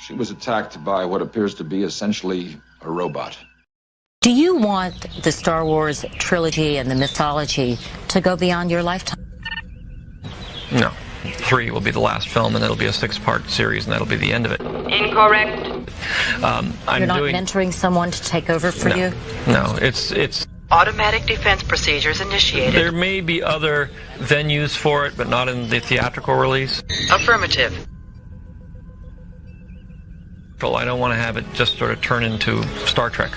She was attacked by what appears to be essentially a robot. Do you want the Star Wars trilogy and the mythology to go beyond your lifetime? No. 3 will be the last film, and it'll be a 6-part series, and that'll be the end of it. Incorrect. You're not mentoring someone to take over for you? No, it's... Automatic defense procedures initiated. There may be other venues for it, but not in the theatrical release. Affirmative. I don't want to have it just sort of turn into Star Trek.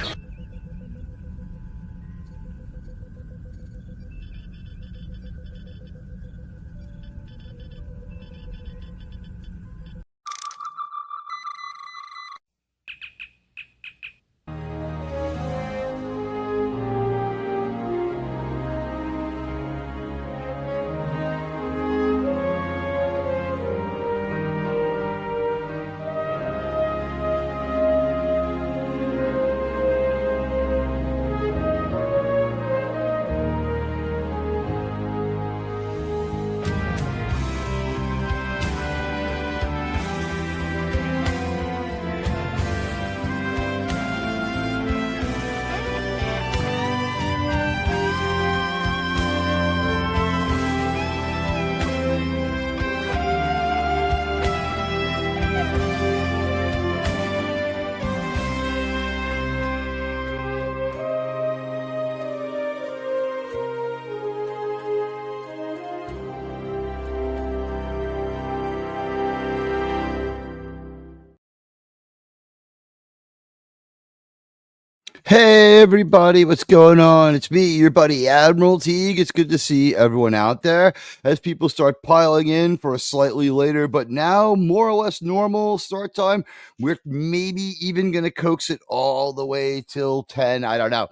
Hey everybody, what's going on? It's me, your buddy Admiral Teague. It's good to see everyone out there as people start piling in for a slightly later, but now more or less normal start time. We're maybe even going to coax it all the way till 10. I don't know.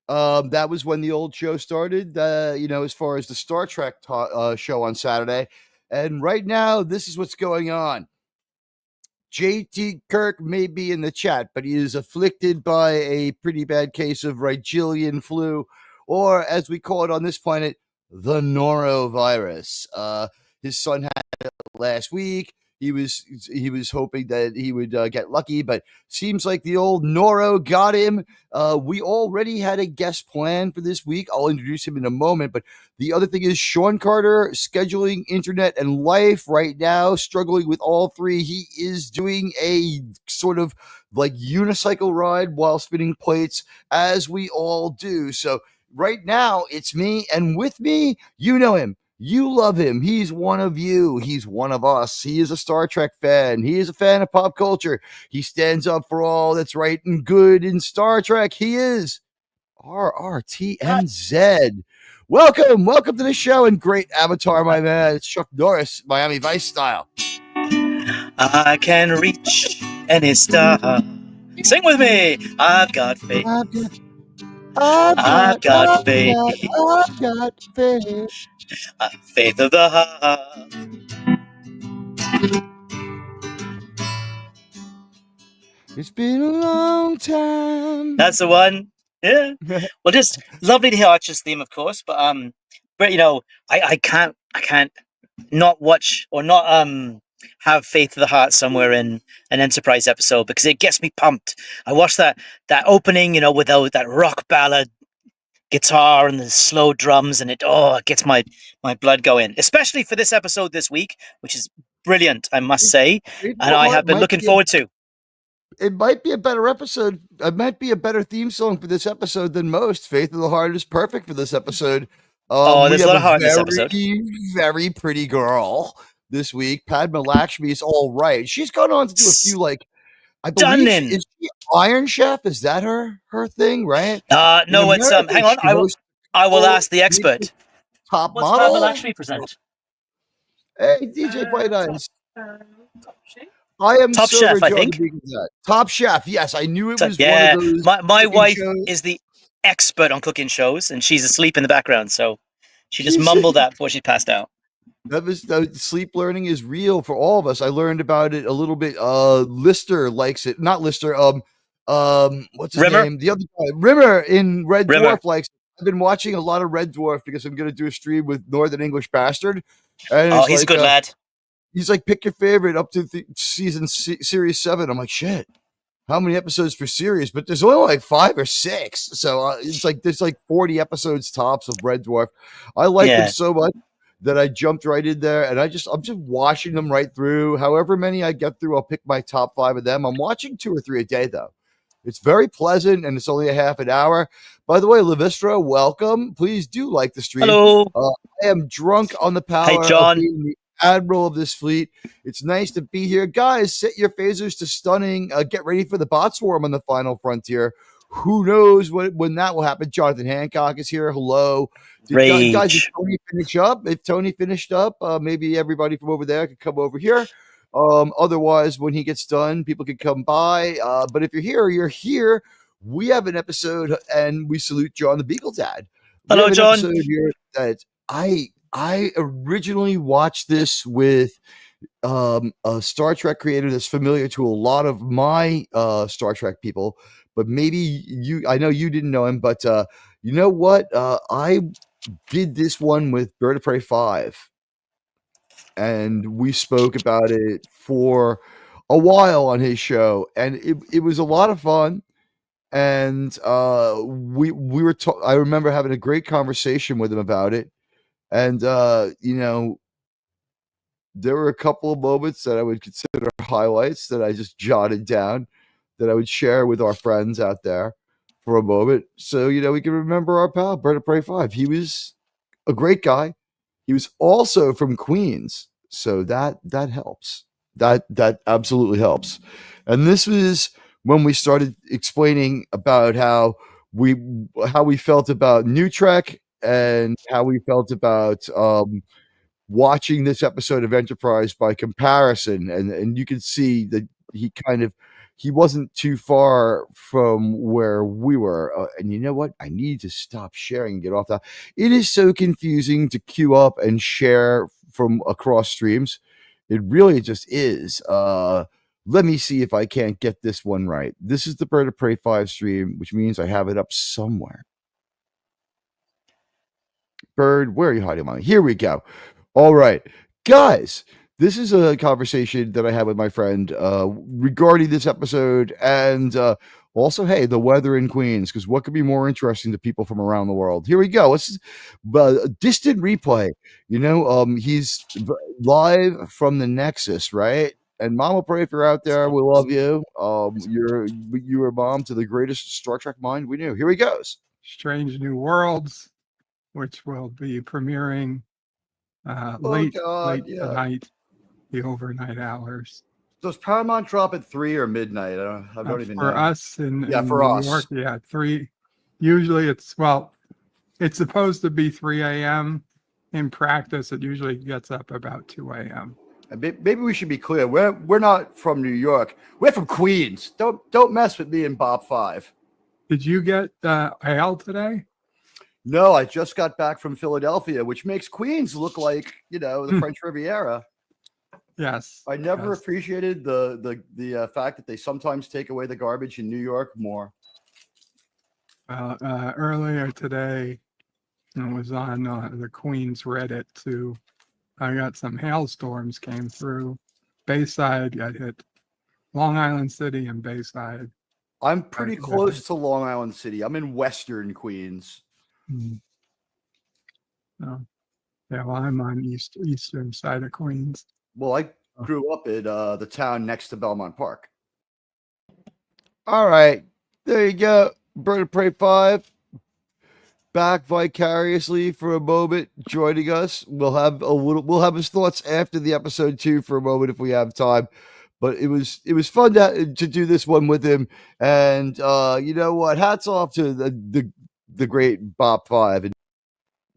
That was when the old show started, as far as the Star Trek show on Saturday. And right now, this is what's going on. JT Kirk may be in the chat, but he is afflicted by a pretty bad case of Retellian flu, or as we call it on this planet, the norovirus. His son had it last week. He was hoping that he would get lucky, but seems like the old Noro got him. We already had a guest plan for this week. I'll introduce him in a moment, but the other thing is Sean Carter scheduling internet and life right now, struggling with all three. He is doing a sort of like unicycle ride while spinning plates, as we all do. So right now it's me, and with me, you know him. You love him. He's one of you. He's one of us. He is a Star Trek fan. He is a fan of pop culture. He stands up for all that's right and good in Star Trek. He is RRTNZ. Welcome to the show, and great avatar, my man. It's Chuck Norris, Miami Vice style. I can reach any star. Sing with me. I've got faith. I've got faith. I've got faith. Faith of the heart. It's been a long time. That's the one. Yeah. Well, just lovely to hear Archer's theme, of course. But I can't not watch or not have Faith of the Heart somewhere in an Enterprise episode, because it gets me pumped. I watched that opening, with that rock ballad guitar and the slow drums, and it gets my blood going, especially for this episode this week, which is brilliant, I must say, and I have been looking forward to. It might be a better episode. It might be a better theme song for this episode than most. Faith of the Heart is perfect for this episode. There's a lot of heart in this episode. Very pretty girl this week. Padma Lakshmi is all right. She's gone on to do a few, I believe, is she Iron Chef? Is that her thing, right? No, it's hang on. I will ask the expert. Top What's model. Padma Lakshmi present? Hey, DJ White Eyes. I am Top so Chef, I think. Top Chef. Yes, I knew it was one of those. My wife shows. is the expert on cooking shows, and she's asleep in the background, so she just mumbled that before she passed out. The sleep learning is real for all of us. I learned about it a little bit. Lister likes it. Not Lister. What's his Rimmer? name? The other guy, Rimmer in Red Rimmer. Dwarf likes it. I've been watching a lot of Red Dwarf because I'm going to do a stream with Northern English Bastard. And He's a good lad. he's like, pick your favorite up to series 7. I'm like, shit. How many episodes per series? But there's only like 5 or 6. So it's like there's like 40 episodes tops of Red Dwarf. I like them so much that I jumped right in there, and I'm just watching them right through. However many I get through, I'll pick my top 5 of them. I'm watching 2 or 3 a day though. It's very pleasant, and it's only a half an hour. By the way, Lavistra, welcome. Please do like the stream. Hello. I am drunk on the power of being the admiral of this fleet. It's nice to be here. Guys, set your phasers to stunning. Get ready for the bot swarm on the final frontier. Who knows when that will happen? Jonathan Hancock is here. Hello. Guys, did Tony finish up? If Tony finished up, maybe everybody from over there could come over here. Otherwise, when he gets done, people can come by. But if you're here, you're here. We have an episode, and we salute John the Beagle Dad. Hello, John. Here that I originally watched this with a Star Trek creator that's familiar to a lot of my Star Trek people, but maybe I know you didn't know him, but you know what? I did this one with Bird of Prey 5, and we spoke about it for a while on his show, and it was a lot of fun. And we were I remember having a great conversation with him about it. And you know, there were a couple of moments that I would consider highlights that I just jotted down that I would share with our friends out there for a moment. So, you know, we can remember our pal, Bird of Prey 5. He was a great guy. He was also from Queens. So that helps. That absolutely helps. And this was when we started explaining about how we felt about New Trek and how we felt about watching this episode of Enterprise by comparison. And you can see that he wasn't too far from where we were. And you know what? I need to stop sharing and get off that. It is so confusing to queue up and share from across streams. It really just is. Let me see if I can't get this one right. This is the Bird of Prey 5 stream, which means I have it up somewhere. Bird, where are you hiding, Mommy? Here we go. All right, guys, this is a conversation that I had with my friend regarding this episode, and also, hey, the weather in Queens, because what could be more interesting to people from around the world? Here we go. This is a distant replay. You know, he's live from the Nexus, right? And Mama Pray, if you're out there, we love you. You are mom to the greatest Star Trek mind we knew. Here he goes. Strange New Worlds, which will be premiering late tonight, the overnight hours. Does Paramount drop at 3 or midnight? I don't even know. For us in for New us. York, 3. Usually it's supposed to be 3 a.m. In practice, it usually gets up about 2 a.m. Maybe we should be clear. We're not from New York. We're from Queens. Don't mess with me and Bob 5. Did you get hail today? No, I just got back from Philadelphia, which makes Queens look like, you know, the French Riviera. Yes. I never appreciated the fact that they sometimes take away the garbage in New York more. Earlier today, I was on the Queens Reddit too. I got some hailstorms came through. Bayside got hit. Long Island City and Bayside. I'm pretty close to Long Island City. I'm in Western Queens. Oh. Yeah, well, I'm on eastern side of Queens. Well, I grew up in the town next to Belmont Park. All right, there you go. Bird of Prey 5 back vicariously for a moment, joining us. We'll have his thoughts after the episode 2 for a moment if we have time. But it was fun to do this one with him, and you know what? Hats off to the great Bob 5. And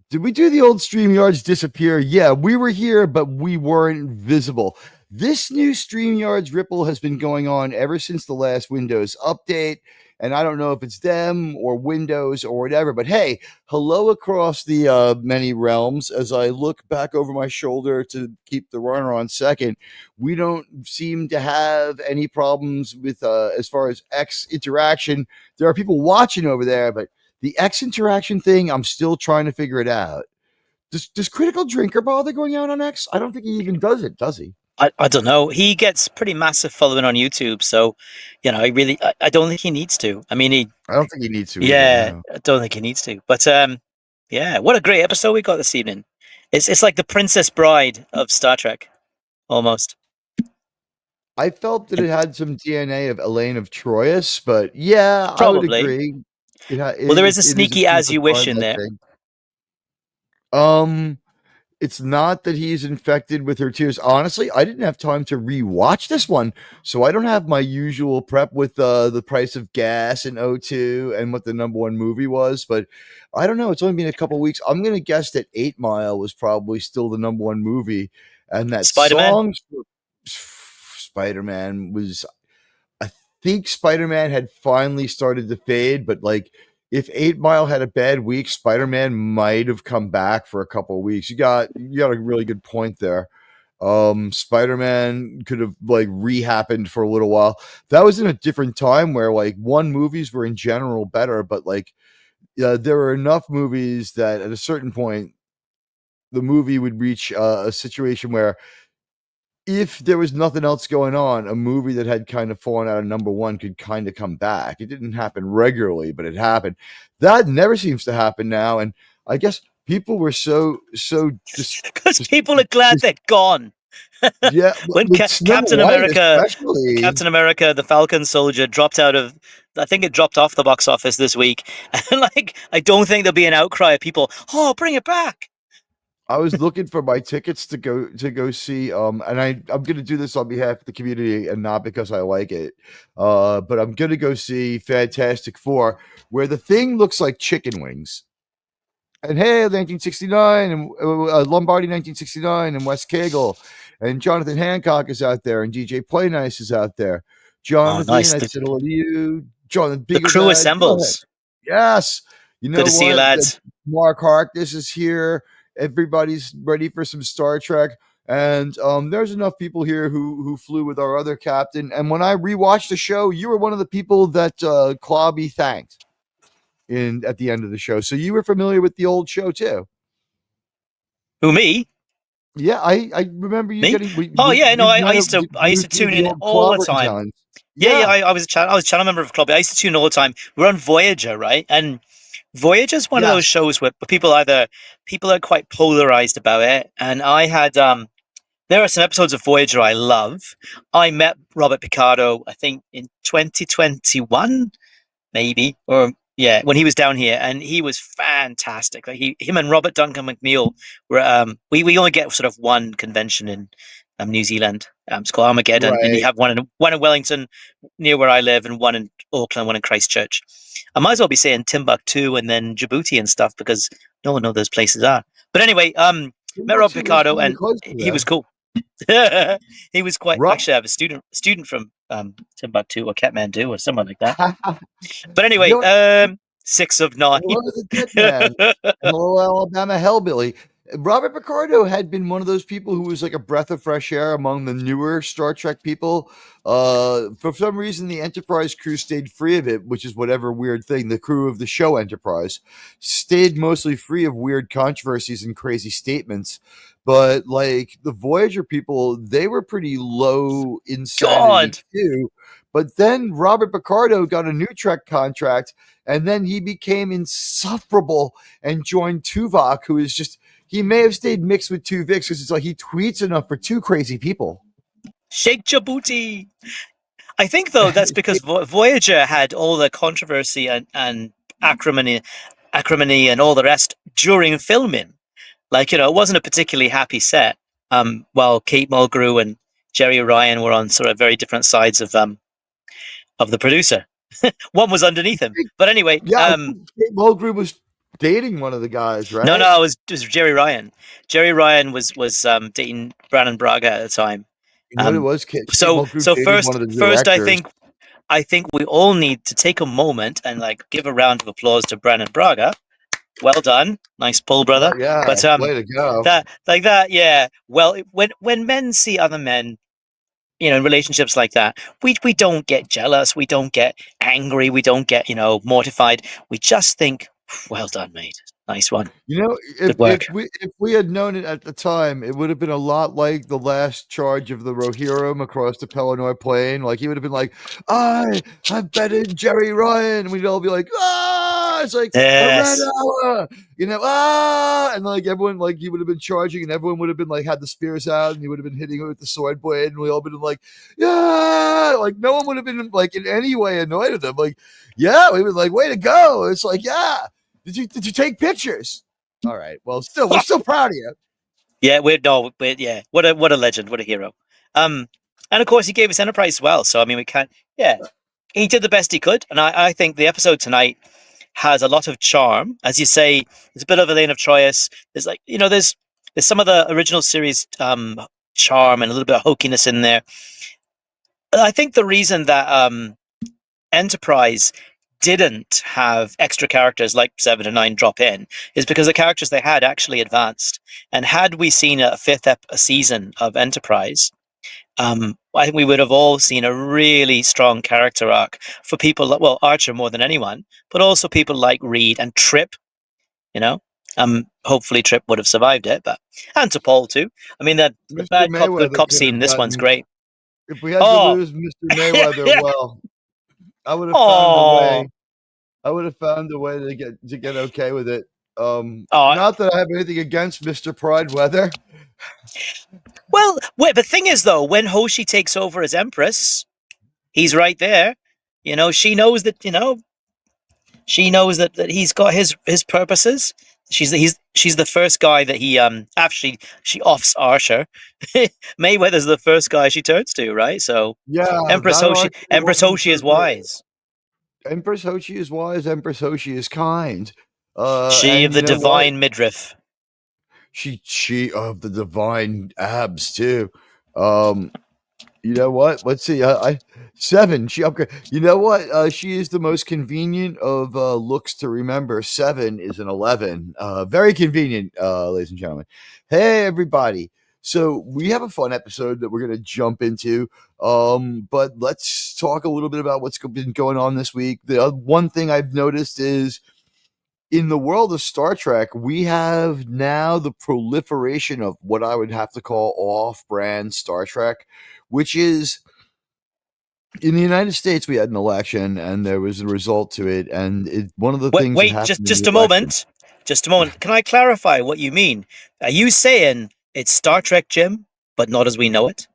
did we do the old StreamYards disappear? Yeah, we were here, but we weren't visible. This new StreamYards ripple has been going on ever since the last Windows update. And I don't know if it's them or Windows or whatever, but hey, hello across the many realms. As I look back over my shoulder to keep the runner on second, we don't seem to have any problems with as far as X interaction. There are people watching over there, but the X interaction thing, I'm still trying to figure it out. Does Critical Drinker bother going out on X? I don't think he even does it, does he? I don't know. He gets pretty massive following on YouTube, so I don't think he needs to. I mean, I don't think he needs to either. yeah, No. I don't think he needs to. But yeah, what a great episode we got this evening. It's like the Princess Bride of Star Trek, almost. I felt that it had some DNA of Elaine of Troyes, but yeah, I would Probably. agree. Well, there is a sneaky As You Wish in there. It's not that he's infected with her tears. Honestly, I didn't have time to rewatch this one, so I don't have my usual prep with the price of gas and O2 and what the number one movie was. But I don't know. It's only been a couple weeks. I'm gonna guess that 8 Mile was probably still the number one movie, and that Spider-Man? song Spider-Man was. I think Spider-Man had finally started to fade, but like if 8 Mile had a bad week, Spider-Man might have come back for a couple of weeks. You got a really good point there. Spider-Man could have like re-happened for a little while. That was in a different time where like movies were in general better, but like there were enough movies that at a certain point the movie would reach a situation where if there was nothing else going on, a movie that had kind of fallen out of number one could kind of come back. It didn't happen regularly, but it happened. That never seems to happen now. And I guess people were so because people are glad they're gone. Yeah, when Captain America, the Falcon Soldier, dropped out of, I think it dropped off the box office this week, and like I don't think there'll be an outcry of people. Oh, bring it back! I was looking for my tickets to go see, and I'm going to do this on behalf of the community and not because I like it, but I'm going to go see Fantastic Four, where the Thing looks like chicken wings. And hey, 1969, and Lombardi 1969, and Wes Cagle, and Jonathan Hancock is out there, and DJ Play Nice is out there. Jonathan, nice. I said hello to you. Jonathan, the crew assembles. Yes. You know good to see you, lads. Mark Harkness is here. Everybody's ready for some Star Trek. And there's enough people here who flew with our other captain. And when I rewatched the show, you were one of the people that Clobby thanked at the end of the show. So you were familiar with the old show too. Who, me? Yeah, I remember you getting. I used to tune in all the time. Talents. Yeah, I was a channel member of Clobby. I used to tune all the time. We're on Voyager, right? And Voyager is one of those shows where people are quite polarized about it. And I had there are some episodes of Voyager I love. I met Robert Picardo, I think in 2021, maybe, or yeah, when he was down here, and he was fantastic. Like him and Robert Duncan McNeil were. We only get sort of one convention in New Zealand. It's called Armageddon, and you have one in Wellington, near where I live, and one in Auckland, one in Christchurch. I might as well be saying Timbuktu and then Djibouti and stuff because no one knows those places are. But anyway, met Robert Picardo, and he was cool. He was quite. Actually, I have a student from Timbuktu or Kathmandu or someone like that. But anyway, 6 of 9. Hello, Alabama Hellbilly. Robert Picardo had been one of those people who was like a breath of fresh air among the newer Star Trek people. For some reason, the Enterprise crew stayed free of it, which is whatever weird thing. The crew of the show Enterprise stayed mostly free of weird controversies and crazy statements. But like the Voyager people, they were pretty low insanity too. But then Robert Picardo got a new Trek contract, and then he became insufferable and joined Tuvok, who is just. He may have stayed mixed with 2 Vics because it's like he tweets enough for 2 crazy people. Shake Djibouti. I think, though, that's because Voyager had all the controversy and acrimony and all the rest during filming. Like, it wasn't a particularly happy set. While Kate Mulgrew and Jerry Ryan were on sort of very different sides of the producer. One was underneath him. But anyway. Yeah, Kate Mulgrew was dating one of the guys, right? No, it was Jerry Ryan. Jerry Ryan was dating Brannon Braga at the time. It was so first I think we all need to take a moment and like give a round of applause to Brannon Braga. Well done, nice pull, brother. Yeah, but way to go. That, yeah. Well, when men see other men, in relationships like that, we don't get jealous, we don't get angry, we don't get mortified. We just think, well done, mate. Nice one. You know, Good work. if we had known it at the time, it would have been a lot like the last charge of the Rohirrim across the Pelennor Plain. Like he would have been like, "I have betted Jerry Ryan," and we'd all be like, "Ah!" It's like a red Yes. hour, you know, ah, and like everyone, like he would have been charging, and everyone would have been like had the spears out, and he would have been hitting it with the sword blade, and we all been like, "Yeah!" Like no one would have been like in any way annoyed at them. Like, yeah, we were like, "Way to go!" It's like, yeah. Did you take pictures? All right. Well, still, we're still proud of you. Yeah, yeah. What a legend, what a hero. And of course he gave us Enterprise as well. So I mean we can't he did the best he could. And I think the episode tonight has a lot of charm. As you say, there's a bit of Elaine of Troyes. There's like, there's some of the original series charm and a little bit of hokiness in there. I think the reason that Enterprise didn't have extra characters like 7 and 9 drop in is because the characters they had actually advanced. And had we seen a fifth season of Enterprise, I think we would have all seen a really strong character arc for people like, well, Archer more than anyone, but also people like Reed and Trip, hopefully Trip would have survived it, and T'Pol too. I mean, the bad cop, good cop scene, this one's great. If we had to lose Mr. Mayweather, well, I would have found a way. I would have found a way to get okay with it. Not that I have anything against Mr. Pride Weather. Well, wait, the thing is though, when Hoshi takes over as Empress, he's right there. She knows that. She knows that he's got his purposes. She's the first guy that he actually she offs Archer. Mayweather's the first guy she turns to, right? So yeah, Empress Hoshi is wise. Empress Hoshi is wise. Empress Hoshi is kind. She of the divine midriff. She of the divine abs too. You know what? Let's see. 7. She upgrade. You know what? She is the most convenient of looks to remember. 7 is an 11. Very convenient, ladies and gentlemen. Hey, everybody. So we have a fun episode that we're going to jump into. But let's talk a little bit about what's been going on this week. The one thing I've noticed is in the world of Star Trek, we have now the proliferation of what I would have to call off-brand Star Trek, which is in the United States, we had an election and there was a result to it. And one of the things. Wait, just a moment. Just a moment. Can I clarify what you mean? Are you saying it's Star Trek, Jim, but not as we know it?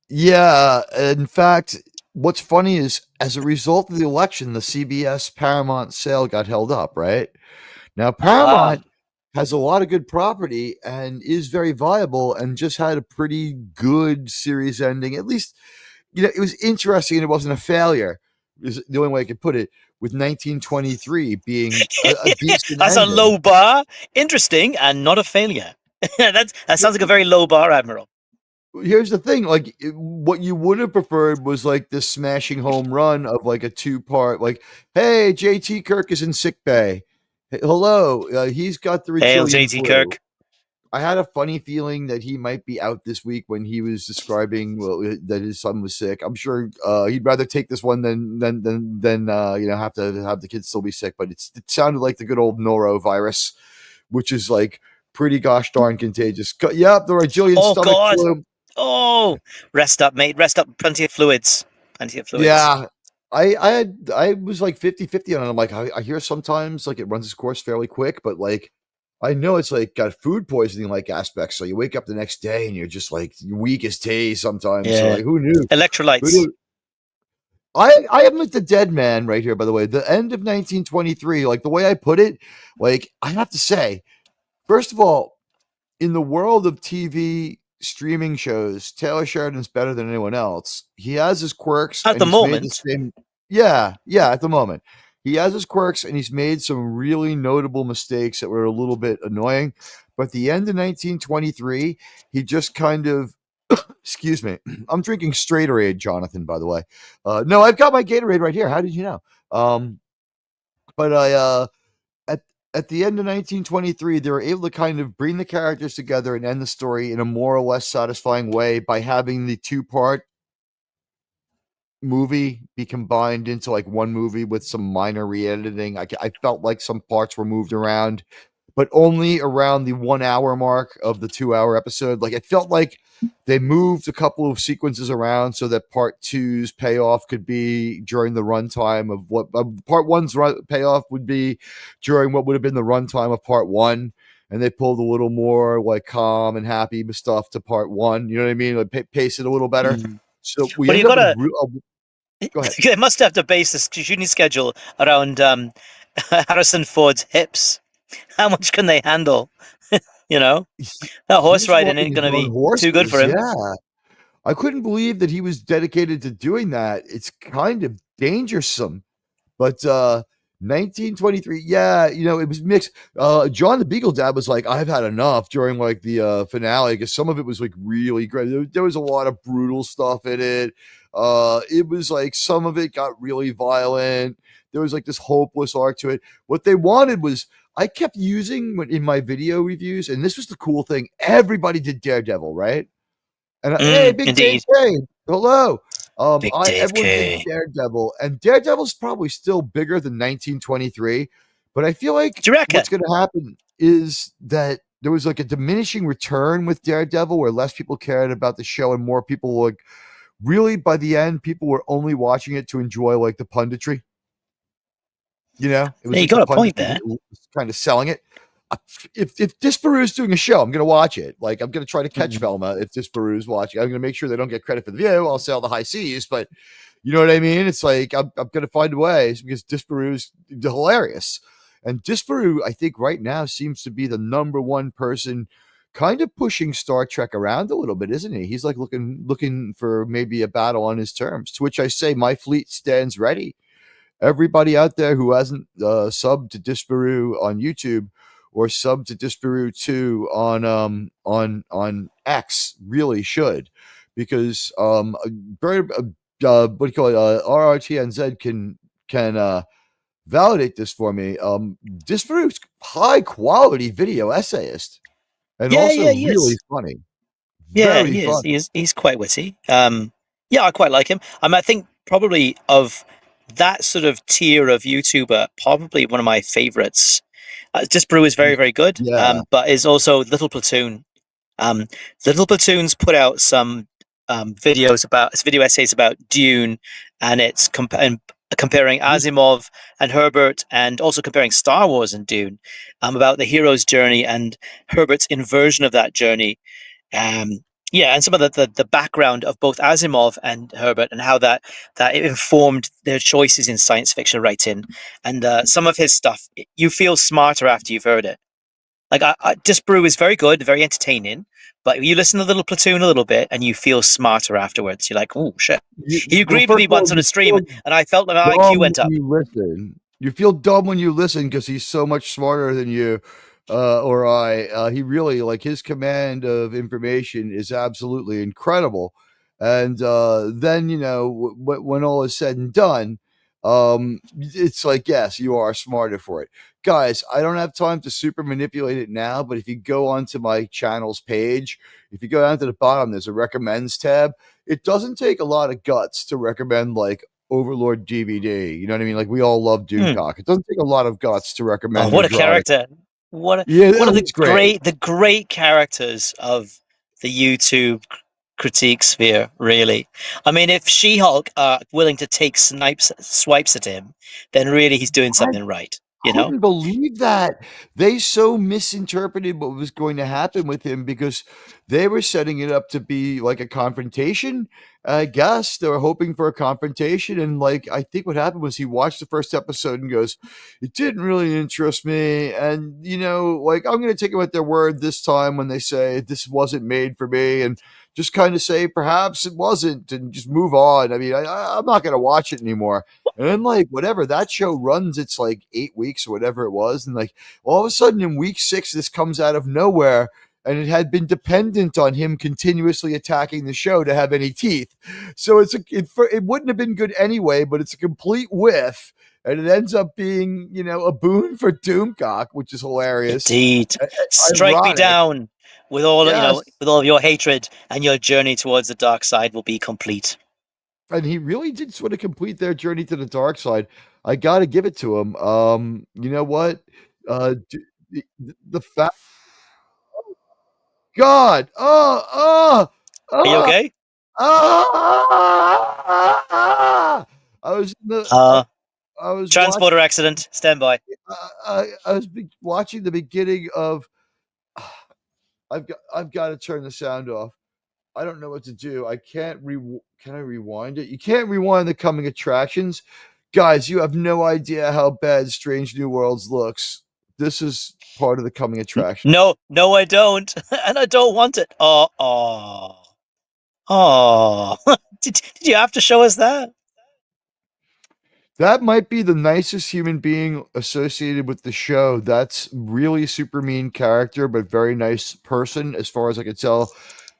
Yeah. In fact, what's funny is as a result of the election, the CBS Paramount sale got held up, right? Now, Paramount has a lot of good property and is very viable and just had a pretty good series ending. At least, it was interesting and it wasn't a failure, is the only way I could put it, with 1923 being a decent That's ending. A low bar. Interesting and not a failure. That sounds like a very low bar, Admiral. Here's the thing, like what you would have preferred was like this smashing home run of like a 2-part, like, hey, JT Kirk is in sick bay. Hey, hello, he's got the Hail Retellian JT flu. Kirk. I had a funny feeling that he might be out this week when he was describing that his son was sick. I'm sure he'd rather take this one than have to have the kids still be sick. But it sounded like the good old norovirus, which is like pretty gosh darn contagious. Yep, the Retellian stomach flu. Oh, rest up, mate. Rest up. Plenty of fluids. Yeah. I was like 50-50 on it. I'm like, I hear sometimes like it runs its course fairly quick, but like I know it's like got food poisoning like aspects. So you wake up the next day and you're just like weak as tea sometimes. Yeah. So like, who knew? Electrolytes. Who knew? I am like the dead man right here, by the way. The end of 1923, like the way I put it, like I have to say, first of all, in the world of TV streaming shows, Taylor Sheridan's better than anyone else. He has his quirks at the moment. Yeah, at the moment. He has his quirks and he's made some really notable mistakes that were a little bit annoying. But at the end of 1923, he just kind of excuse me. I'm drinking Straighterade, Jonathan, by the way. No, I've got my Gatorade right here. How did you know? But I at the end of 1923, they were able to kind of bring the characters together and end the story in a more or less satisfying way by having the 2-part movie be combined into like one movie with some minor re-editing. I felt like some parts were moved around, but only around the 1 hour mark of the 2 hour episode. Like it felt like they moved a couple of sequences around so that part two's payoff could be during the runtime of what part one's payoff would be during what would have been the runtime of part one. And they pulled a little more like calm and happy stuff to part one. You know what I mean? Like pace it a little better. So we Well, end you up gotta. with go ahead. They must have to base this shooting schedule around Harrison Ford's hips. How much can they handle? You know, that horse He's riding walking ain't his going to own be too good for him. Yeah. I couldn't believe that he was dedicated to doing that. It's kind of dangersome. But 1923, yeah, you know, it was mixed. John the Beagle Dad was like, I've had enough during like the finale because some of it was like really great. There was a lot of brutal stuff in it. It was like some of it got really violent. There was like this hopeless arc to it. What they wanted was I kept using in my video reviews, and this was the cool thing. Everybody did Daredevil, right? And hey, Big Dave Indeed. K, hello. Big Dave Everyone K. did Daredevil, and Daredevil's probably still bigger than 1923. But I feel like Do you reckon? what's going to happen is that there was like a diminishing return with Daredevil, where less people cared about the show, and more people like really by the end, people were only watching it to enjoy like the punditry. You know, it was Yeah, you like got the a point punditry there. that was kind of selling it. If Disparu's doing a show, I'm going to watch it. Like I'm going to try to catch Velma if Disparu's watching. I'm going to make sure they don't get credit for the view. I'll sell the high C's, but you know what I mean? It's like I'm going to find ways because Disparu's hilarious. And Disparu, I think right now seems to be the number one person kind of pushing Star Trek around a little bit, isn't he? He's like looking for maybe a battle on his terms, to which I say my fleet stands ready. Everybody out there who hasn't subbed to Disparu on YouTube or sub to Disparu 2 on X really should, because very what do you call it, RRTNZ can validate this for me. Disparu's high quality video essayist and also he really is. funny. Yeah, Very he is. funny. He's quite witty. Yeah, I quite like him. I think probably of that sort of tier of YouTuber, probably one of my favorites. Disparu is very, very good. Yeah. But is also Little Platoon. Little Platoon's put out some video essays about Dune, and it's comparing Asimov and Herbert, and also comparing Star Wars and Dune, about the hero's journey and Herbert's inversion of that journey. And some of the background of both Asimov and Herbert, and how that it informed their choices in science fiction writing. And some of his stuff, you feel smarter after you've heard it. Like Disparu is very good, very entertaining, but you listen to Little Platoon a little bit and you feel smarter afterwards. You're like, oh shit. He agreed with me once on a stream, and I felt like my IQ went up. You feel dumb when you listen because he's so much smarter than you or I. He really, like, his command of information is absolutely incredible. And then, you know, when all is said and done, it's like, yes, you are smarter for it. Guys, I don't have time to super manipulate it now, but if you go onto my channel's page, if you go down to the bottom, there's a recommends tab. It doesn't take a lot of guts to recommend like Overlord DVD. You know what I mean? Like we all love Doomcock. It doesn't take a lot of guts to recommend. Oh, what a character! One of the great characters of the YouTube critique sphere, really. I mean, if She-Hulk are willing to take swipes at him, then really he's doing something right. You know? Couldn't believe that. They so misinterpreted what was going to happen with him because they were setting it up to be like a confrontation. I guess they were hoping for a confrontation. And like, I think what happened was he watched the first episode and goes, it didn't really interest me. And, you know, like, I'm going to take them at their word this time when they say this wasn't made for me, and just kind of say, perhaps it wasn't, and just move on. I mean, I'm not going to watch it anymore. And then, like, whatever, that show runs, it's like 8 weeks or whatever it was. And like, all of a sudden in week 6, this comes out of nowhere. And it had been dependent on him continuously attacking the show to have any teeth. So it wouldn't have been good anyway, but it's a complete whiff. And it ends up being, you know, a boon for Doomcock, which is hilarious. Indeed. Strike me down with all, you know, with all of your hatred, and your journey towards the dark side will be complete. and he really did sort of complete their journey to the dark side. I got to give it to him. You know what? The fact, God, Are you oh, okay? ah! I was in the, I was watching, Transporter accident. Stand by. I was watching the beginning of. I've got to turn the sound off. I don't know what to do. I can't Can I rewind it? You can't rewind the coming attractions. Guys, you have no idea how bad Strange New Worlds looks. This is part of the coming attraction. No, I don't. And I don't want it. Oh. Did you have to show us that? That might be the nicest human being associated with the show. That's really super mean character, but very nice person, as far as I can tell.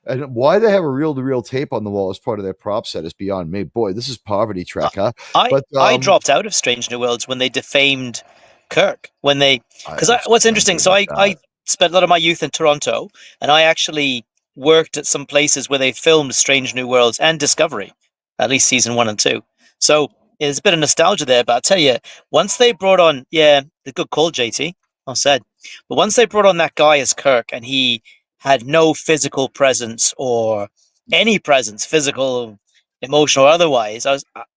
And why they have a reel-to-reel tape on the wall as part of their prop set is beyond me. Boy, this is poverty track, huh? I dropped out of Strange New Worlds when they defamed Kirk. What's interesting, so I spent a lot of my youth in Toronto, and I actually worked at some places where they filmed Strange New Worlds and Discovery, at least season 1 and 2. So there's a bit of nostalgia there, but I'll tell you, once they brought on, the good call, JT, well said. But once they brought on that guy as Kirk, and he had no physical presence or any presence, physical, emotional or otherwise,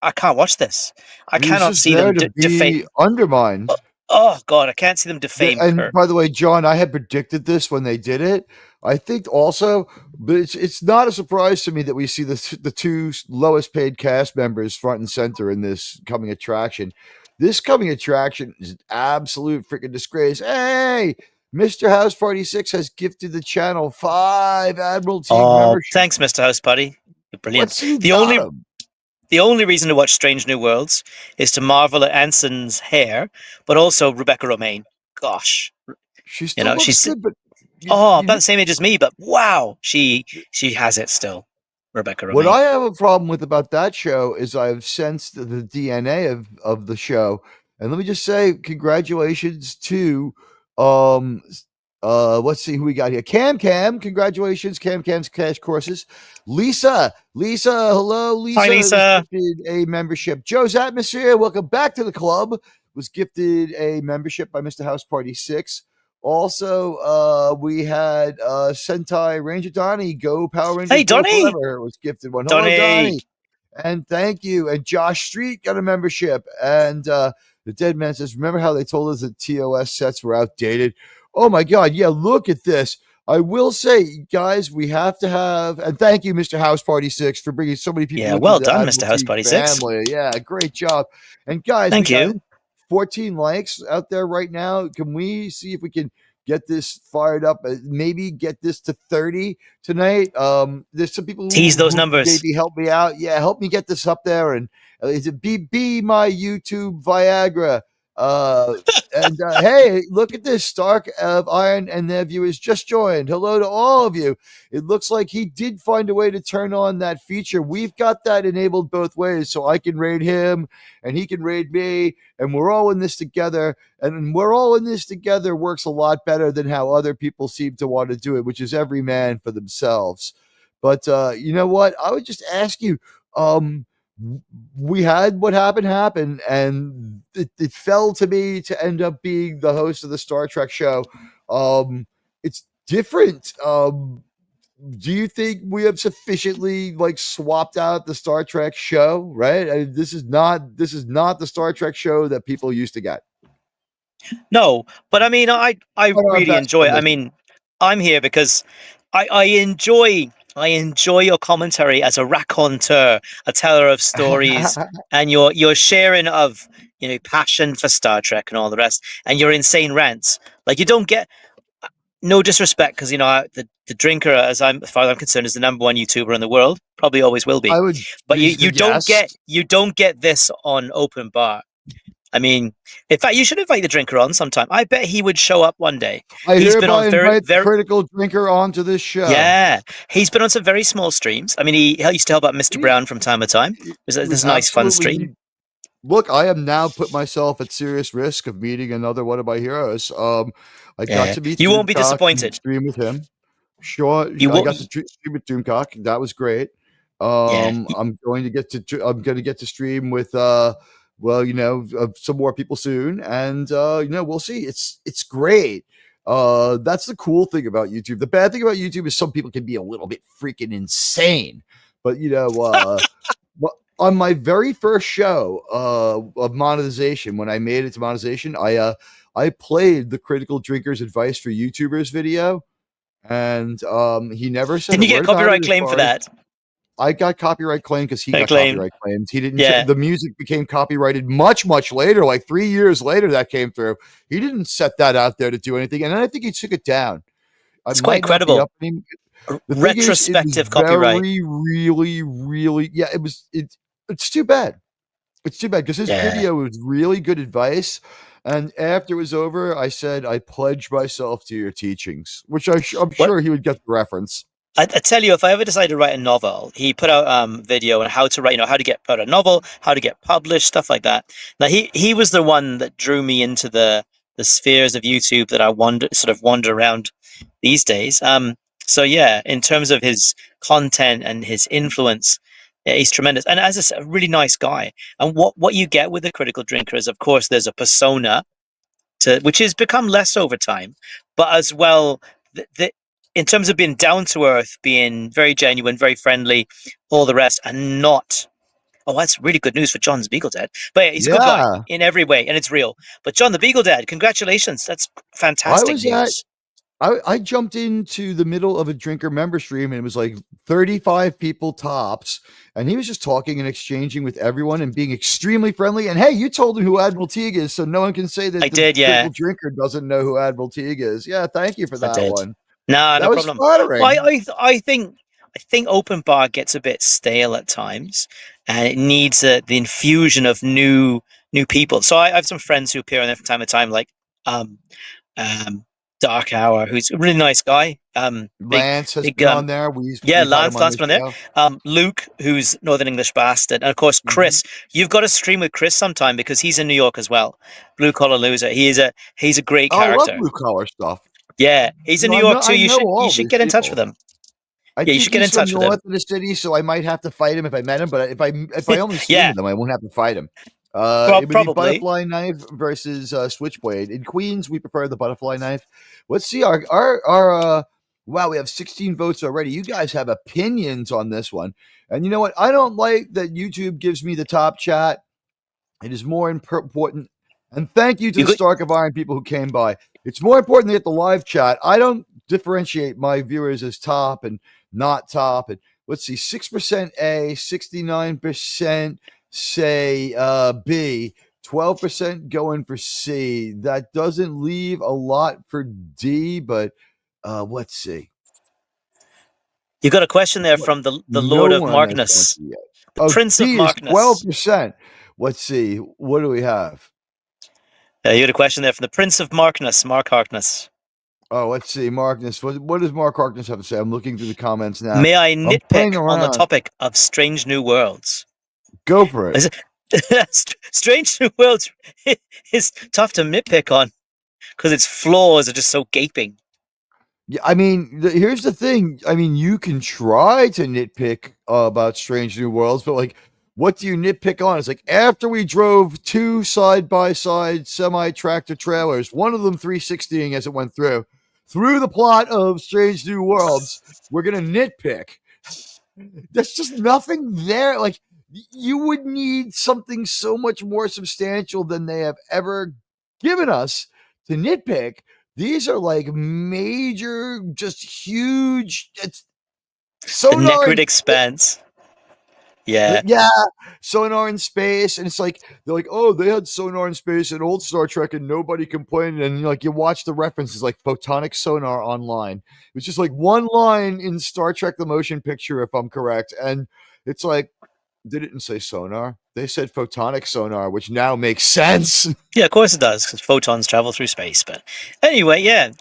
I can't watch this. I cannot see them defame. Undermined. Oh God, I can't see them defame And Kirk. by the way, John, I had predicted this when they did it. I think also, but it's not a surprise to me that we see the two lowest paid cast members front and center in this coming attraction. This coming attraction is an absolute freaking disgrace. Hey, Mr. House Party 6 has gifted the channel 5 Admiralty membership. Thanks, Mr. House Party. You're brilliant. Let's see The only reason to watch Strange New Worlds is to marvel at Anson's hair, but also Rebecca Romaine. Gosh, she's still looks good, but about the same age as me. But wow, she has it still. Rebecca Romaine. What I have a problem with about that show is I've sensed the DNA of the show, and let me just say congratulations to let's see who we got here. Cam, congratulations, Cam's Cash Courses. Lisa, hello, Lisa. Hi, Lisa. Gifted a membership. Joe's Atmosphere, welcome back to the club. Was gifted a membership by Mr. House Party 6. Also, we had Sentai Ranger Donnie, Go Power Rangers. Hey, Donnie! Was gifted one. Hello, Donnie. And thank you. And Josh Street got a membership. And the Dead Man says, remember how they told us that TOS sets were outdated? Oh my God. Yeah, look at this. I will say, guys, we have to have, and thank you, Mr. House Party 6, for bringing so many people. Yeah, well done, Mr. House Party 6. Yeah, great job. And guys, thank you. 14 likes out there right now. Can we see if we can get this fired up? Maybe get this to 30 tonight. There's some people who tease those numbers. Maybe help me out. Yeah, help me get this up there. And is it be my YouTube Viagra? And hey, look at this. Stark of Iron and their viewers just joined. Hello to all of you. It looks like he did find a way to turn on that feature. We've got that enabled both ways, so I can raid him and he can raid me, and we're all in this together. And we're all in this together works a lot better than how other people seem to want to do it, which is every man for themselves. But you know what? I would just ask you, we had what happened, and it fell to me to end up being the host of the Star Trek show. It's different. Do you think we have sufficiently swapped out the Star Trek show? Right? This is not the Star Trek show that people used to get. No, but I mean, I really enjoy it. I mean, I'm here because I enjoy your commentary as a raconteur, a teller of stories, and your sharing of passion for Star Trek and all the rest, and your insane rants. Like, you don't get, no disrespect, because the drinker, as far as I'm concerned, is the #1 YouTuber in the world, probably always will be. But you don't get this on Open Bar. I mean, in fact, you should invite the drinker on sometime. I bet he would show up one day. He's been on very critical drinker onto this show. Yeah, he's been on some very small streams. I mean, he used to help out Mr. Brown from time to time. This is a nice, fun stream. Look, I have now put myself at serious risk of meeting another one of my heroes. I got to meet. You won't be disappointed. Stream with him. Sure, I got to stream with Doomcock. That was great. Yeah. I'm going to get to stream with some more people soon, and we'll see. It's great. That's the cool thing about YouTube. The bad thing about YouTube is some people can be a little bit freaking insane. But on my very first show of monetization, when I made it to monetization, I played the Critical Drinkers Advice for YouTubers video, and he never said Didn't you a get word a about copyright it as claim far for as that? I got copyright claim because he got Claim. copyright claims. He didn't. Yeah. The music became copyrighted much later, like 3 years later. That came through. He didn't set that out there to do anything, and I think he took it down. It's It quite might not be credible. up anymore. The thing is, Retrospective copyright. really. Yeah, it's too bad. It's too bad because his video was really good advice. And after it was over, I said, I pledge myself to your teachings, which I'm sure he would get the reference. I tell you, if I ever decide to write a novel, he put out video on how to write, how to get out a novel, how to get published, stuff like that. Now he was the one that drew me into the spheres of YouTube that I wander around these days. So yeah, in terms of his content and his influence, yeah, he's tremendous. And as I said, a really nice guy. And what you get with the Critical Drinker is, of course, there's a persona which has become less over time, but as well, in terms of being down to earth, being very genuine, very friendly, all the rest, and not. Oh, that's really good news for John the Beagle Dad. But yeah, he's a good guy in every way, and it's real. But John the Beagle Dad, congratulations! That's fantastic news. I jumped into the middle of a drinker member stream, and it was like 35 people tops, and he was just talking and exchanging with everyone and being extremely friendly. And hey, you told him who Admiral Teague is, so no one can say that critical drinker doesn't know who Admiral Teague is. Yeah, thank you for that one. No that was problem. Flattering. Well, I think open bar gets a bit stale at times, and it needs the infusion of new people. So I have some friends who appear on there from time to time, like Dark Hour, who's a really nice guy. Lance has been on there. Lance been on there. Luke, who's Northern English Bastard, and of course Chris. You've got to stream with Chris sometime because he's in New York as well. Blue Collar Loser. He's a great character. I love blue collar stuff. Yeah, he's in New York too. You should get in touch with him. You should get in touch with him. North of the city, so I might have to fight him if I met him. But if I only see him, I won't have to fight him. It would be butterfly knife versus switchblade. In Queens, we prefer the butterfly knife. Let's see our wow, we have 16 votes already. You guys have opinions on this one. And you know what? I don't like that YouTube gives me the top chat. It is more important. And thank you to the Stark of Iron people who came by. It's more important to get the live chat. I don't differentiate my viewers as top and not top. And let's see, 6% A, 69% say B, 12% going for C. That doesn't leave a lot for D, but let's see. You got a question there from the Lord of Markness, the Prince of Markness. 12%. Let's see. What do we have? You had a question there from the Prince of Markness, Mark Harkness. Oh, let's see, Markness. What does Mark Harkness have to say? I'm looking through the comments now. May I nitpick on the topic of Strange New Worlds? Go for it. Strange New Worlds is tough to nitpick on because its flaws are just so gaping. Yeah, I mean, here's the thing. I mean, you can try to nitpick about Strange New Worlds, but like, what do you nitpick on? It's like after we drove 2 side-by-side semi-tractor trailers, one of them 360ing as it went through the plot of Strange New Worlds, we're going to nitpick. There's just nothing there. Like, you would need something so much more substantial than they have ever given us to nitpick. These are like major, just huge. It's sonar. The Necrid expanse. Yeah. Sonar in space. And it's like, they're like, oh, they had sonar in space in old Star Trek and nobody complained. And like, you watch the references like photonic sonar online. It's just like one line in Star Trek, the motion picture, if I'm correct. And it's like, they didn't say sonar. They said photonic sonar, which now makes sense. Yeah, of course it does, because photons travel through space. But anyway, yeah.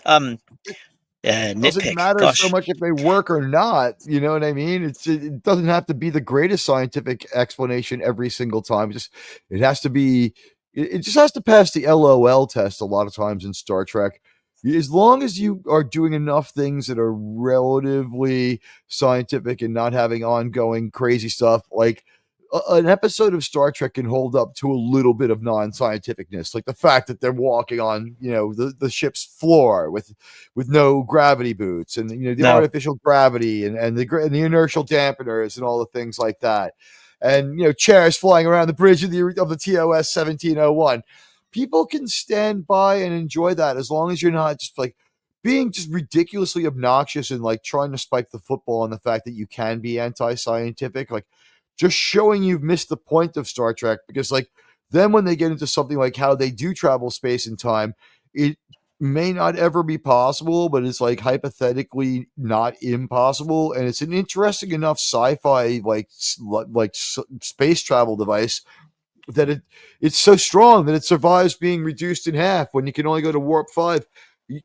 It doesn't matter so much if they work or not. You know what I mean? It doesn't have to be the greatest scientific explanation every single time. It has to be. It just has to pass the LOL test a lot of times in Star Trek. as long as you are doing enough things that are relatively scientific and not having ongoing crazy stuff, like an episode of Star Trek can hold up to a little bit of non-scientificness, like the fact that they're walking on, the ship's floor with no gravity boots, and the No. artificial gravity and the inertial dampeners and all the things like that, and chairs flying around the bridge of the TOS 1701. People can stand by and enjoy that as long as you're not just like being just ridiculously obnoxious and like trying to spike the football on the fact that you can be anti-scientific, like just showing you've missed the point of Star Trek. Because like then when they get into something like how they do travel space and time, it may not ever be possible, but it's like hypothetically not impossible, and it's an interesting enough sci-fi like space travel device that it's so strong that it survives being reduced in half when you can only go to warp 5.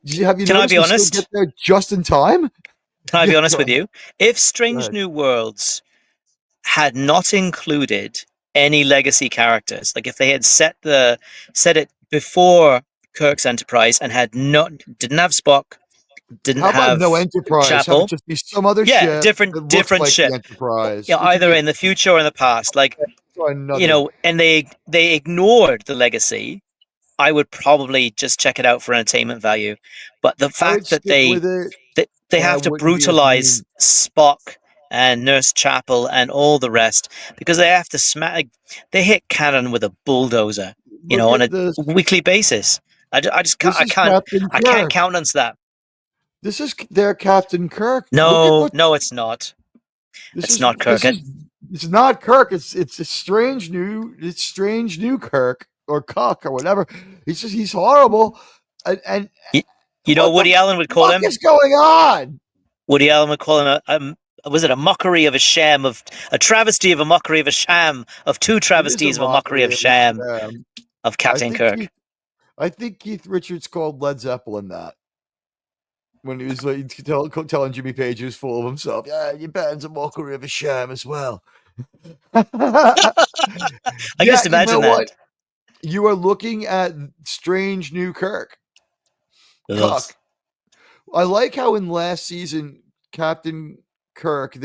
Can I be honest? Get there just in time? Can I be honest with you? If Strange New Worlds had not included any legacy characters, like if they had set it before Kirk's Enterprise and didn't have Spock, How about have no Enterprise? Chapel, have it just be some other ship, different like ship, the Enterprise, either in the future or in the past, like and they ignored the legacy, I would probably just check it out for entertainment value. But the fact that they have to brutalize Spock and Nurse Chapel and all the rest because they have to they hit canon with a bulldozer, on a weekly basis. I can't countenance that. This is their Captain Kirk. No, it's not. It's not Kirk. It's not Kirk. It's a strange new Kirk or Cuck or whatever. He's horrible. And Woody Allen would call him. What is going on? Woody Allen would call him was it a mockery of a sham, of a travesty of a mockery of a sham, of two travesties of a mockery of sham of Captain Kirk? I think Keith Richards called Led Zeppelin that when he was like telling Jimmy Page he was full of himself. Yeah, your band's a mockery of a sham as well. I just imagine that. What? You are looking at strange new Kirk. Cuck. I like how in last season, Captain Kirk,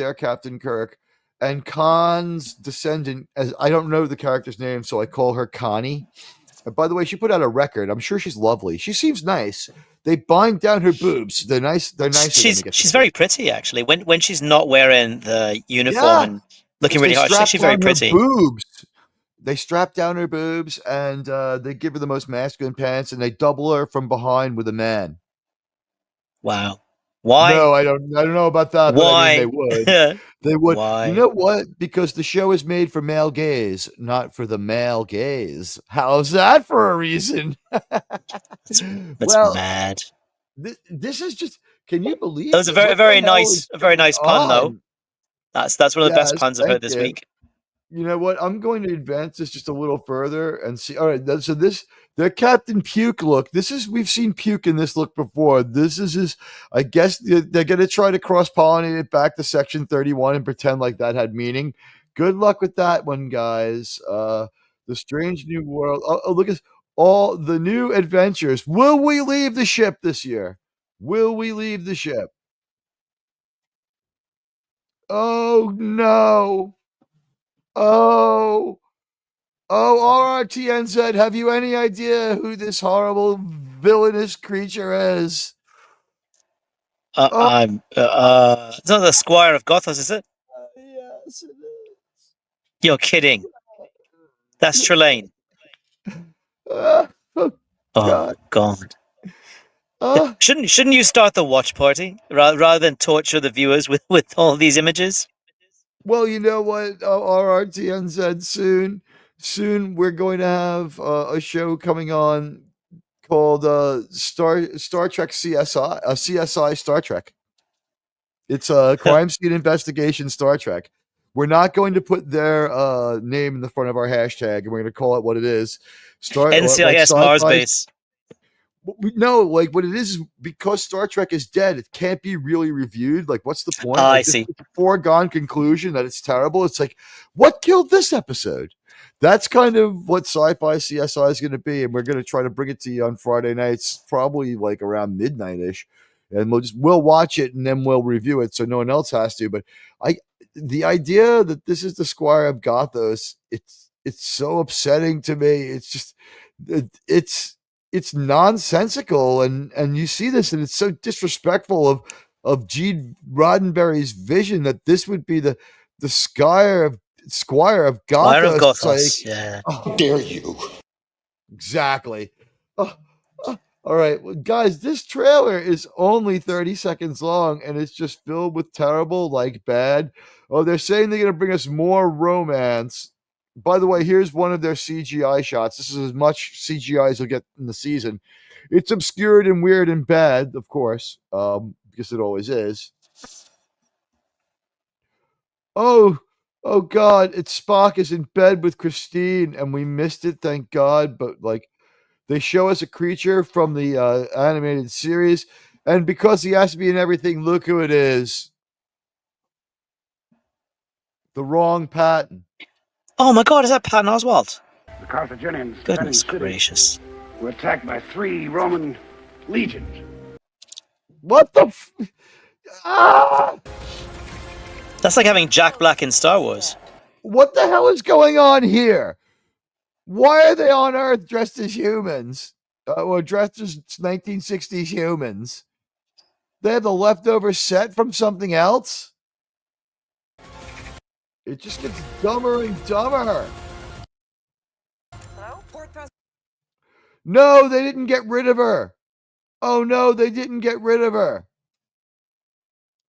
and Khan's descendant, as I don't know the character's name, so I call her Connie. And by the way, she put out a record. I'm sure she's lovely. She seems nice. They bind down her boobs. They're nice. They're nice. She's very pretty, actually. When she's not wearing the uniform and looking really hot, she's very pretty. Boobs. They strap down her boobs and they give her the most masculine pants, and they double her from behind with a man. Wow. Why? No, I don't know about that. Why? But I mean, they would. They would. Why? You know what? Because the show is made for male gaze, not for the male gaze. How's that for a reason? That's mad. This is just. Can you believe? That was a very nice pun, though. That's one of the best puns I've heard this week. You know what? I'm going to advance this just a little further and see. All right, so their Captain Puke look. We've seen Puke in this look before. This is his. I guess they're going to try to cross pollinate it back to Section 31 and pretend like that had meaning. Good luck with that one, guys. The Strange New World. Oh, look at all the new adventures. Will we leave the ship this year? Will we leave the ship? Oh no. Oh, RRTNZ, have you any idea who this horrible, villainous creature is? It's not the Squire of Gothos, is it? Yes, it is. You're kidding. That's Trelane. God. Shouldn't you start the watch party rather than torture the viewers with all these images? Well, you know what, RRTNZ, soon we're going to have a show coming on called Star Trek CSI, CSI Star Trek. It's a crime scene investigation Star Trek. We're not going to put their name in the front of our hashtag, and we're going to call it what it is. NCIS Mars Base. No, like what it is because Star Trek is dead, it can't be really reviewed. Like, what's the point? I Like, see. It's a foregone conclusion that it's terrible. It's like, what killed this episode? That's kind of what Sci-Fi CSI is going to be, and we're going to try to bring it to you on Friday nights, probably like around midnight-ish, and we'll watch it and then we'll review it, so no one else has to. But the idea that this is the Squire of Gothos, it's so upsetting to me. It's just it's nonsensical, and you see this, and it's so disrespectful of Gene Roddenberry's vision that this would be the Squire of Fire of Gothos. It's Gothos. like, Yeah. how dare you? Exactly. All right, well, guys, this trailer is only 30 seconds long, and it's just filled with terrible, like bad. Oh, they're saying they're going to bring us more romance. By the way, here's one of their CGI shots. This is as much CGI as you'll get in the season. It's obscured and weird and bad, of course, because it always is. Oh God, it's Spock is in bed with Christine, and we missed it, thank God. But like, they show us a creature from the animated series, and because he has to be in everything, look who it is. The wrong Patton. Oh my God, is that Patton Oswalt? The Carthaginians, Goodness gracious. were attacked by 3 Roman legions. What the? Ah! That's like having Jack Black in Star Wars. What the hell is going on here? Why are they on Earth dressed as humans? Or dressed as 1960s humans? They have the leftover set from something else? It just gets dumber and dumber. No, they didn't get rid of her. Oh no, they didn't get rid of her.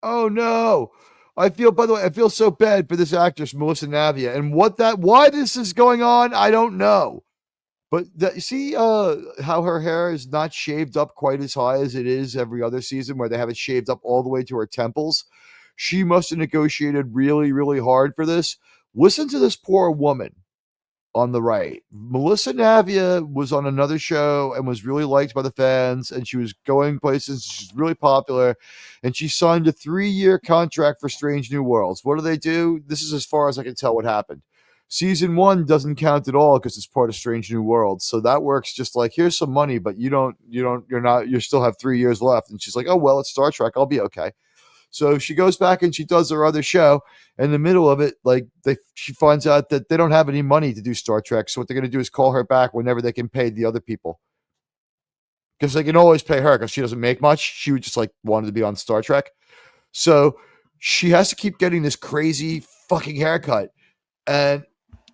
Oh no. By the way, I feel so bad for this actress, Melissa Navia, and why this is going on, I don't know. But you see how her hair is not shaved up quite as high as it is every other season, where they have it shaved up all the way to her temples. She must have negotiated really, really hard for this. Listen to this poor woman on the right. Melissa Navia was on another show and was really liked by the fans, and she was going places. She's really popular, and she signed a 3-year contract for Strange New Worlds. What do? This is as far as I can tell what happened. Season 1 doesn't count at all because it's part of Strange New Worlds. So that works just like, here's some money, but you still have 3 years left. And she's like, oh, well, it's Star Trek. I'll be okay. So she goes back and she does her other show. In the middle of it, she finds out that they don't have any money to do Star Trek. So what they're going to do is call her back whenever they can pay the other people. Because they can always pay her because she doesn't make much. She would just wanted to be on Star Trek. So she has to keep getting this crazy fucking haircut. And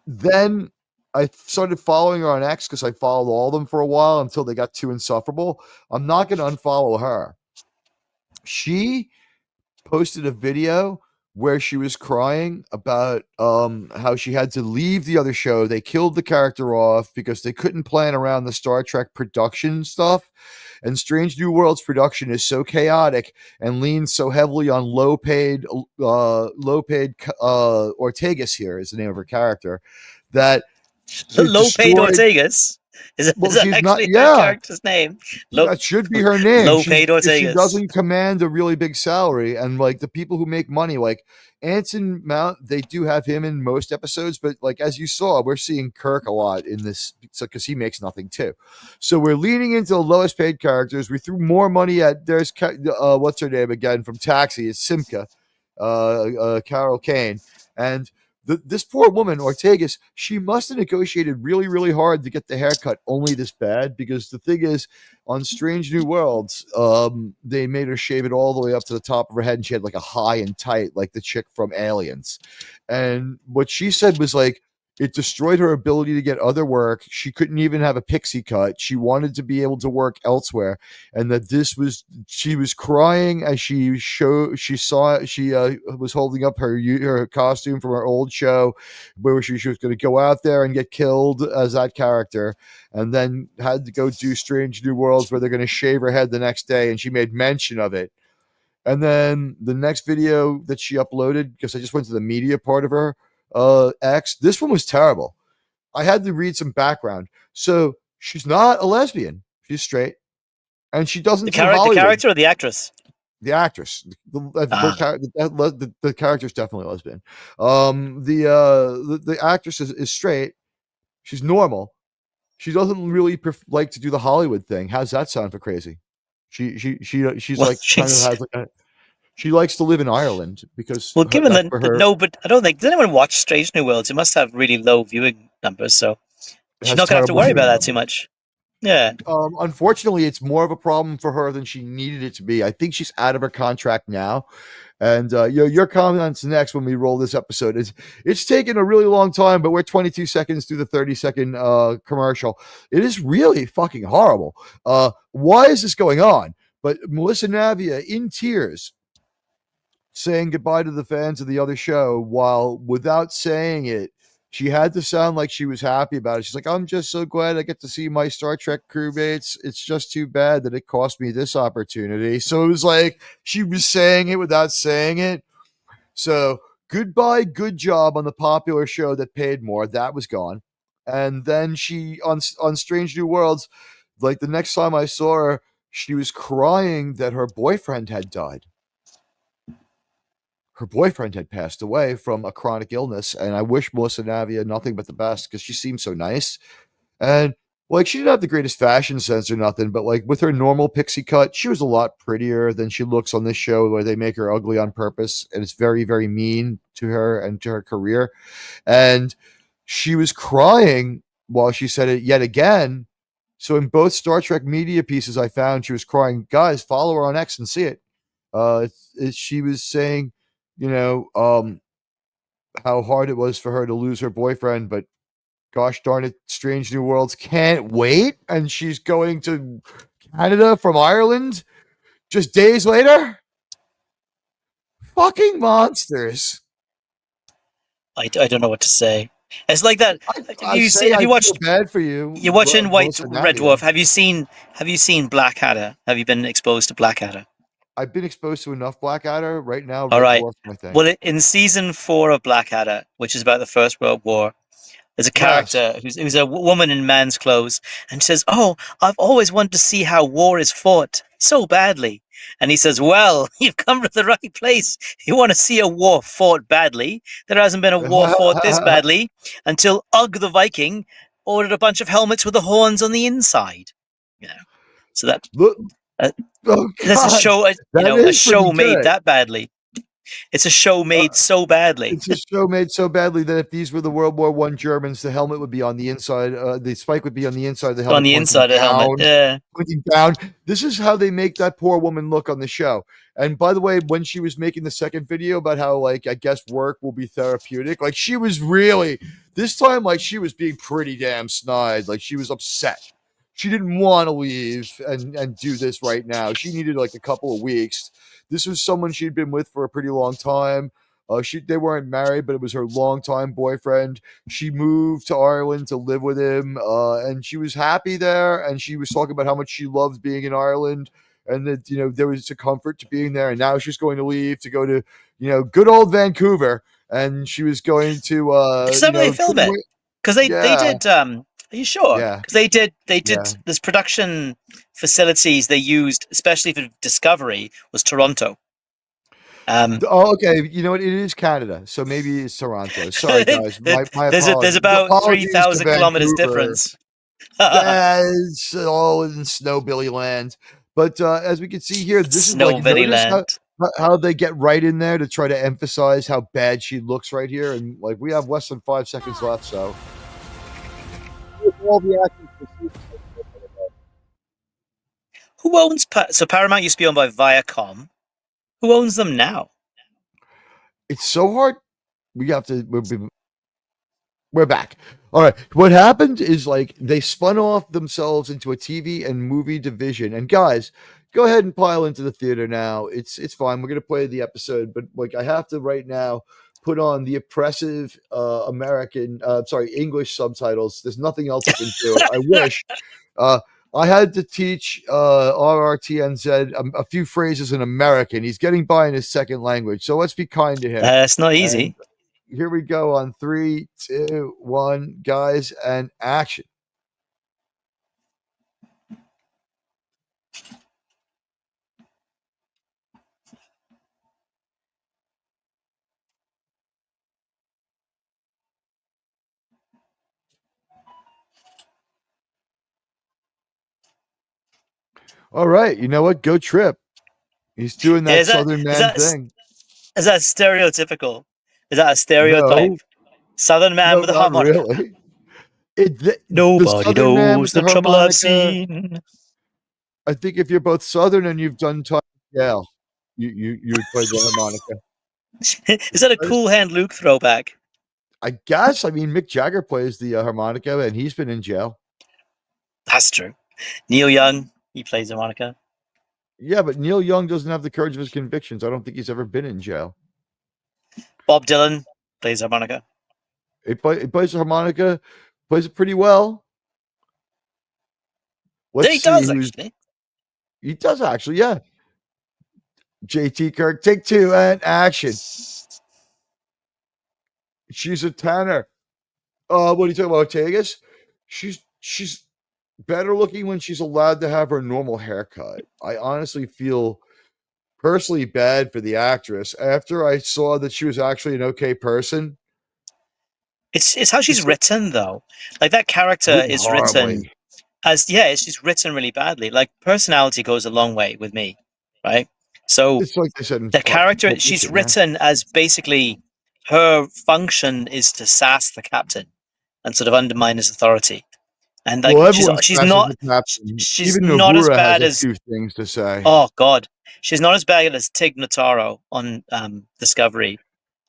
then I started following her on X because I followed all of them for a while until they got too insufferable. I'm not going to unfollow her. She posted a video where she was crying about how she had to leave the other show. They killed the character off because they couldn't plan around the Star Trek production stuff. And Strange New Worlds production is so chaotic and leans so heavily on low-paid Ortegas here is the name of her character, that Low-paid Ortegas? Is that actually her character's name? That should be her name. Low-paid Ortegas. She doesn't command a really big salary, and the people who make money, like Anson Mount, they do have him in most episodes, but as you saw, we're seeing Kirk a lot in this because he makes nothing too. So we're leaning into the lowest paid characters. We threw more money at there's what's her name again from Taxi? It's Simca, Carol Kane, and this poor woman, Ortegas, she must have negotiated really, really hard to get the haircut only this bad, because the thing is, on Strange New Worlds, they made her shave it all the way up to the top of her head, and she had a high and tight, like the chick from Aliens. And what she said was it destroyed her ability to get other work. She couldn't even have a pixie cut. She wanted to be able to work elsewhere, and that she was crying as she was holding up her costume from her old show, where she was going to go out there and get killed as that character, and then had to go do Strange New Worlds where they're going to shave her head the next day, and she made mention of it. And then the next video that she uploaded, because I just went to the media part of her X, this one was terrible. I had to read some background. So she's not a lesbian. She's straight. and she doesn't The, do Hollywood. the character or the actress? The actress. The character's definitely lesbian. The actress is straight. She's normal. She doesn't really like to do the Hollywood thing. How's that sound for crazy? She's Well, like kind of has like a. She likes to live in Ireland because given that's that for her. no, but I don't think, does anyone watch Strange New Worlds? It must have really low viewing numbers, so she's not gonna have to worry about that too much. Yeah. Unfortunately, it's more of a problem for her than she needed it to be. I think she's out of her contract now. And your comments next when we roll this episode. It's taken a really long time, but we're 22 seconds through the 30-second commercial. It is really fucking horrible. Why is this going on? But Melissa Navia in tears saying goodbye to the fans of the other show, while without saying it, she had to sound like she was happy about it. She's like, I'm just so glad I get to see my Star Trek crewmates. It's just too bad that it cost me this opportunity. So it was like she was saying it without saying it. So goodbye, good job on the popular show that paid more. That was gone. And then she, on Strange New Worlds, like the next time I saw her, she was crying that her boyfriend had died. Her boyfriend had passed away from a chronic illness, and I wish Melissa Navia nothing but the best because she seemed so nice. And like, she didn't have the greatest fashion sense or nothing, but like with her normal pixie cut, she was a lot prettier than she looks on this show where they make her ugly on purpose, and it's very, very mean to her and to her career. And she was crying while she said it yet again. So in both Star Trek media pieces I found, she was crying. Guys, follow her on X and see it. She was saying, how hard it was for her to lose her boyfriend, but gosh darn it, Strange New Worlds can't wait. And she's going to Canada from Ireland just days later. Fucking monsters. I don't know what to say. It's like that. Have you watched? Bad for you. You're watching Red Dwarf. Have you seen Blackadder? Have you been exposed to Blackadder? I've been exposed to enough Blackadder right now. All right. Well, in season 4 of Blackadder, which is about the First World War, there's a character who's a woman in man's clothes, and she says, "Oh, I've always wanted to see how war is fought so badly." And he says, "Well, you've come to the right place. You want to see a war fought badly? There hasn't been a war fought this badly until Ugg the Viking ordered a bunch of helmets with the horns on the inside." So that there's a show, a show made that badly. It's a show made so badly. It's a show made so badly that if these were the World War I Germans, the helmet would be on the inside. The spike would be on the inside of the helmet. On the inside of the helmet, yeah. Pointing down. This is how they make that poor woman look on the show. And by the way, when she was making the second video about how, like, I guess work will be therapeutic, like, she was really, this time, like, she was being pretty damn snide. Like, she was upset. She didn't want to leave and do this right now. She needed like a couple of weeks. This was someone she'd been with for a pretty long time. They weren't married, but it was her longtime boyfriend. She moved to Ireland to live with him, and she was happy there. And she was talking about how much she loved being in Ireland, and that there was a comfort to being there. And now she's going to leave to go to good old Vancouver, and she was going to. Somebody film it because they did. Are you sure? Yeah. Because they did. This production facilities they used, especially for Discovery, was Toronto. Okay. You know what? It is Canada, so maybe it's Toronto. Sorry, guys. My there's about 3,000 kilometers difference. It's all in Snowbilly land. But as we can see here, this is like how they get right in there to try to emphasize how bad she looks right here, and like we have less than 5 seconds left, so. All the actors. Who owns so Paramount used to be owned by Viacom? Who owns them now? It's so hard. We're back. All right. What happened is like they spun off themselves into a TV and movie division. And guys, go ahead and pile into the theater now. It's fine. We're gonna play the episode, but like I have to right now put on the oppressive English subtitles. There's nothing else I can do. I wish. I had to teach RRTNZ a few phrases in American. He's getting by in his second language, so let's be kind to him. It's not easy. And here we go on 3, 2, 1, guys, and action. All right, you know what? Go Trip. He's doing that Is that- Southern is man that- thing. Is that stereotypical? Is that a stereotype? No, Southern man no, with a not harmonica. really. The Nobody Southern man with knows the trouble I've harmonica. seen. I think if you're both Southern and you've done time in jail, you would play the harmonica. Is that a Cool Hand Luke throwback? I guess. I mean, Mick Jagger plays the harmonica, and he's been in jail. That's true. Neil Young, he plays harmonica. Yeah, but Neil Young doesn't have the courage of his convictions. I don't think he's ever been in jail. Bob Dylan plays harmonica. He plays the harmonica, plays it pretty well. Let's He see does, who's- actually. He does actually, yeah. JT Kirk, take two and action. She's a tenor. What are you talking about, Tegas? She's better looking when she's allowed to have her normal haircut. I honestly feel personally bad for the actress after I saw that she was actually an okay person. It's how she's written, though. Like, that character Written is horribly. written as, she's written really badly. Like, personality goes a long way with me, right? So It's like they said in the character, Pulp she's Fiction, man. written as basically her function is to sass the captain and sort of undermine his authority. And like, Well, she's everyone not smashes the captain. she's Even not as Uhura bad has as a few things to say. oh god, she's not as bad as Tig Notaro on Discovery.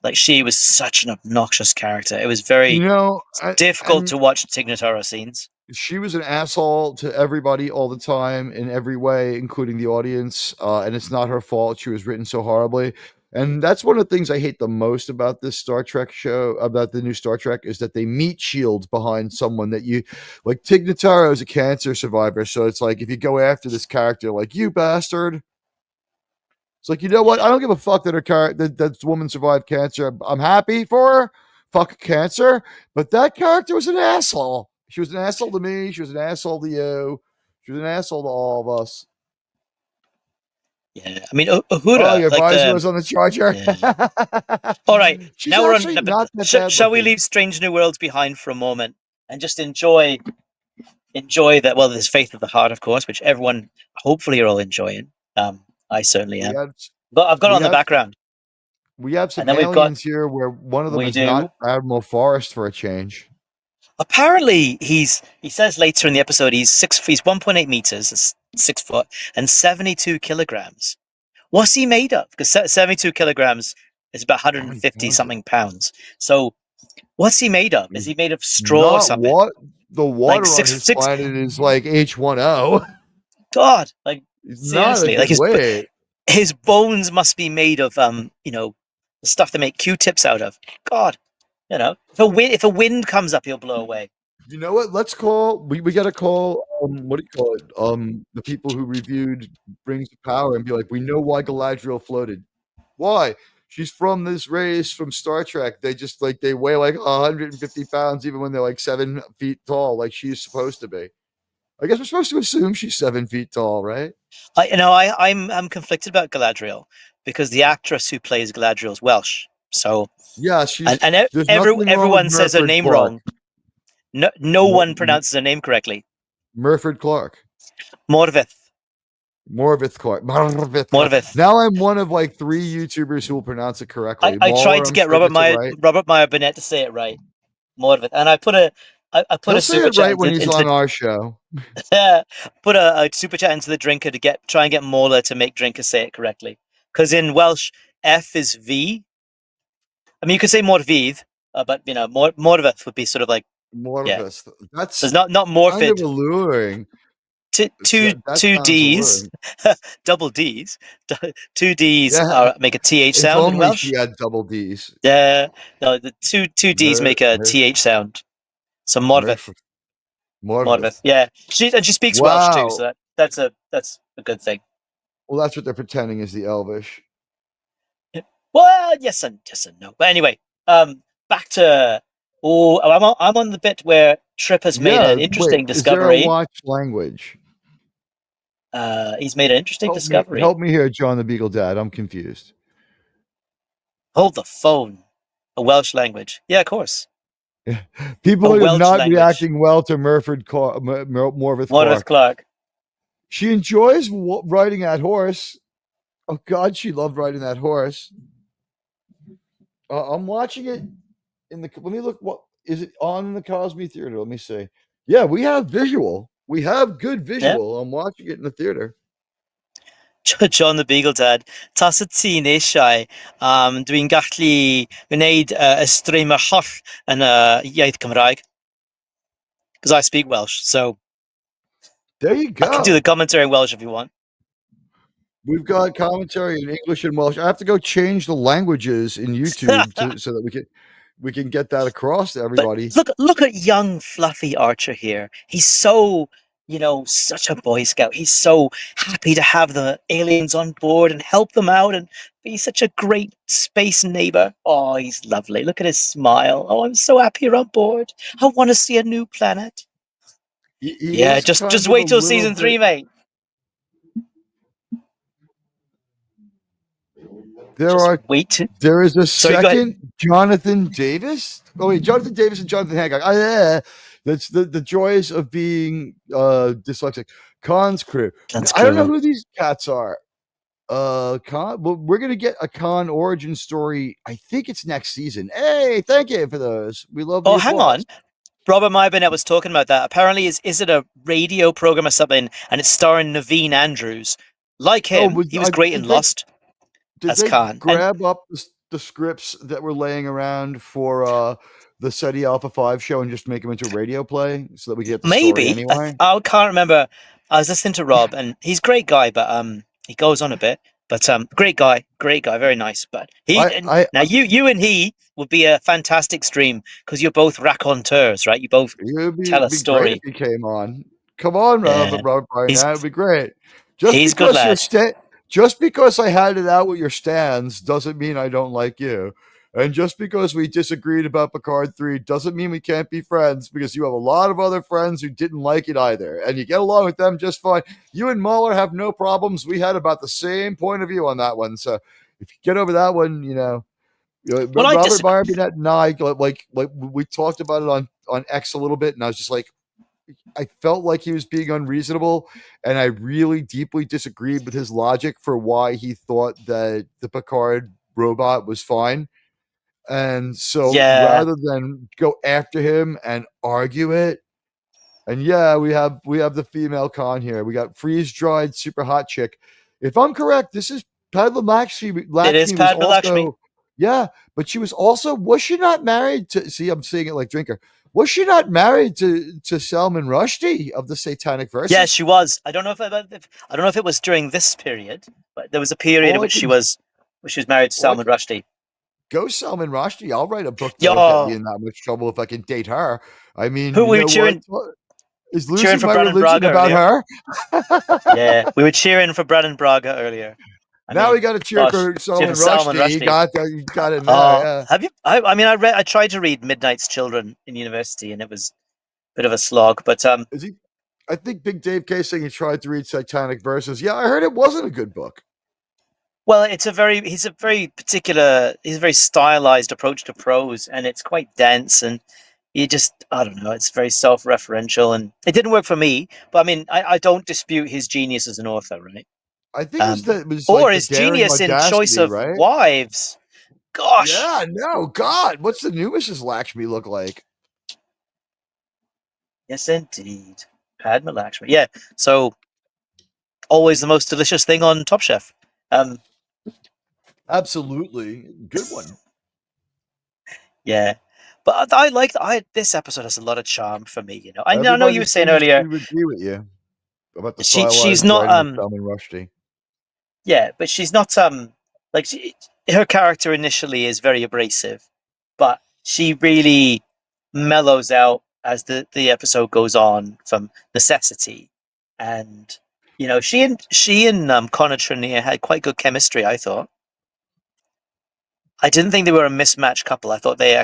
Like, she was such an obnoxious character. It was very You know, difficult to watch Tig Notaro scenes. she was an asshole to everybody all the time in every way, including the audience. And it's not her fault. She was written so horribly. And that's one of the things I hate the most about this Star Trek show, about the new Star Trek, is that they meet shields behind someone that you like. Tig Notaro is a cancer survivor. So it's like, if you go after this character, like, you bastard. It's like, you know what? I don't give a fuck that that woman survived cancer. I'm happy for her. Fuck cancer. But that character was an asshole. She was an asshole to me. She was an asshole to you. She was an asshole to all of us. Yeah, I mean, Uhura. Oh, your like visor was on the charger. Yeah. All right, She's now we're on. actually not that bad Shall we looking. leave Strange New Worlds behind for a moment and just enjoy that? Well, there's Faith of the Heart, of course, which everyone hopefully are all enjoying. I certainly am. But I've got it on the background. We have some And then we've got- aliens here where one of them We is do. not Admiral Forrest for a change. Apparently, he says later in the episode he's 1.8 meters, that's 6 foot, and 72 kilograms. What's he made of? Because 72 kilograms is about 150 something pounds. So, what's he made of? Is he made of straw or Not something? what the water Like on his planet is like H1O. God, like It's not a seriously, like good weight. his bones must be made of the stuff they make Q-tips out of. God, if a wind comes up, he'll blow away. You know what? Let's call. We got to call. What do you call it? The people who reviewed Rings of Power and be like, we know why Galadriel floated. Why? She's from this race from Star Trek. They just they weigh like 150 pounds, even when they're like 7 feet tall, like she's supposed to be. I guess we're supposed to assume she's 7 feet tall, right? I'm conflicted about Galadriel because the actress who plays Galadriel is Welsh. So yeah, she's and there's nothing wrong with everyone says her Murford name Clark. wrong. No one pronounces her name correctly. Murford Clark. Morvith. Morvith Clark. Morvith. Now I'm one of like 3 YouTubers who will pronounce it correctly. I tried to I'm get sure Robert gets it right. Meyer Burnett to say it right. Morvith, and I put a He'll a say super it chat right when he's into on our show. put a super chat into the drinker to try and get Mauler to make drinker say it correctly. Because in Welsh, F is V. I mean, you could say Morvydd, but Morvith would be sort of like Morvith. Yeah. That's So it's not kind Morfid. of alluring. Two That two sounds D's, alluring. double D's, 2 D's Yeah. make a TH If sound in only Welsh. she had double D's. Yeah, no, the two D's make a TH sound. So Morvith. Morvith. Yeah, she speaks Welsh too, Wow. so that's a good thing. Well, that's what they're pretending is the Elvish. Well, yes and no. But anyway, back to I'm on the bit where Trip has made an interesting discovery. Is there a watch language? He's made an interesting discovery. Help me here, John the Beagle Dad. I'm confused. Hold the phone. A Welsh language. Yeah, of course. People A are Welsh not language. reacting well to Morvith Morvith Clark. Clark. She enjoys riding that horse. Oh God, she loved riding that horse. I'm watching it in the. Let me look. What is it on in the Cosme Theater? Let me see. Yeah, we have visual. We have good visual. I'm watching it in the theater. John the Beagle Dad, tas y ti eisiau, dwi'n gallu gwneud y streamer holl yn iaith Cymraeg. Because I speak Welsh, so there you go. I can do the commentary in Welsh if you want. We've got commentary in English and Welsh. I have to go change the languages in YouTube so that we can get that across to everybody. But look at young fluffy Archer here. He's so, such a Boy Scout. He's so happy to have the aliens on board and help them out and be such a great space neighbor. Oh, he's lovely. Look at his smile. Oh, I'm so happy you're on board. I want to see a new planet. Yeah, just wait till season 3, mate. There is a second Jonathan Davis. Oh wait, Jonathan Davis and Jonathan Hancock. That's the joys of being dyslexic. Khan's crew. I don't know who these cats are. Khan. Well, we're gonna get a Khan origin story. I think it's next season. Hey, thank you for those. We love. Oh, hang on. Robert Myburnett was talking about that. Apparently, is it a radio program or something? And it's starring Naveen Andrews. Like him, he was great in Lost. Did as they Khan. grab up the scripts that were laying around for the SETI Alpha 5 show and just make them into a radio play so that we get the story anyway? I can't remember. I was listening to Rob, and he's a great guy, but he goes on a bit. But great guy, very nice. But you and he would be a fantastic stream because you're both raconteurs, right? You both tell a story. Great if he came on. Come on, Robert Barnett. That would be great. He's good lad. Just because I had it out with your stands doesn't mean I don't like you. And just because we disagreed about Picard 3 doesn't mean we can't be friends, because you have a lot of other friends who didn't like it either. And you get along with them just fine. You and Mueller have no problems. We had about the same point of view on that one. So if you get over that one, Robert Barbinette and I, like we talked about it on X a little bit, and I was just like, I felt like he was being unreasonable, and I really deeply disagreed with his logic for why he thought that the Picard robot was fine. And so rather than go after him and argue it, and we have the female Khan here. We got freeze-dried super hot chick. If I'm correct, this is Padma Lakshmi. It is Padma Lakshmi. Yeah, but was she not married to, see, I'm saying it like Drinker. Was she not married to Salman Rushdie of the Satanic Verses? Yeah, she was. I don't know if it was during this period, but there was a period in which she was married to Salman Rushdie. Go Salman Rushdie. I'll write a book that will get me in that much trouble if I can date her. I mean, who we were cheering? Is losing my religion about her? Yeah, we were cheering for Brandon Braga earlier. Now we got to cheer for Salman Rushdie. You got it. Have you? I tried to read Midnight's Children in university, and it was a bit of a slog. But is he? I think Big Dave K saying he tried to read Satanic Verses. Yeah, I heard it wasn't a good book. Well, he's a very stylized approach to prose, and it's quite dense, and I don't know, it's very self-referential, and it didn't work for me. But I mean, I don't dispute his genius as an author, right? I think it was or his genius in choice of wives. Gosh. Yeah, no, God. What's the new Mrs. Lakshmi look like? Yes, indeed. Padma Lakshmi. Yeah, so always the most delicious thing on Top Chef. Absolutely. Good one. Yeah. But this episode has a lot of charm for me, I know you were saying earlier. I would agree with you about the she's not Salman Rushdie. Yeah, but she's not her character initially is very abrasive, but she really mellows out as the episode goes on from necessity. And she and Connor Trinier had quite good chemistry, I thought. I didn't think they were a mismatched couple. I thought they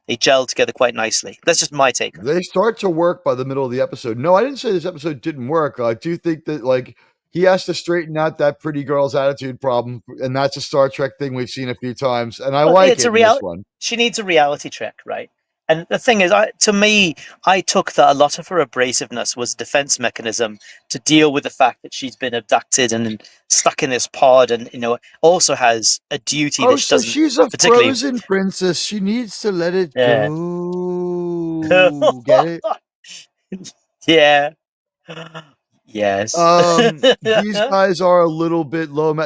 gelled together quite nicely. That's just my take. They start to work by the middle of the episode. No, I didn't say this episode didn't work. I do think that he has to straighten out that pretty girl's attitude problem, and that's a Star Trek thing we've seen a few times. And I like it in this one. She needs a reality check, right? And the thing is, to me, I took that a lot of her abrasiveness was a defense mechanism to deal with the fact that she's been abducted and stuck in this pod, and also has a duty that she so doesn't she's a particularly. frozen princess. She needs to let it Yeah. go. Get it? Yeah. Yes. These guys are a little bit low.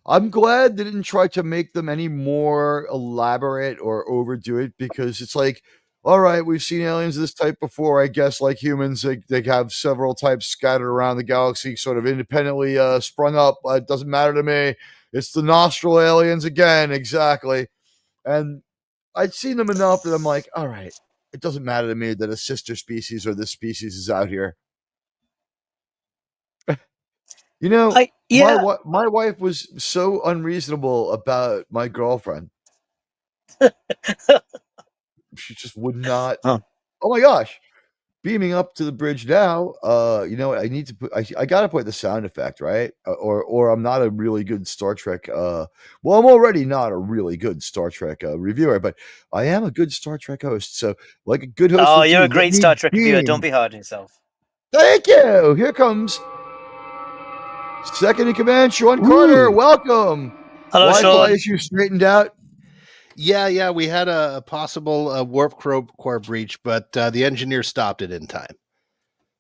I'm glad they didn't try to make them any more elaborate or overdo it, because it's like, all right, we've seen aliens of this type before. I guess like humans, they have several types scattered around the galaxy, sort of independently sprung up. It doesn't matter to me. It's the nostril aliens again, exactly. And I'd seen them enough that I'm like, all right, it doesn't matter to me that a sister species or this species is out here. My wife was so unreasonable about my girlfriend. She just would not. Huh. Oh my gosh. Beaming up to the bridge now. I need to put. I gotta put the sound effect, right? Or I'm not a really good Star Trek. Well, I'm already not a really good Star Trek reviewer, but I am a good Star Trek host. So, like a good host. Oh, would you're do, a great let me Star Trek reviewer. beam. Don't be hard on yourself. Thank you. Here comes second in command, Sean Carter. Welcome. Hello, Wi-Fi Sean. issue straightened out. Yeah, we had a possible warp core breach, but the engineer stopped it in time.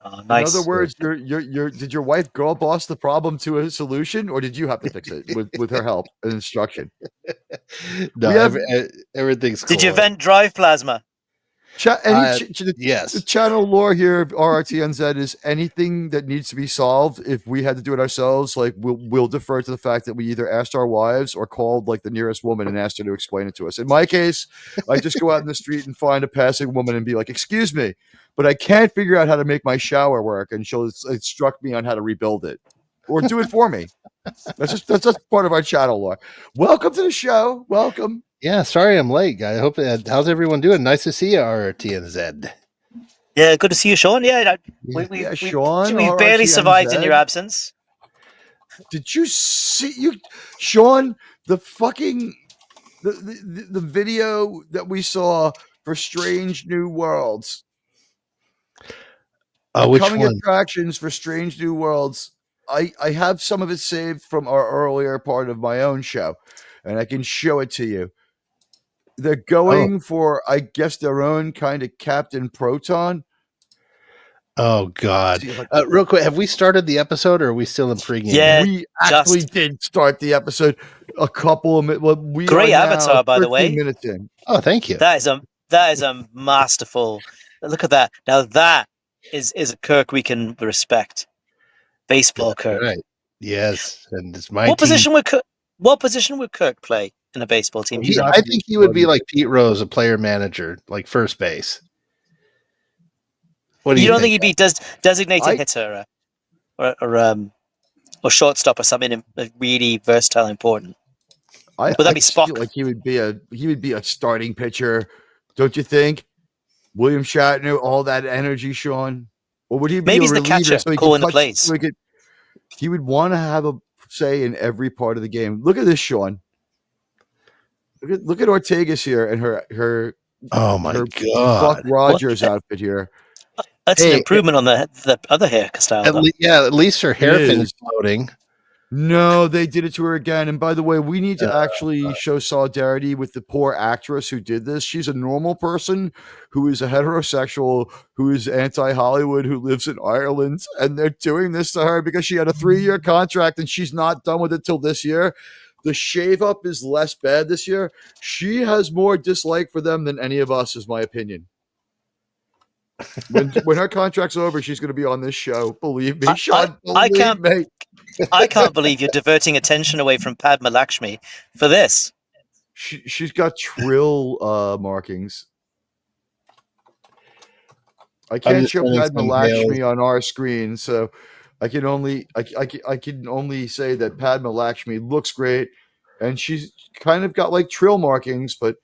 Oh, nice. In other words, did your wife girl boss the problem to a solution, or did you have to fix it with her help and instruction? No, everything's cool. Did your vent drive plasma? Yes. The channel lore here of RRTNZ is anything that needs to be solved. If we had to do it ourselves, like we'll defer to the fact that we either asked our wives or called like the nearest woman and asked her to explain it to us. In my case, I just go out in the street and find a passing woman and be like, "Excuse me, but I can't figure out how to make my shower work," and she'll instruct me on how to rebuild it or do it for me. That's just part of our channel lore. Welcome to the show. Welcome. Yeah, sorry I'm late, guy. I hope how's everyone doing? Nice to see you, RRTNZ. Yeah, good to see you, Sean. Yeah, Sean, we barely survived in your absence. Did you see Sean? The fucking the video that we saw for Strange New Worlds. Which coming one? Attractions for Strange New Worlds. I have some of it saved from our earlier part of my own show, and I can show it to you. They're going for, I guess, their own kind of Captain Proton. Oh, God. Real quick, have we started the episode, or are we still in pregame? Yeah, we actually did start the episode a couple of minutes. Well, great avatar, by the way. Minutes in. Oh, thank you. That is a masterful. Look at that. Now that is a Kirk we can respect. Baseball Kirk. Right. Yes, and it's my What position would Kirk play in a baseball team? I think he would be like Pete Rose, a player manager, like first base. What do you don't think he'd be designated hitter or shortstop or something really versatile, important? Would that be Spock? Feel like he would be a starting pitcher, don't you think? William Shatner, all that energy, Sean. Or would he be maybe he's a the catcher, so calling the plays? He would want to have a say in every part of the game. Look at this, Sean. Look at Ortega's here and her. Oh my God, Buck Rogers outfit here. That's an improvement on the other hairstyle. At least her hair fin is floating. No, they did it to her again. And by the way, we need to actually show solidarity with the poor actress who did this. She's a normal person who is a heterosexual, who is anti-Hollywood, who lives in Ireland. And they're doing this to her because she had a 3-year contract and she's not done with it till this year. The shave up is less bad this year. She has more dislike for them than any of us, is my opinion. When her contract's over, she's going to be on this show. Believe me, Sean. I can't believe you're diverting attention away from Padma Lakshmi for this. She's got trill markings. I can't show Padma Lakshmi on our screen, so I can only say that Padma Lakshmi looks great, and she's kind of got like trill markings, but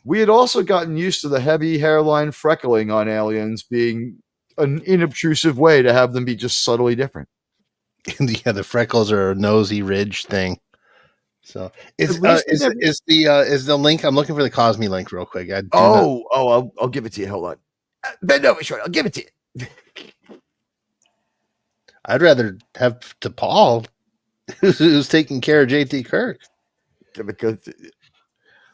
we had also gotten used to the heavy hairline freckling on aliens being an inobtrusive way to have them be just subtly different. Yeah, the freckles are a nosy ridge thing. So At least is the link? I'm looking for the Cosme link real quick. I'll give it to you. Hold on. Bend over short. I'll give it to you. I'd rather have to Paul, who's taking care of JT Kirk. Because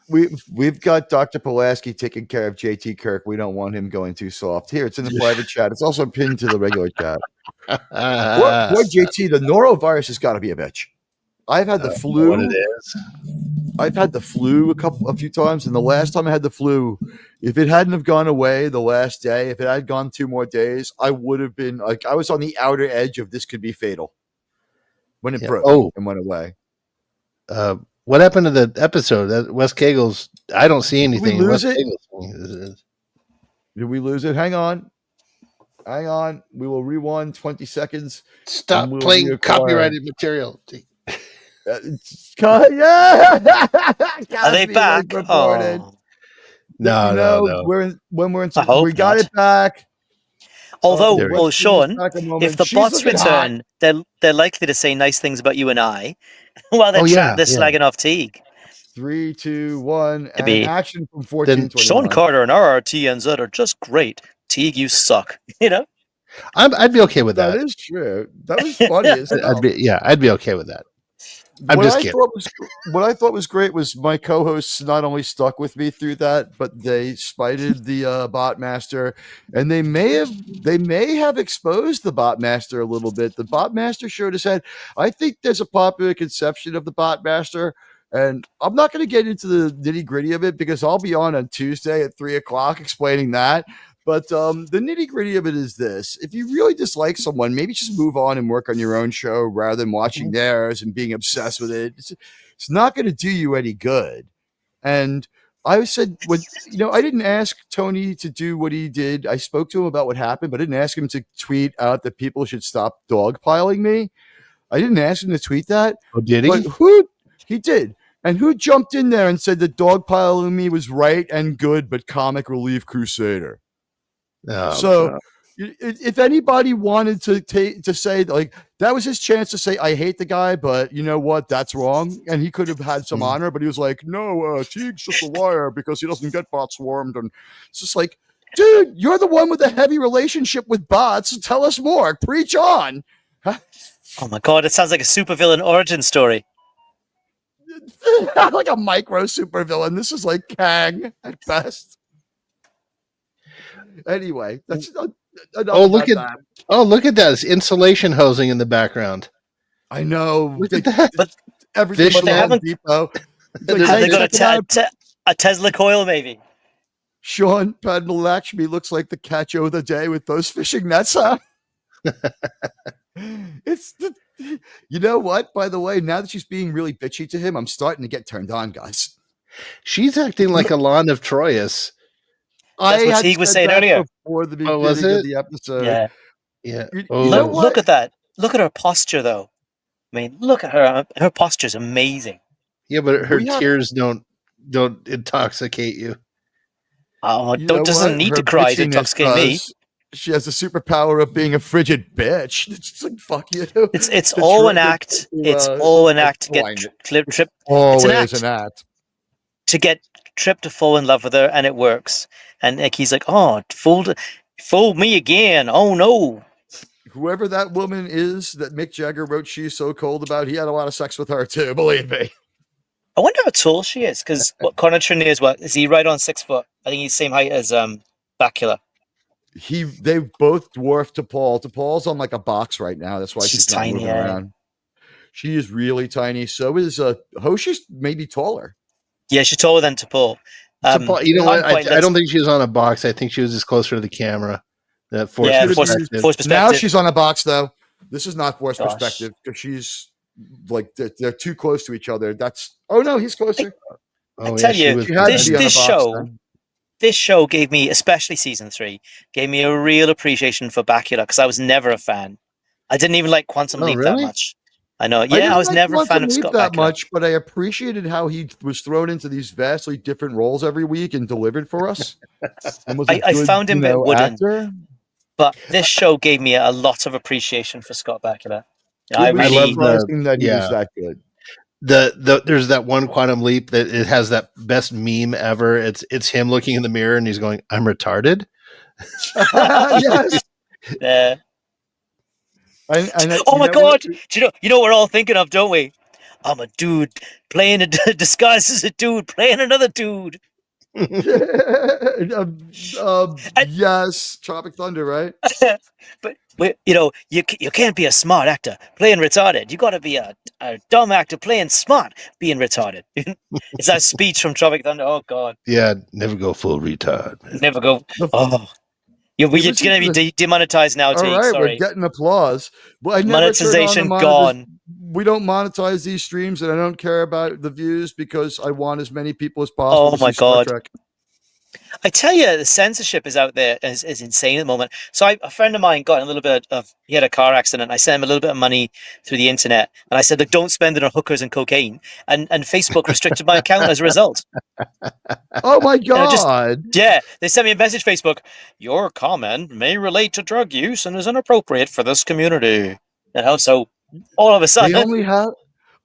we've got Dr. Pulaski taking care of JT Kirk. We don't want him going too soft. Here, it's in the private chat. It's also pinned to the regular chat. Boy, JT, the norovirus has got to be a bitch. I've had the flu. What it is? I've had the flu a few times, and the last time I had the flu, if it hadn't have gone away the last day, if it had gone 2 more days, I would have been like I was on the outer edge of this could be fatal. When it broke and went away. What happened to the episode? That Wes Cagel's. I don't see anything. Did we lose it? Did we lose it? Hang on. We will rewind 20 seconds. Stop playing copyrighted material. Yeah. Are they back? Oh. No. We got it back. Although, Sean, if the bots return, they're likely to say nice things about you and I while they're slagging off Teague. 3, 2, 1, and action from 14. Sean Carter and RRTNZ are just great. Teague, you suck. You know, I'd be okay with that. That is true. That was funny. I'd be okay with that. I'm just kidding. What I thought was great was my co-hosts not only stuck with me through that, but they spited the bot master, and they may have exposed the bot master a little bit. The bot master showed his head. I think there's a popular conception of the bot master, and I'm not going to get into the nitty gritty of it because I'll be on Tuesday at 3:00 explaining that. But the nitty gritty of it is this: if you really dislike someone, maybe just move on and work on your own show rather than watching theirs and being obsessed with it. It's not going to do you any good. And I said, I didn't ask Tony to do what he did. I spoke to him about what happened, but I didn't ask him to tweet out that people should stop dogpiling me. I didn't ask him to tweet that. Oh, did he? But he did. And who jumped in there and said that dogpiling me was right and good, but comic relief crusader? If anybody wanted to say like that was his chance to say I hate the guy, but you know what, that's wrong, and he could have had some honor, but he was like, no, Teague's just a liar because he doesn't get bot swarmed, and it's just like, dude, you're the one with a heavy relationship with bots. Tell us more. Preach on. Oh my god, it sounds like a supervillain origin story. Like a micro supervillain. This is like Kang at best. Anyway, that's look at that! It's insulation hosing in the background. I know. Look at that. But everything they haven't. Depot. Have they got a Tesla coil, maybe? Sean Padmalakshmi looks like the catch of the day with those fishing nets, huh? You know what? By the way, now that she's being really bitchy to him, I'm starting to get turned on, guys. She's acting like a Lawn of Troyes. That's what he was saying earlier. Before the beginning of the episode. Yeah. Look at that. Look at her posture, though. I mean, look at her. Her posture's amazing. Yeah, but her tears don't intoxicate you. Oh, doesn't need to cry to intoxicate me. She has the superpower of being a frigid bitch. It's just like, fuck you. It's all an act. It's all an act to get Trip. Always an act. To get Trip to fall in love with her, and it works. And like he's like, oh, fooled me again. Oh no. Whoever that woman is that Mick Jagger wrote "She's So Cold" about, he had a lot of sex with her too. Believe me. I wonder how tall she is, because Connor Trinity is he right on 6 foot? I think he's the same height as Bakula. They both dwarf T'Pol. T'Pol's on like a box right now. That's why she's not tiny, moving around. She is really tiny. So is Hoshi's maybe taller. Yeah, she's taller than T'Pol. You know what? I don't think she was on a box. I think she was just closer to the camera. That force perspective. Now she's on a box, though. This is not force perspective because she's like they're too close to each other. He's closer. I tell you, this show gave me, especially season 3, gave me a real appreciation for Bakula because I was never a fan. I didn't even like Quantum Leap that much. I know. Yeah, I was never a fan of Scott that Bakula. much, but I appreciated how he was thrown into these vastly different roles every week and delivered for us. I found him a bit wooden, but this show gave me a lot of appreciation for Scott Bakula. I love that he was that good. there's that one Quantum Leap that it has that best meme ever. It's him looking in the mirror and he's going, "I'm retarded." Yes. Yeah. And Oh my God! Do you know what we're all thinking of, don't we? I'm a dude playing a disguised as a dude playing another dude. Yes, Tropic Thunder, right? But you can't be a smart actor playing retarded. You got to be a dumb actor playing smart, being retarded. It's that speech from Tropic Thunder. Oh God! Yeah, never go full retard. Man. Never go. Oh, you're going to be demonetized now, All Teague. right, Sorry. we're getting applause. Well, I never Monetization turn on gone. We don't monetize these streams, and I don't care about the views because I want as many people as possible. Oh to my see Star God! Trek. I tell you, the censorship is out there is insane at the moment. So a friend of mine got in a little bit of, he had a car accident. I sent him a little bit of money through the internet. And I said, look, don't spend it on hookers and cocaine. And Facebook restricted my account as a result. Oh my God. They sent me a message, Facebook, your comment may relate to drug use and is inappropriate for this community. So all of a sudden.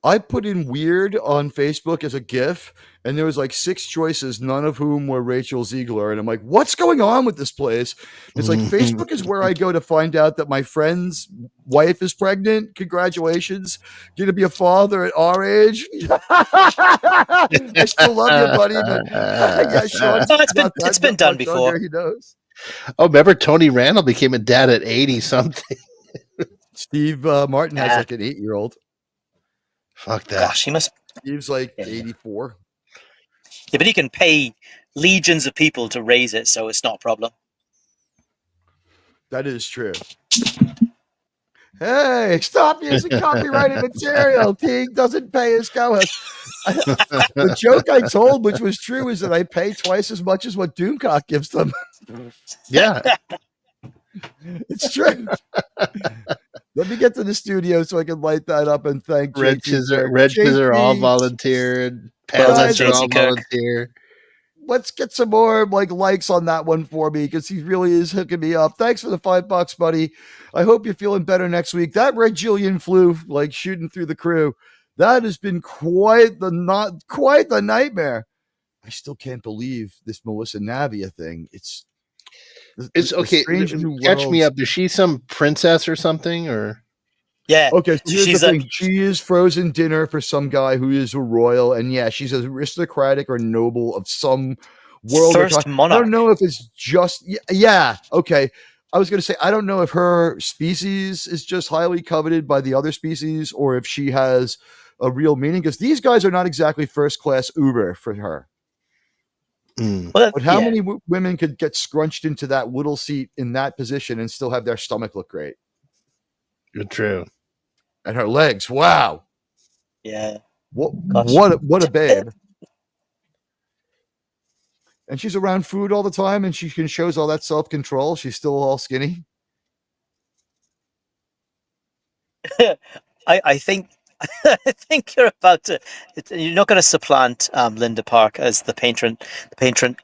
I put in weird on Facebook as a GIF, and there was like 6 choices, none of whom were Rachel Ziegler. And I'm like, what's going on with this place? It's like Facebook is where I go to find out that my friend's wife is pregnant. Congratulations. You're going to be a father at our age. I still love you, buddy. But yeah, Sean, it's been done before. He knows. Oh, remember Tony Randall became a dad at 80 something. Steve Martin has like an 8-year-old. Fuck that. Gosh, he must. Steve's like 84. Yeah, but he can pay legions of people to raise it, so it's not a problem. That is true. Hey, stop using copyrighted material. Teague doesn't pay his co-host. The joke I told, which was true, is that I pay twice as much as what Doomcock gives them. Yeah. It's true. Let me get to the studio so I can light that up and thank Red Chisel all volunteered. Panelists are all volunteer. Let's get some more likes on that one for me because he really is hooking me up. Thanks for the $5, buddy. I hope you're feeling better next week. That Red Jillian flu, shooting through the crew, that has been quite the nightmare. I still can't believe this Melissa Navia thing. It's okay. Catch me up. Is she some princess or something? Or yeah. Okay. So here's the thing. She is frozen dinner for some guy who is a royal, and yeah, she's an aristocratic or noble of some world. First monarch. I don't know if it's just yeah. Okay. I was going to say I don't know if her species is just highly coveted by the other species, or if she has a real meaning. Because these guys are not exactly first class Uber for her. Well, but how many women could get scrunched into that little seat in that position and still have their stomach look great? You're true. And her legs, wow. Yeah. What a babe. And she's around food all the time, and she shows all that self-control. She's still all skinny. I think you're about to. You're not going to supplant Linda Park as the patron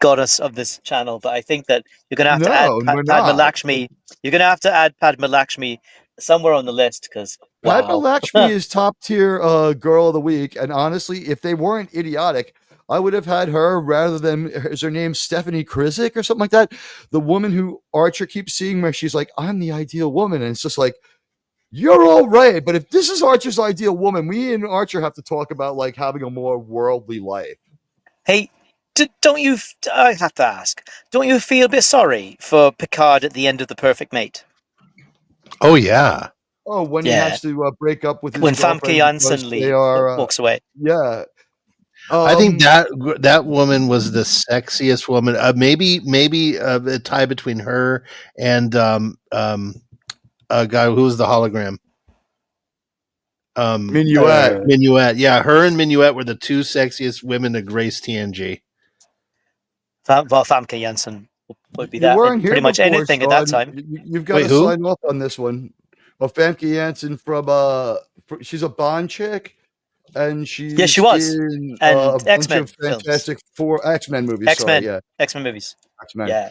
goddess of this channel, but I think that you're going to have to add Padma Lakshmi. You're going to have to add Padma Lakshmi somewhere on the list because Padma Lakshmi is top tier girl of the week. And honestly, if they weren't idiotic, I would have had her rather than, is her name Stephanie Krizik or something like that? The woman who Archer keeps seeing where she's like, I'm the ideal woman. And it's just like, you're all right, but if this is Archer's ideal woman, we and Archer have to talk about having a more worldly life. Hey, don't you? I have to ask. Don't you feel a bit sorry for Picard at the end of The Perfect Mate? Oh yeah. Oh, when he has to break up with his when Famke Janssen walks away. Yeah. I think that woman was the sexiest woman. Maybe a tie between her and a guy who was the hologram. Minuet. Yeah, her and Minuet were the two sexiest women to grace TNG. Famke Janssen would be that pretty much anything Sean. At that time. You've got to sign off on this one. Well, Famke Janssen from she's a Bond chick, and she was in and X-Men Fantastic Four X-Men movies. X-Men movies. X-Men. Yeah.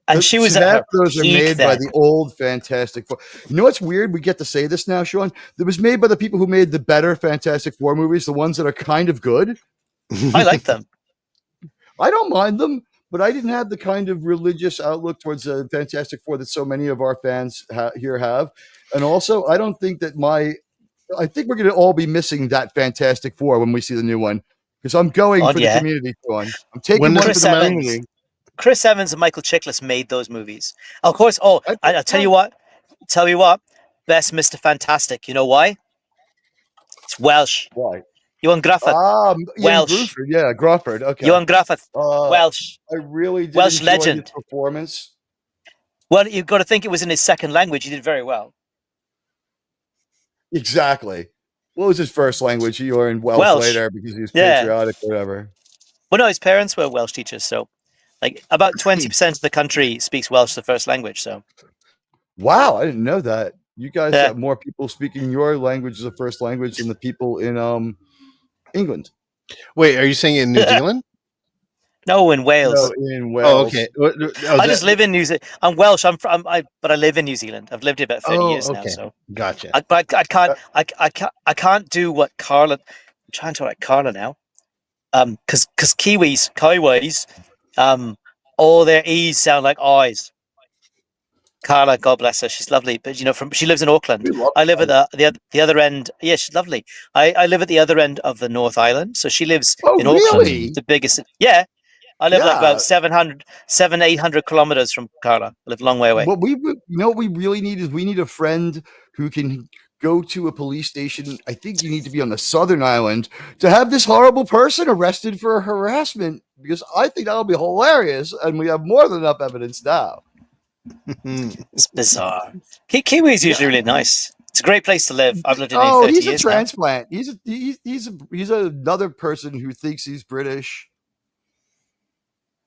And she was at half her of those are peak made by then. the old Fantastic Four. You know what's weird? We get to say this now, Sean. It was made by the people who made the better Fantastic Four movies, the ones that are kind of good. I like them. I don't mind them, but I didn't have the kind of religious outlook towards the Fantastic Four that so many of our fans here have. And also, I don't think that I think we're going to all be missing that Fantastic Four when we see the new one, because I'm going for the Community one. I'm taking one for the Community. Chris Evans and Michael Chiklis made those movies. Of course. Oh, I'll tell you what. Best Mr. Fantastic. You know why? It's Welsh. Why? Ewan Grufford. Welsh. Yeah, Grufford. Okay. Ewan Grufford. Welsh. I really did Welsh enjoy legend. his performance. Well, you've got to think it was in his second language. He did very well. Exactly. What was his first language? He learned Welsh later because he was patriotic or whatever. Well, no, his parents were Welsh teachers, so like about 20% of the country speaks Welsh the first language. So, wow, I didn't know that. You guys have more people speaking your language as a first language than the people in England. Wait, are you saying in New Zealand? No, in Wales. No, in Wales. Oh, okay. I just live in New Zealand. I'm Welsh. But I live in New Zealand. I've lived here about 30 years now. So gotcha. I can't do what Carla. I'm trying to write Carla now. Because Kiwis, all their E's sound like I's. Carla, God bless her, she's lovely. But she lives in Auckland. I live at the other end. Yeah, she's lovely. I live at the other end of the North Island, so she lives in Auckland, the biggest. Yeah, I live like about 800 kilometers from Carla. I live a long way away. What we really need is we need a friend who can go to a police station. I think you need to be on the Southern Island to have this horrible person arrested for harassment, because I think that'll be hilarious, and we have more than enough evidence now. It's bizarre. Kiwi is usually really nice. It's a great place to live. I've lived in 30 years. He's a transplant. He's another person who thinks he's British.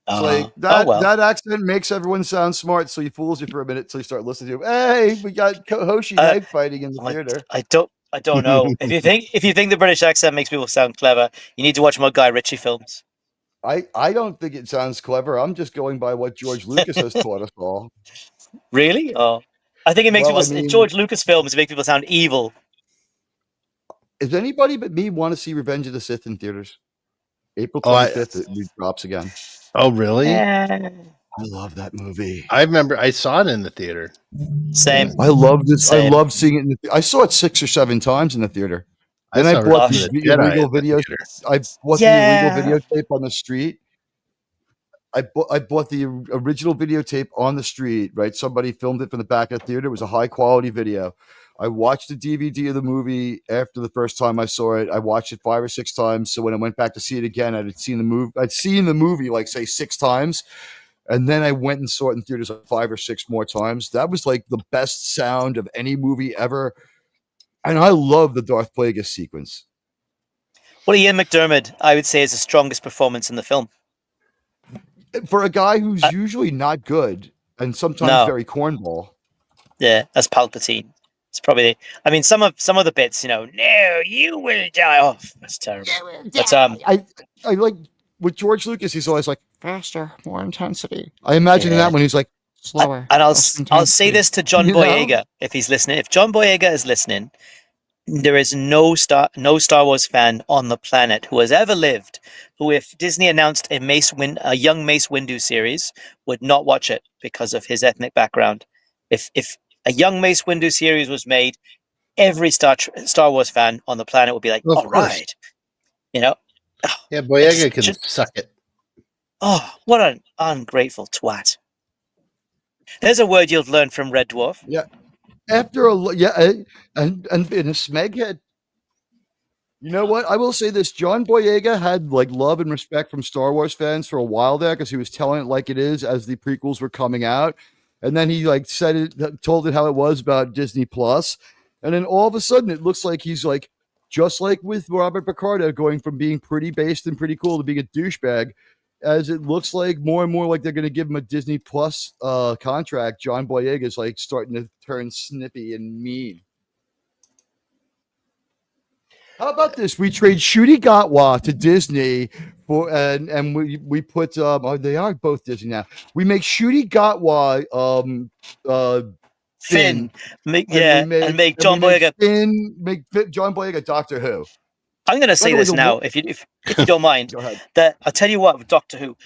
It's like that accent makes everyone sound smart, so he fools you for a minute till you start listening to him. Hey, we got Hoshi knife fighting in the theater. I don't know. if you think the British accent makes people sound clever, you need to watch more Guy Ritchie films. I don't think it sounds clever. I'm just going by what George Lucas has taught us all. Really? Oh, I think it makes George Lucas films make people sound evil. Does anybody but me want to see Revenge of the Sith in theaters? April 25th, it drops again. Oh, really? I love that movie. I remember I saw it in the theater. Same. I loved it. I loved seeing it. I saw it 6 or 7 times in the theater. Then I bought the illegal video. I bought the illegal videotape on the street. I bought the original videotape on the street. Right, somebody filmed it from the back of the theater. It was a high quality video. I watched the DVD of the movie after the first time I saw it. I watched it 5 or 6 times. So when I went back to see it again, I'd seen the movie like say 6 times. And then I went and saw it in theaters like 5 or 6 more times. That was like the best sound of any movie ever. And I love the Darth Plagueis sequence. Well, Ian McDiarmid, I would say, is the strongest performance in the film. For a guy who's usually not good and sometimes very cornball. Yeah, as Palpatine. It's probably. I mean, some of the bits, no, you will die. Oh, that's terrible. But I like with George Lucas. He's always like faster, more intensity. I imagine that when he's like slower. And I'll say this to John Boyega if he's listening. If John Boyega is listening, there is no Star Wars fan on the planet who has ever lived who, if Disney announced a young Mace Windu series, would not watch it because of his ethnic background. If a young Mace Windu series was made, every Star Wars fan on the planet would be like, all right. Yeah, Boyega can suck it. Oh, what an ungrateful twat. There's a word you'll learn from Red Dwarf. Yeah. After and in a smeghead. You know what? I will say this. John Boyega had like love and respect from Star Wars fans for a while there because he was telling it like it is as the prequels were coming out. And then he like told it how it was about Disney Plus. And then all of a sudden it looks like he's like, just like with Robert Picardo going from being pretty based and pretty cool to being a douchebag, as it looks like more and more like they're going to give him a Disney Plus contract. John Boyega is like starting to turn snippy and mean. How about this? We trade Ncuti Gatwa to Disney and we put they are both Disney now. We make Shooty Gatwa Finn. Make and John Boyega. Make John Boyega Doctor Who. I'm going to say this now, if you don't mind. Go ahead. That I'll tell you what, with Doctor Who,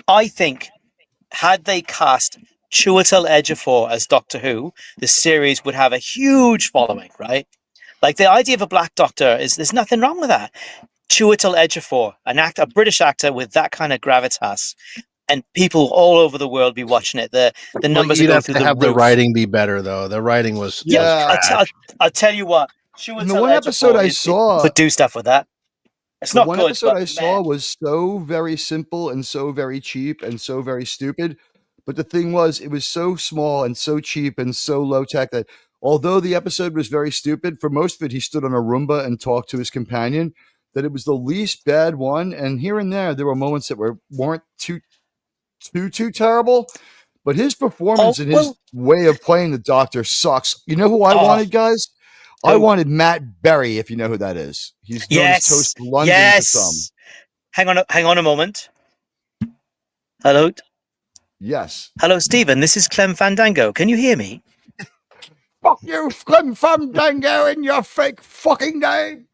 I think had they cast Chiwetel Ejiofor as Doctor Who, the series would have a huge following, right? Like the idea of a black doctor there's nothing wrong with that. Chiwetel Ejiofor, a British actor with that kind of gravitas, and people all over the world be watching it. The numbers you'd go have through to the have roof. the writing be better though. The writing was I'll tell you what. In the one episode I saw could do stuff with that. It's not one good, episode but I saw was so very simple and so very cheap and so very stupid. But the thing was, it was so small and so cheap and so low tech that although the episode was very stupid, for most of it, he stood on a Roomba and talked to his companion, that it was the least bad one. And here and there were moments that weren't too terrible. But his performance and his way of playing the Doctor sucks. You know who I wanted, guys? I wanted Matt Berry, if you know who that is. He's known as Toast London to some. Hang on a moment. Hello? Yes. Hello, Stephen. This is Clem Fandango. Can you hear me? Fuck you, Clem Fandango, in your fake fucking name.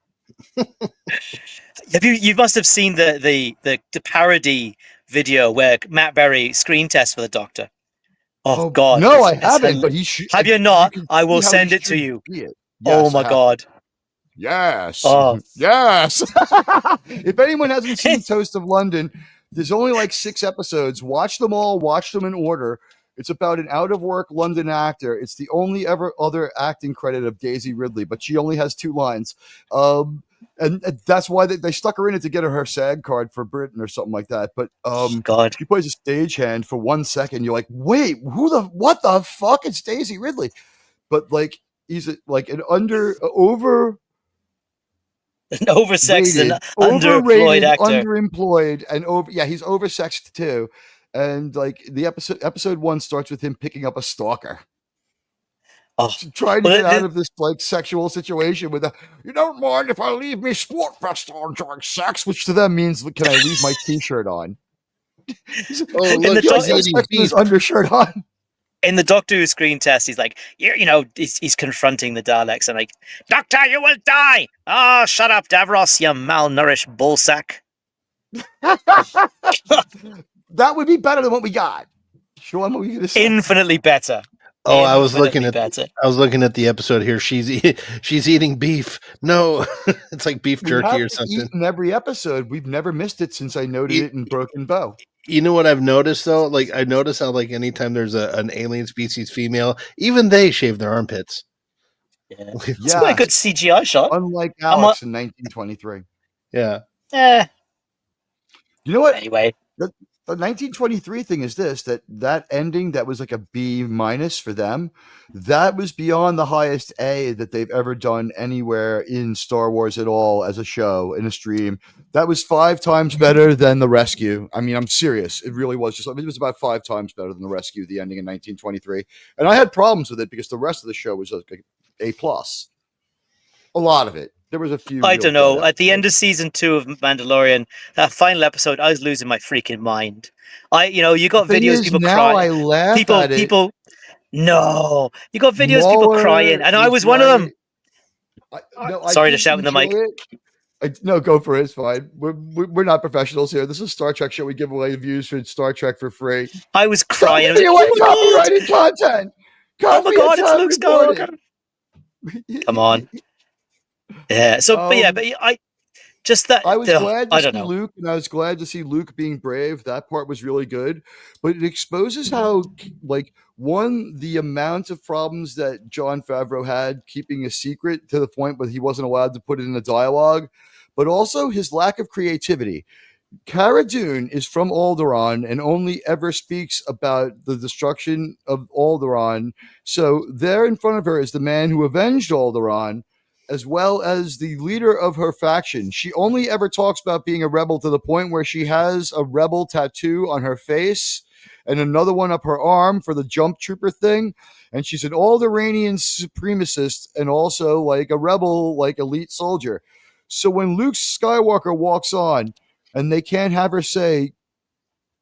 You must have seen the parody video where Matt Berry screen tests for the Doctor. Oh God! No, I haven't. But he should. Have you not? I will send it to you. Yes, oh my God! Yes. Oh. Yes. If anyone hasn't seen Toast of London, there's only like 6 episodes. Watch them all. Watch them in order. It's about an out-of-work London actor. It's the only other acting credit of Daisy Ridley, but she only has 2 lines. And that's why they stuck her in it to get her SAG card for Britain or something like that. But God, she plays a stagehand for 1 second. You're like, wait, what the fuck? It's Daisy Ridley. But like, he's like an oversexed and underemployed actor. Underemployed and he's oversexed too. And like the episode 1 starts with him picking up a stalker. Trying to get out of this like sexual situation with you don't mind if I leave me sport vest on during sex, which to them means, can I leave my t-shirt on? Look, his undershirt on. In the Doctor Who screen test, he's like, he's confronting the Daleks and like, Doctor, you will die. Oh, shut up, Davros, you malnourished bullsack. That would be better than what we got. Sean, what were you going to say? Infinitely better. Oh, I was looking at the episode here. She's eating beef. No, it's like beef jerky or something. In every episode, we've never missed it since I noted it in Broken Bow. You know what I've noticed though? Like I noticed how like anytime there's an alien species female, even they shave their armpits. Yeah, it's quite a good CGI shot. Unlike Alex in 1923. Yeah. You know what? Anyway. The 1923 thing is that ending that was like a B- for them, that was beyond the highest A that they've ever done anywhere in Star Wars at all as a show, in a stream. That was 5 times better than The Rescue. I mean, I'm serious. It really was it was about 5 times better than The Rescue, the ending in 1923. And I had problems with it because the rest of the show was like A+. A lot of it. There was a few. I don't know. At the end of season 2 of Mandalorian, that final episode, I was losing my freaking mind. You got videos people crying. I laugh at it. People. No, you got videos people crying, and I was one of them. Sorry to shout in the mic. No, go for it. It's fine. We're not professionals here. This is a Star Trek show. We give away views for Star Trek for free. I was crying. Copyrighted content. Oh my God! It's Luke Skywalker. Come on. Yeah. So, I was glad to see Luke, and I was glad to see Luke being brave. That part was really good, but it exposes how, the amount of problems that Jon Favreau had keeping a secret to the point where he wasn't allowed to put it in the dialogue, but also his lack of creativity. Cara Dune is from Alderaan and only ever speaks about the destruction of Alderaan. So there in front of her is the man who avenged Alderaan, as well as the leader of her faction. She only ever talks about being a rebel to the point where she has a rebel tattoo on her face and another one up her arm for the jump trooper thing. And she's an Alderaanian supremacist and also like a rebel, like elite soldier. So when Luke Skywalker walks on and they can't have her say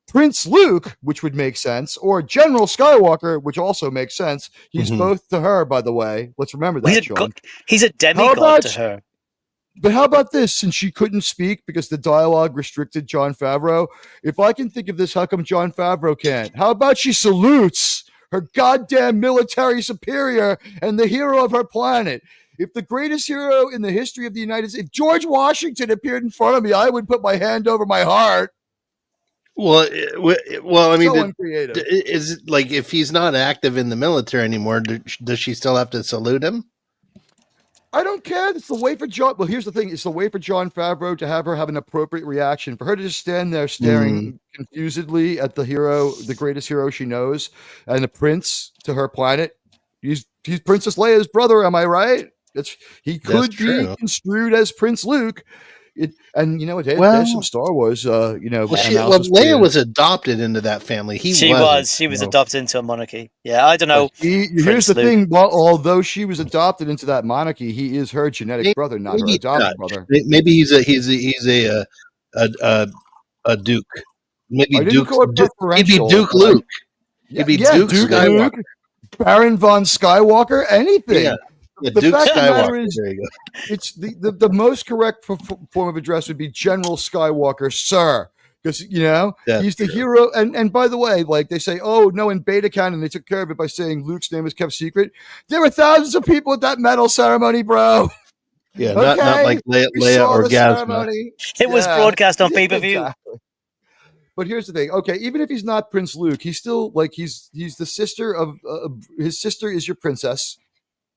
Prince Luke, which would make sense, or General Skywalker, which also makes sense. He's both to her, by the way. Let's remember that, Sean. He's a demigod to her. But how about this? Since she couldn't speak because the dialogue restricted Jon Favreau, if I can think of this, how come Jon Favreau can't? How about she salutes her goddamn military superior and the hero of her planet? If the greatest hero in the history of the United States, if George Washington appeared in front of me, I would put my hand over my heart. Well, I mean, So uncreative. is it like if he's not active in the military anymore, does she still have to salute him? I don't care. It's the way for John. Well, here's the thing. It's the way for Jon Favreau to have her have an appropriate reaction. For her to just stand there staring confusedly at the hero, the greatest hero she knows, and the prince to her planet. He's Princess Leia's brother. Am I right? He could be construed as Prince Luke. And you know what? There's some Star Wars. Leia was adopted into that family. She was adopted into a monarchy. Yeah, I don't know. Here's the thing. Well, although she was adopted into that monarchy, he is her genetic brother, not her adopted brother. Maybe he's a duke. Maybe Duke Luke. Maybe Duke Skywalker. Luke, Baron von Skywalker. Anything. Yeah. The fact of the matter is, it's the most correct form of address would be General Skywalker, sir, because he's the hero. And by the way, like they say, oh no, in beta canon they took care of it by saying Luke's name is kept secret. There were thousands of people at that medal ceremony, bro. Yeah, not like Leia or Gasma. It was broadcast on pay-per-view. Exactly. But here's the thing. Okay, even if he's not Prince Luke, he's still he's the sister of his sister is your princess.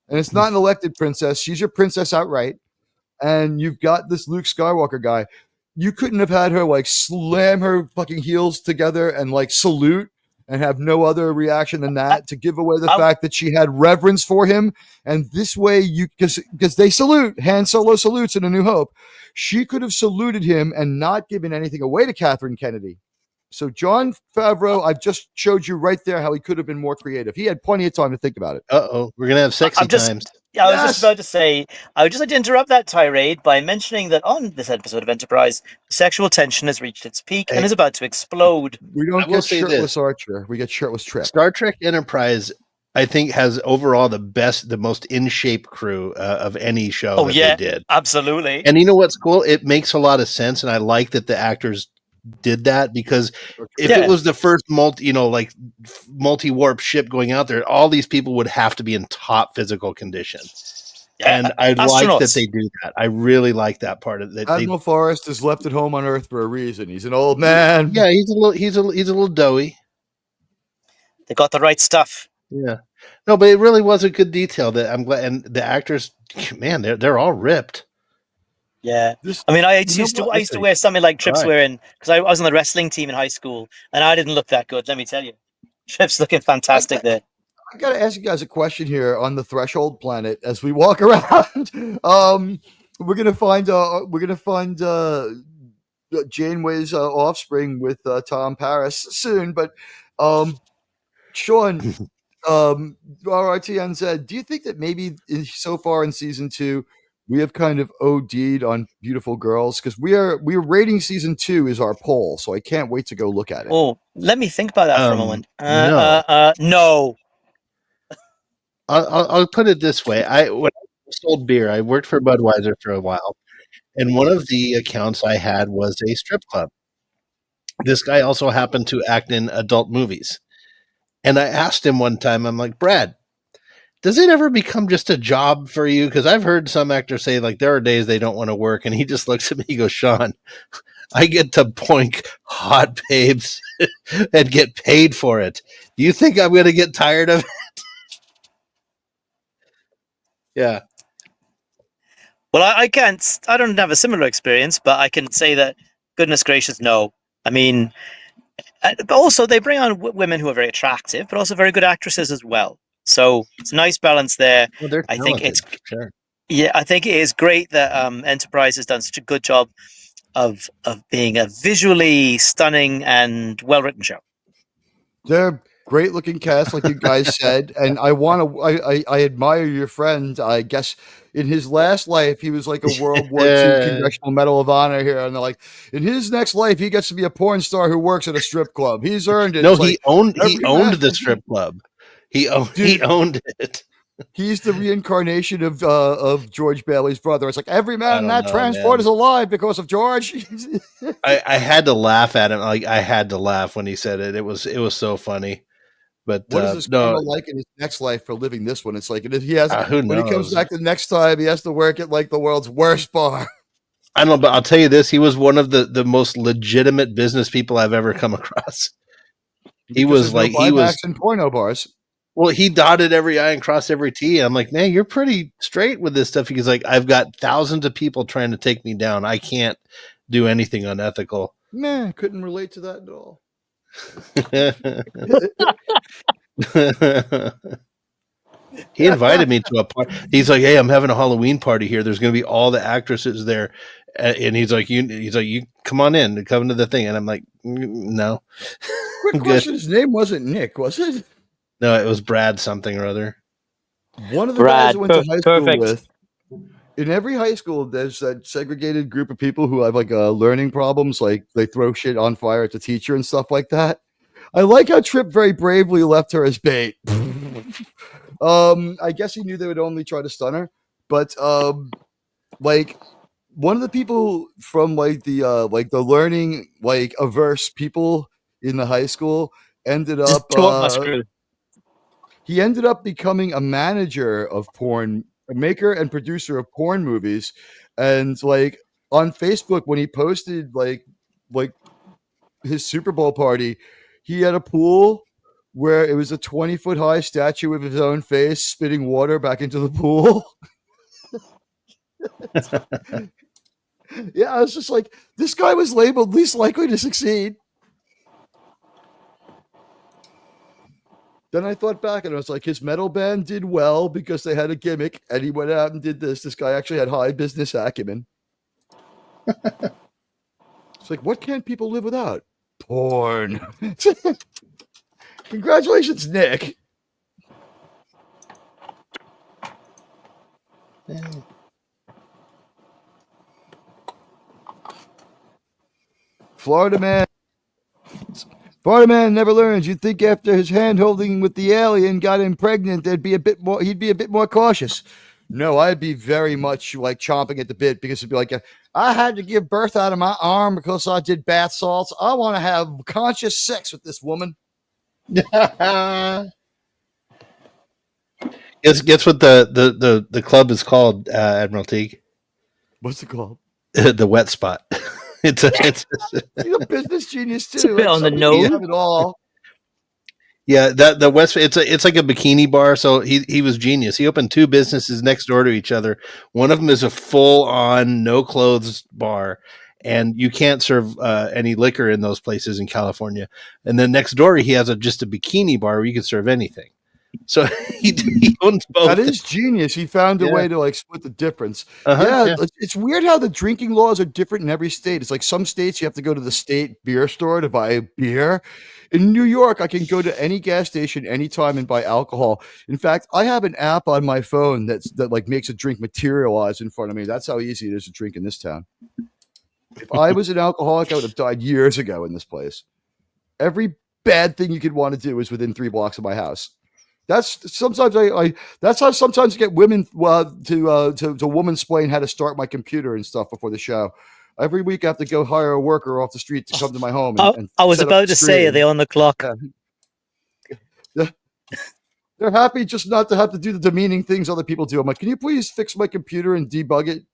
And it's not an elected princess. She's your princess outright. And you've got this Luke Skywalker guy. You couldn't have had her slam her fucking heels together and salute and have no other reaction than that to give away the fact that she had reverence for him. And this way because they salute, Han Solo salutes in A New Hope. She could have saluted him and not given anything away to Catherine Kennedy. So Jon Favreau, I've just showed you right there how he could have been more creative. He had plenty of time to think about it. We're gonna have sexy times. I was just about to say, I would just like to interrupt that tirade by mentioning that on this episode of Enterprise, sexual tension has reached its peak and is about to explode. We don't get shirtless Archer. We get shirtless Trip. Star Trek Enterprise, I think, has overall the most in shape crew of any show they did. Absolutely. And you know what's cool? It makes a lot of sense, and I like that the actors did that, because if it was the first multi-warp ship going out there, all these people would have to be in top physical condition. And I like that they do that. I really like that part of it. Admiral Forrest is left at home on Earth for a reason. He's an old man. Yeah, he's a little doughy. They got the right stuff. Yeah. No, but it really was a good detail that I'm glad, and the actors, man, they're all ripped. Yeah, I mean, I used to wear something like Trip's wearing, because I was on the wrestling team in high school, and I didn't look that good. Let me tell you, Trip's looking fantastic there. I got to ask you guys a question here on the Threshold planet as we walk around. We're gonna find Janeway's offspring with Tom Paris soon, but Sean, RRTNZ, do you think that maybe so far in season 2? We have kind of OD'd on beautiful girls, because we're rating season 2 is our poll, so I can't wait to go look at it. Oh, let me think about that for a moment. No. I'll put it this way: when I sold beer, I worked for Budweiser for a while, and one of the accounts I had was a strip club. This guy also happened to act in adult movies, and I asked him one time, I'm like, Brad, does it ever become just a job for you? Because I've heard some actors say there are days they don't want to work, and he just looks at me, he goes, Sean, I get to boink hot babes and get paid for it. Do you think I'm going to get tired of it? Yeah. Well, I don't have a similar experience, but I can say that, goodness gracious, no. I mean, also they bring on women who are very attractive, but also very good actresses as well. So it's a nice balance there. Well, I think I think it is great that Enterprise has done such a good job of being a visually stunning and well-written show. Great looking cast, like you guys said, and I admire your friend. I guess in his last life, he was like a World War II Congressional Medal of Honor here, and they're like, in his next life, he gets to be a porn star who works at a strip club. He's earned it. No, It's he like, owned the strip club. He owned it. He's the reincarnation of George Bailey's brother. It's like every man in that transport is alive because of George. I had to laugh at him. Like I had to laugh when he said it. It was so funny. But what is this karma like in his next life for living this one? It's like he has who when he comes knows? back the next time, he has to work at like the world's worst bar. I don't know, but I'll tell you this: he was one of the most legitimate business people I've ever come across. He was like he was in porno bars. Well, he dotted every I and crossed every T. I'm like, man, you're pretty straight with this stuff. He's like, I've got thousands of people trying to take me down. I can't do anything unethical. Man, couldn't relate to that at all. He invited me to a party. He's like, hey, I'm having a Halloween party here. There's going to be all the actresses there. And he's like, you come on in, come to the thing. And I'm like, no. Quick question. His name wasn't Nick, was it? No, it was Brad something or other. One of the guys I went to high school with. In every high school, there's that segregated group of people who have like learning problems, like they throw shit on fire at the teacher and stuff like that. I like how Tripp very bravely left her as bait. I guess he knew they would only try to stun her, but like one of the people from like the learning like averse people in the high school ended up he ended up becoming a manager of porn, a maker and producer of porn movies. And like on Facebook, when he posted like his Super Bowl party, he had a pool where it was a 20-foot high statue of his own face spitting water back into the pool. Yeah, I was just like, this guy was labeled least likely to succeed. Then I thought back and I was like, his metal band did well because they had a gimmick and he went out and did this. This guy actually had high business acumen. It's like, what can't people live without? Porn. Congratulations, Nick. Florida man never learns. You'd think after his hand holding with the alien got him pregnant, he'd be a bit more cautious. No, I'd be very much like chomping at the bit because it'd be like, I had to give birth out of my arm because I did bath salts. I want to have conscious sex with this woman. Guess what the club is called, Admiral Teague? What's it called? The Wet Spot. It's He's a business genius too. It's a bit on the nose. Have it all. Yeah, the West. It's like a bikini bar. So he was genius. He opened two businesses next door to each other. One of them is a full on no clothes bar, and you can't serve any liquor in those places in California. And then next door he has just a bikini bar where you can serve anything. So he owns both. That is genius. He found a way to like split the difference. Yeah, it's weird how the drinking laws are different in every state. It's like some states you have to go to the state beer store to buy beer. In New York, I can go to any gas station anytime and buy alcohol. In fact, I have an app on my phone that like makes a drink materialize in front of me. That's how easy it is to drink in this town. If I was an alcoholic, I would have died years ago in this place. Every bad thing you could want to do is within 3 blocks of my house. That's sometimes that's how sometimes I get women to woman-splain how to start my computer and stuff before the show. Every week I have to go hire a worker off the street to come to my home. And I was about to say, are they on the clock? They're happy just not to have to do the demeaning things other people do. I'm like, can you please fix my computer and debug it?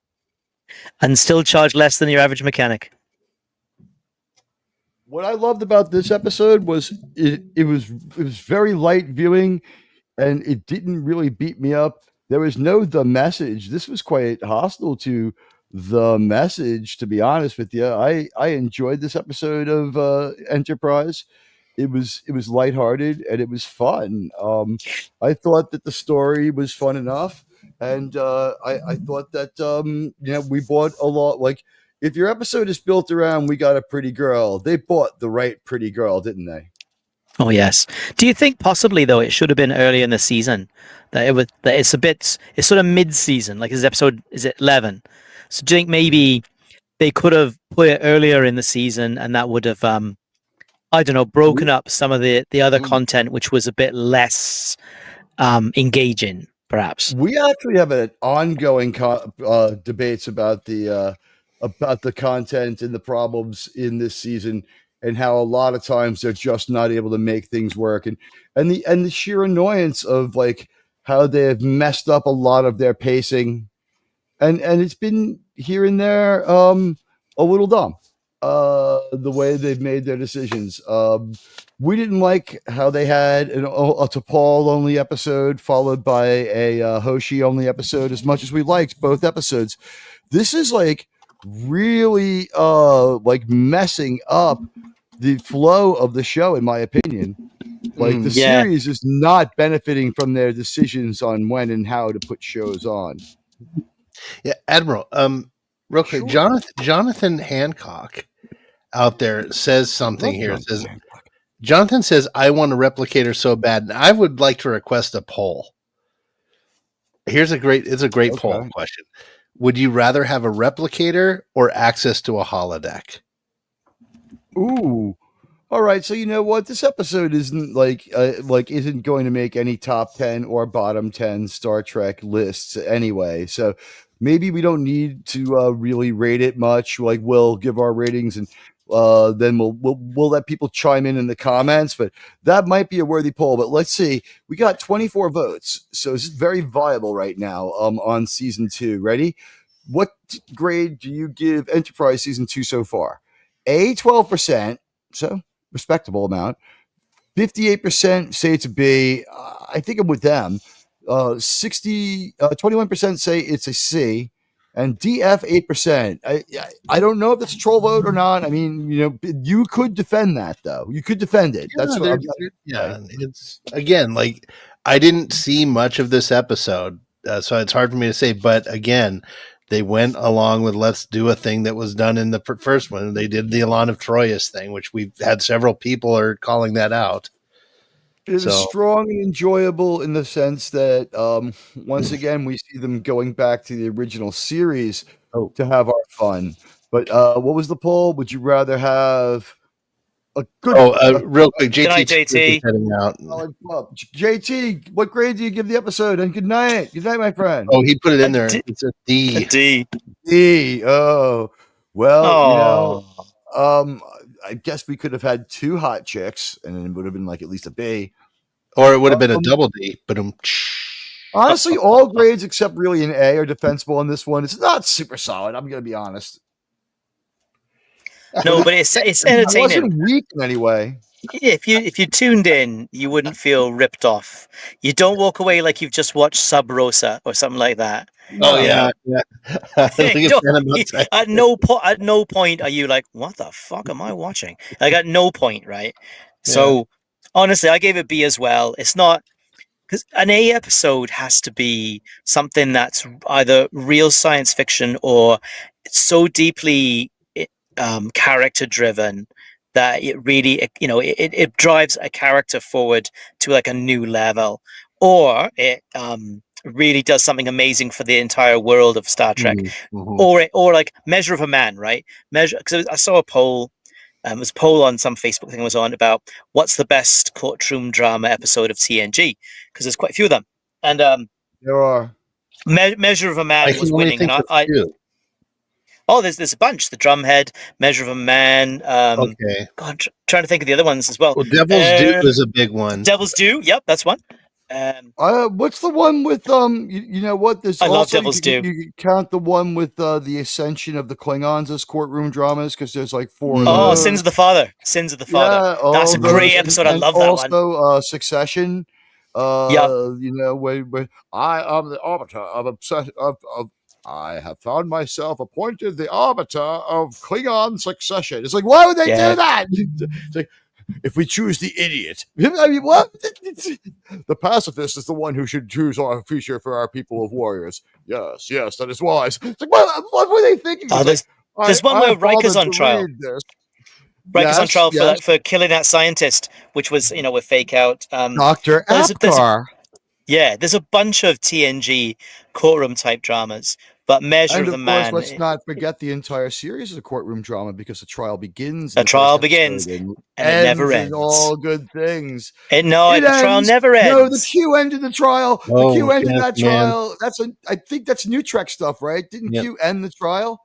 And still charge less than your average mechanic. What I loved about this episode was it was very light viewing, and it didn't really beat me up. There was no The Message. This was quite hostile to The Message, to be honest with you. I enjoyed this episode of Enterprise. It was lighthearted and it was fun. I thought that the story was fun enough, and I thought that we bought a lot. Like, if your episode is built around "we got a pretty girl," they bought the right pretty girl, didn't they? Oh yes. Do you think possibly though it should have been earlier in the season? That it's sort of mid-season, like is episode is it 11? So do you think maybe they could have put it earlier in the season and that would have I don't know, broken up some of the other content which was a bit less engaging, perhaps? We actually have an ongoing debates about the content and the problems in this season, and how a lot of times they're just not able to make things work, and the sheer annoyance of like how they have messed up a lot of their pacing, and it's been here and there a little dumb, the way they've made their decisions. We didn't like how they had a T'Pol only episode followed by a Hoshi only episode as much as we liked both episodes. This is like really like messing up the flow of the show, in my opinion. Like the series is not benefiting from their decisions on when and how to put shows on. Yeah, Admiral. Real quick, Jonathan Hancock out there says something here. It says Jonathan says, "I want a replicator so bad, and I would like to request a poll." It's a great poll question. Would you rather have a replicator or access to a holodeck? Ooh. All right, so you know what? This episode isn't isn't going to make any top 10 or bottom 10 Star Trek lists anyway. So maybe we don't need to really rate it much. Like we'll give our ratings and then we'll let people chime in the comments. But that might be a worthy poll. But let's see. We got 24 votes, so it's very viable right now. On season 2. Ready? What grade do you give Enterprise season 2 so far? A, 12%. So respectable amount. 58% say it's a B. I think I'm with them. 21% say it's a C, and DF 8%. I don't know if it's a troll vote or not. I mean, you could defend that though. You could defend it. Yeah, it's again like I didn't see much of this episode, so it's hard for me to say. But again, they went along with let's do a thing that was done in the first one. They did the Elan of Troyes thing, which we've had several people are calling that out. It is strong and enjoyable in the sense that once again we see them going back to the original series to have our fun. But what was the poll? Would you rather have a good? Real quick, JT. Good night, JT. JT, what grade do you give the episode? And good night, my friend. Oh, he put it in there. It's a D. A D. D. Oh, well, I guess we could have had 2 hot chicks, and it would have been like at least a B. Or it would have been a double D. But honestly, all grades except really an A are defensible in this one. It's not super solid. I'm going to be honest. No, but it's entertaining. It wasn't weak in any way. If you tuned in, you wouldn't feel ripped off. You don't walk away like you've just watched Sub Rosa or something like that. Oh yeah. At no point are you like, what the fuck am I watching? Like at no point, right? Yeah. So honestly, I gave it B as well. It's not because an A episode has to be something that's either real science fiction or so deeply character driven that it really, it drives a character forward to like a new level, or it really does something amazing for the entire world of Star Trek, or like Measure of a Man, right? Because I saw a poll. It was a poll on some Facebook thing I was on about what's the best courtroom drama episode of TNG, because there's quite a few of them, and there are. Measure of a Man was winning, and there's a bunch. The Drumhead, Measure of a Man. Okay. God, trying to think of the other ones as well. Well, Devil's Due is a big one. Devil's Due, yep, that's one. What's the one with you know what? There's I love Devil's Due. You count the one with the ascension of the Klingons as courtroom dramas because there's like 4. Oh, Sins of the Father. Yeah, that's a great episode. I love that one. Also, Succession. Where I am the arbiter of I have found myself appointed the arbiter of Klingon succession. It's like, why would they do that? It's like, if we choose the idiot, I mean, what? The pacifist is the one who should choose our future for our people of warriors. Yes, that is wise. It's like, what were they thinking? There's one where Riker's on trial. Riker's on trial yes. for killing that scientist, which was, a fake out. Dr. there's Apgar. there's a bunch of TNG courtroom type dramas, but Measure And of the of course, Man. let's not forget the entire series is a courtroom drama because the trial begins. The trial begins, and it never ends. In all good things. The trial never ends. No, the Q ended the trial. Oh, the Q ended yes, that man. trial. I think that's New Trek stuff, right? Didn't Q end the trial?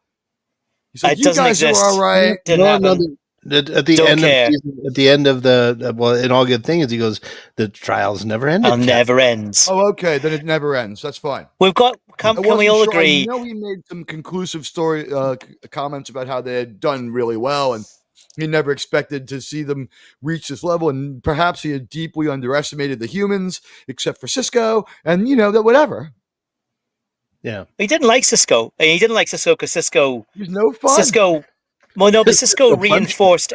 He's like, it you doesn't guys exist. are all right. Didn't happen. At the Don't end care. of season, at the end of the in all good things, he goes, the trials never ended. Never ends. Oh, okay, then it never ends. That's fine. We've got. Can we all agree? I know he made some conclusive story comments about how they had done really well, and he never expected to see them reach this level, and perhaps he had deeply underestimated the humans, except for Cisco, and that whatever. Yeah, he didn't like Cisco. He didn't like Cisco because Cisco. He's no fun. Cisco. Well, no, but Cisco reinforced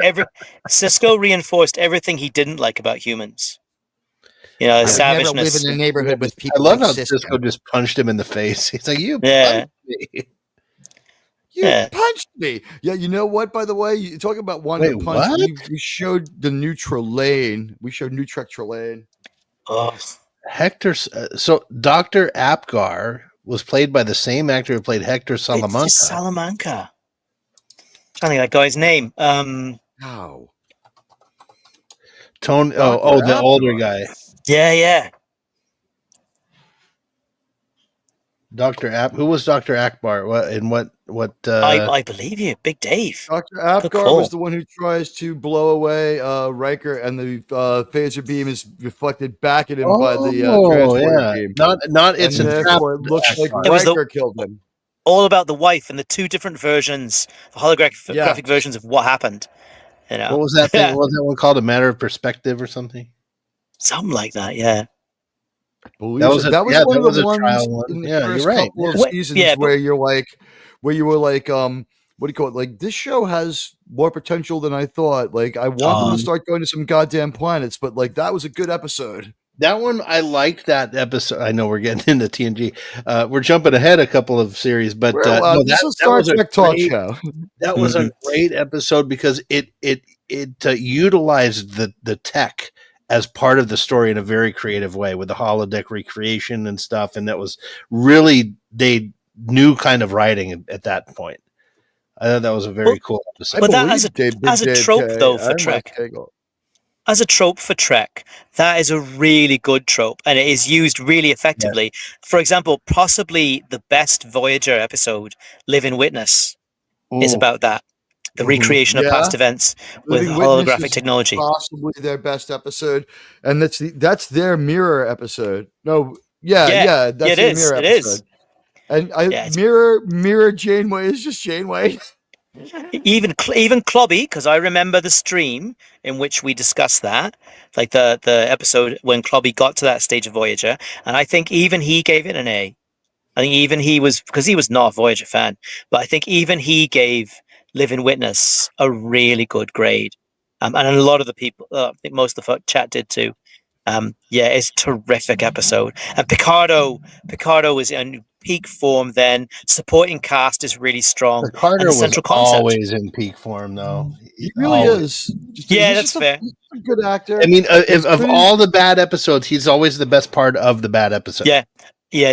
everything he didn't like about humans. Savageness. Never live in a neighborhood with people. I love like how Cisco just punched him in the face. He's like, "You punched me." You punched me. Yeah, you know what? By the way, you talk about one to punch. What? We showed the new Trelane. We showed new Trek Trelane. Oh, Hector. So Dr. Apgar was played by the same actor who played Hector Salamanca. It's Salamanca. I think that guy's name. How? Tone. The older guy. Yeah. Dr. Who was Dr. Akbar? What? I believe you, Big Dave. Dr. Apgar was the one who tries to blow away Riker, and the phaser beam is reflected back at him by the transporter beam. Not it's and therefore it looks like Riker killed him. All about the wife and the two different versions, the holographic versions of what happened. What was that thing? What was that one called? A Matter of Perspective or something? Something like that, yeah. That was one of the ones in the first couple of seasons where you were like, what do you call it? Like, this show has more potential than I thought. Like, I want them to start going to some goddamn planets, but like, that was a good episode. That one, I liked that episode. I know we're getting into TNG. We're jumping ahead a couple of series, but this is a Star Trek talk show. That was a great episode because it utilized the tech as part of the story in a very creative way with the holodeck recreation and stuff. And that was really, they knew kind of writing at that point. I thought that was a very cool episode. But that as a trope though for Trek. As a trope for Trek, that is a really good trope, and it is used really effectively. Yeah. For example, possibly the best Voyager episode, Living Witness, is about that. The recreation of past events with holographic technology. Possibly their best episode, and that's their mirror episode. No, that's it is. Mirror it episode. Is. And mirror Janeway is just Janeway. Even Clobby, because I remember the stream in which we discussed that, like the episode when Clobby got to that stage of Voyager, and I think even he gave it an A. I think even he was, because he was not a Voyager fan, but I think even he gave Living Witness a really good grade, and a lot of the people, I think most of the chat did too. It's a terrific episode, and Picardo is in peak form. Then supporting cast is really strong. Picardo was always in peak form, though. He really is. That's fair. He's a good actor. I mean, of all the bad episodes, he's always the best part of the bad episode. Yeah,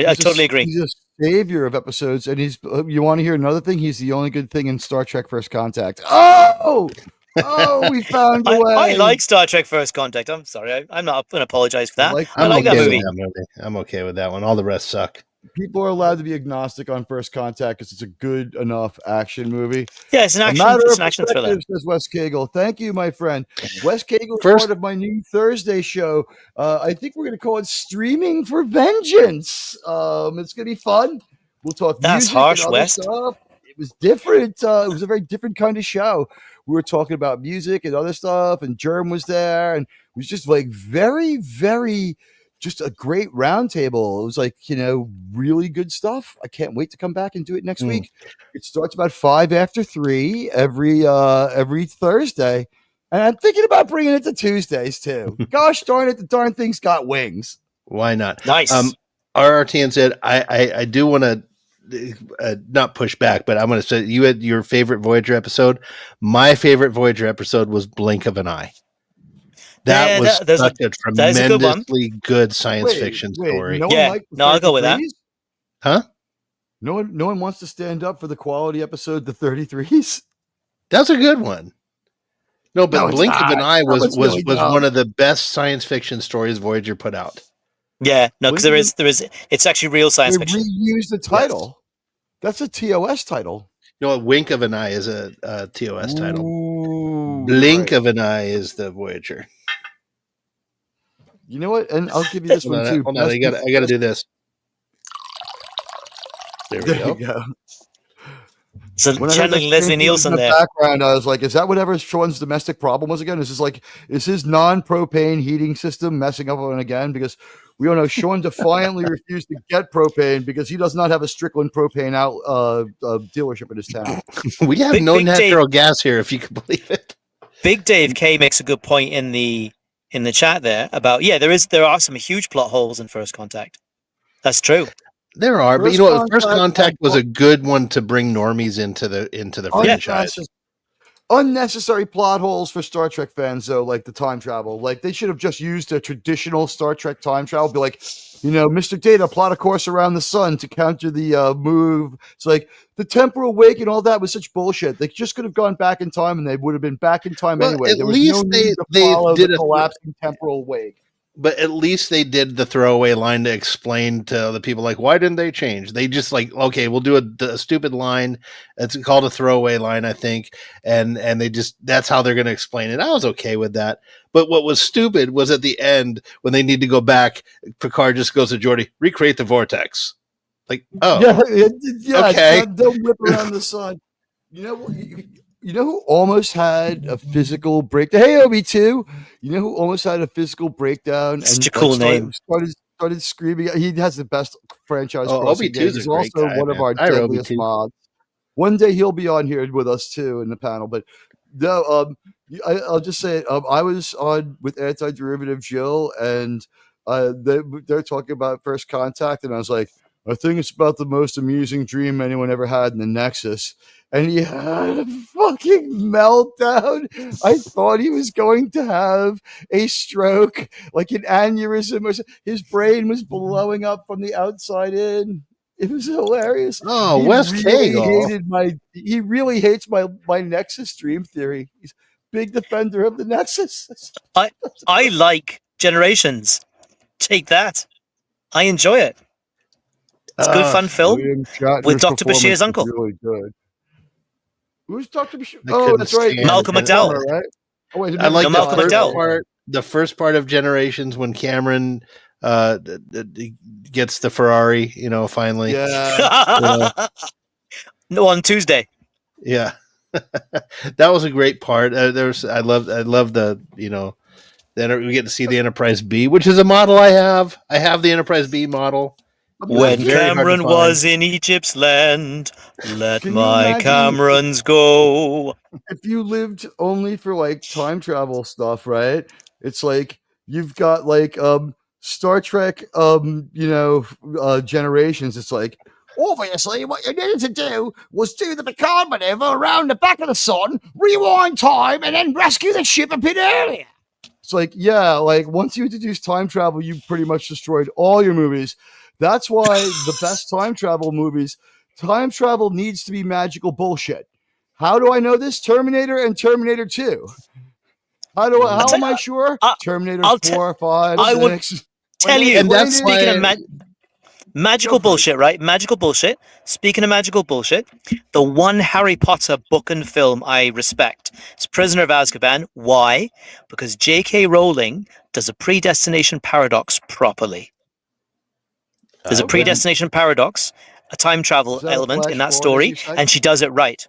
I totally agree. He's a savior of episodes, and you want to hear another thing? He's the only good thing in Star Trek First Contact. Oh, we found a way. I like Star Trek First Contact. I'm sorry. I'm not going to apologize for that. I like that movie. I'm okay with that one. All the rest suck. People are allowed to be agnostic on First Contact because it's a good enough action movie. Yeah, it's an action thriller. Says Wes Cagle. Thank you, my friend. Wes Cagle is part of my new Thursday show. I think we're going to call it Streaming for Vengeance. It's going to be fun. We'll talk That's music harsh, and other Wes. stuff. It was different. It was a very different kind of show. We were talking about music and other stuff, and Germ was there, and it was just like very, very, just a great roundtable. It was like, really good stuff. I can't wait to come back and do it next week. It starts about 5 after 3 every Thursday, and I'm thinking about bringing it to Tuesdays too. Gosh darn it, the darn thing's got wings. Why not? Nice. RRTNZ, I do want to not push back, but I'm going to say you had your favorite Voyager episode. My favorite Voyager episode was Blink of an Eye. That was such a tremendously good science fiction story. No one liked the I'll go with that. 33s? Huh? No one wants to stand up for the quality episode, the 33s. That's a good one. No, but No, Blink of an Eye was really one of the best science fiction stories Voyager put out. Yeah, no, because there is. It's actually real science fiction. Reused the title. Yes. That's a TOS title. No, Wink of an Eye is a TOS title. Ooh, Blink of an Eye is the Voyager. You know what? And I'll give you this one too. Hold on, I got to do this. There we go. So channeling Leslie Nielsen there. Background, I was like, is that whatever Sean's domestic problem was again? Is his non-propane heating system messing up on again? Because we all know Sean defiantly refused to get propane because he does not have a Strickland propane out dealership in his town. We have no natural gas here, if you can believe it. Big Dave K makes a good point in the chat there about there are some huge plot holes in First Contact. That's true. There are, but you know what? First Contact was a good one to bring normies into the franchise. Unnecessary plot holes for Star Trek fans, though, like the time travel. Like they should have just used a traditional Star Trek time travel. Be like, Mr. Data, plot a course around the sun to counter the move. It's like the temporal wake and all that was such bullshit. They just could have gone back in time, and they would have been back in time anyway. There was no need to follow the collapsing temporal wake. But at least they did the throwaway line to explain to the people, like, why didn't they change? They just okay, we'll do a stupid line. It's called a throwaway line, I think. And they that's how they're going to explain it. I was okay with that. But what was stupid was at the end, when they need to go back, Picard just goes to Geordi, recreate the vortex. Like, oh. Yeah, okay. Don't whip around the sun. You know who almost had a physical breakdown? Hey, Obi-2. You know who almost had a physical breakdown? Such a cool name. Started screaming. He has the best franchise. Obi-2 is He's also one of our deadliest mods. One day he'll be on here with us too in the panel. But no, I'll just say I was on with Anti-Derivative Jill, and they're talking about First Contact, and I was like, I think it's about the most amusing dream anyone ever had in the Nexus. And he had a fucking meltdown. I thought he was going to have a stroke, like an aneurysm, or something. His brain was blowing up from the outside in. It was hilarious. Oh, Wes Kagan. He really hates my Nexus dream theory. He's a big defender of the Nexus. I like Generations. Take that. I enjoy it. It's a good fun film with Dr. Bashir's uncle. Really good. Who's Dr. Bashir? Oh, that's right. Malcolm McDowell. Right? Oh, wait, I like Malcolm McDowell. The first part of Generations when Cameron gets the Ferrari, finally. Yeah. No, on Tuesday. Yeah. That was a great part. I love the, then we get to see the Enterprise B, which is a model I have. I have the Enterprise B model. When Cameron was in Egypt's land, let my Camerons go. If you lived only for like time travel stuff, right? It's like you've got like Star Trek Generations. It's like obviously what you needed to do was do the Picard maneuver around the back of the sun, rewind time, and then rescue the ship a bit earlier. It's like, yeah, like once you introduce time travel, you pretty much destroyed all your movies. That's why the best time travel needs to be magical bullshit. How do I know this? Terminator and Terminator 2. How am I sure? Terminator 4, 5, 6. I would tell you, and that's speaking of magical bullshit, right? Magical bullshit. Speaking of magical bullshit, the one Harry Potter book and film I respect is Prisoner of Azkaban. Why? Because J.K. Rowling does a predestination paradox properly. There's a predestination paradox, a time travel element in that story, and she does it right.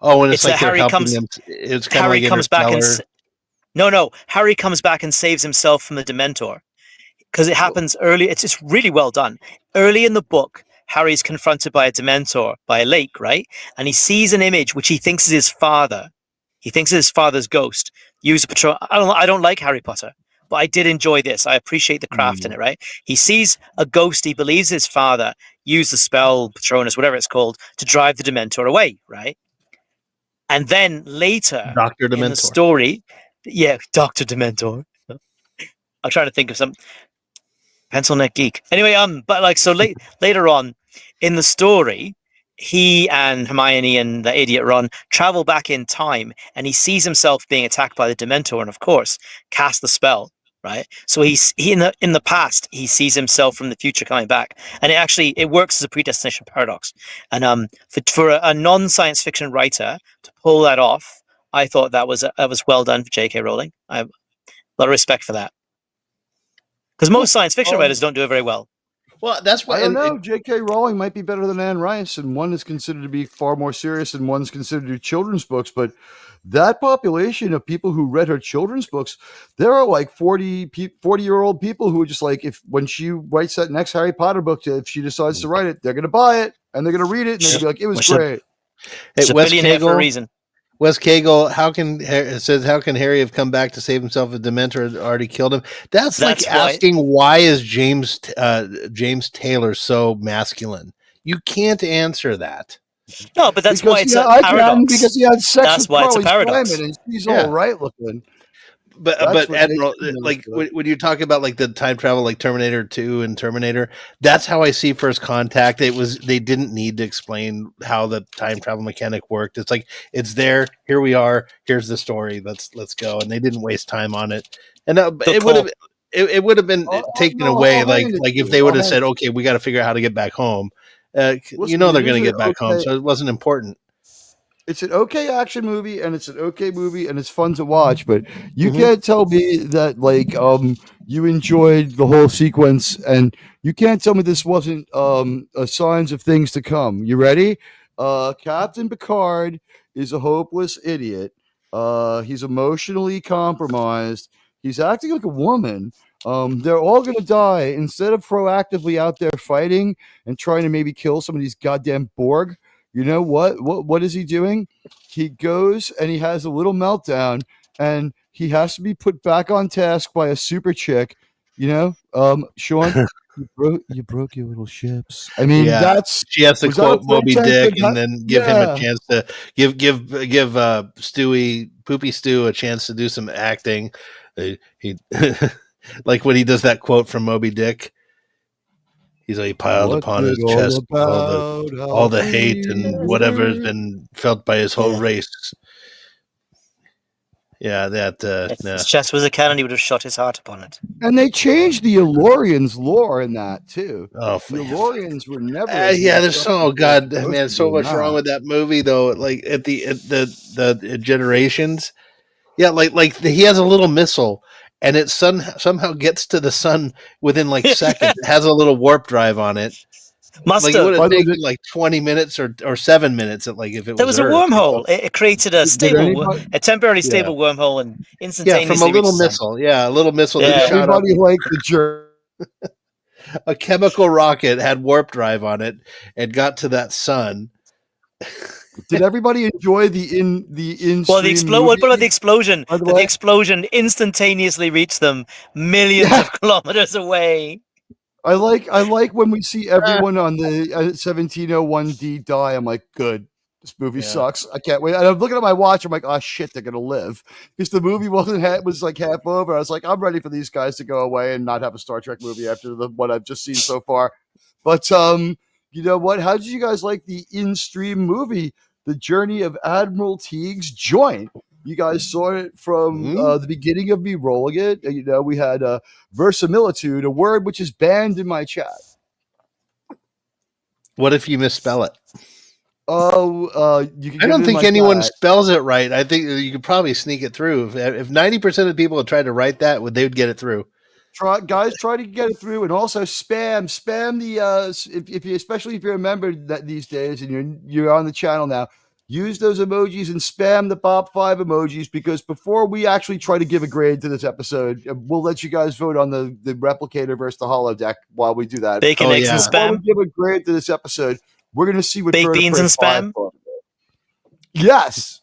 Oh, and it's like Harry comes. It's kind Harry of like comes back and Harry comes back and saves himself from the Dementor because it happens early. It's really well done. Early in the book, Harry's confronted by a Dementor by a lake, right? And he sees an image which he thinks is his father. He thinks it's his father's ghost. Use a patrol. I don't like Harry Potter. but I did enjoy this. I appreciate the craft in it, right? He sees a ghost. He believes his father used the spell, Patronus, whatever it's called, to drive the Dementor away, right? And then later Dr. in the Dementor. story, Dr. Dementor. I'm trying to think of some pencil neck geek. Anyway, but like, so later on in the story, he and Hermione and the idiot Ron travel back in time, and he sees himself being attacked by the Dementor, and of course, cast the spell. Right, so he in the past he sees himself from the future coming back, and it works as a predestination paradox. And for a non-science fiction writer to pull that off, I thought that was well done for J.K. Rowling. I have a lot of respect for that, because most science fiction writers don't do it very well. Well, that's why I don't know. J.K. Rowling might be better than Anne Rice, and one is considered to be far more serious, and one's considered to be children's books. But that population of people who read her children's books, there are like 40-year-old people who are just like, when she writes that next Harry Potter book, if she decides to write it, they're going to buy it, and they're going to read it, and they're going to be like, it was great. It's a billionaire for a reason. Wes Cagle, how can Harry have come back to save himself if Dementor had already killed him? That's like asking why is James Taylor so masculine? You can't answer that. No, but that's why it's a paradox. Because he had sex that's with why Carly it's a paradox. Simon, and she's all right looking. But Admiral, like when you talk about like the time travel, like Terminator 2 and Terminator, that's how I see First Contact. They didn't need to explain how the time travel mechanic worked. It's like, it's there. Here we are. Here's the story. Let's go. And they didn't waste time on it. And it would have been taken away. Like if they would have said, okay, we got to figure out how to get back home. They're going to get back home. So it wasn't important. It's an okay action movie, and it's an okay movie, and it's fun to watch. But you can't tell me that you enjoyed the whole sequence, and you can't tell me this wasn't signs of things to come. You ready? Captain Picard is a hopeless idiot. He's emotionally compromised. He's acting like a woman. They're all going to die. Instead of proactively out there fighting and trying to maybe kill some of these goddamn Borg, you know what is he doing? He goes and he has a little meltdown, and he has to be put back on task by a super chick. Sean, you broke your little ships. I mean, she has to quote Moby Dick and then give him a chance to give Poopy Stew a chance to do some acting. He like when he does that quote from Moby Dick. He's like piled upon his chest all the hate and whatever has been felt by his whole race. Yeah, if his chest was a cannon, he would have shot his heart upon it. And they changed the Elorians' lore in that too. The Elorians were never. There's so much wrong with that movie though. Like at the generations, like he has a little missile. And it somehow gets to the sun within like seconds. It has a little warp drive on it. Must it would have taken like 20 minutes or 7 minutes. If it there was a wormhole. It created a temporary stable wormhole and instantaneously. From a little missile. A little missile. That shot up. Like the jerk. A chemical rocket had warp drive on it and got to that sun. Did everybody enjoy the What about the explosion? The explosion instantaneously reached them millions of kilometers away. I like when we see everyone on the 1701D die. I'm like, good. This movie sucks. I can't wait. And I'm looking at my watch. I'm like, oh shit, they're gonna live because the movie was like half over. I was like, I'm ready for these guys to go away and not have a Star Trek movie after what I've just seen so far. But you know what? How did you guys like the in-stream movie? The Journey of Admiral Teague's Joint. You guys saw it from the beginning of me rolling it. We had verisimilitude, a word which is banned in my chat. What if you misspell it? You can I don't think anyone spells it right. I think you could probably sneak it through. If 90% of people had tried to write that, they would get it through. Try to get it through, and also spam the if you, especially if you're a member that these days and you're on the channel now, use those emojis and spam the Bob 5 emojis, because before we actually try to give a grade to this episode, we'll let you guys vote on the replicator versus the holodeck while we do that. Bacon, eggs, and Before spam. we give a grade to this episode, we're gonna see what baked beans and spam. Yes,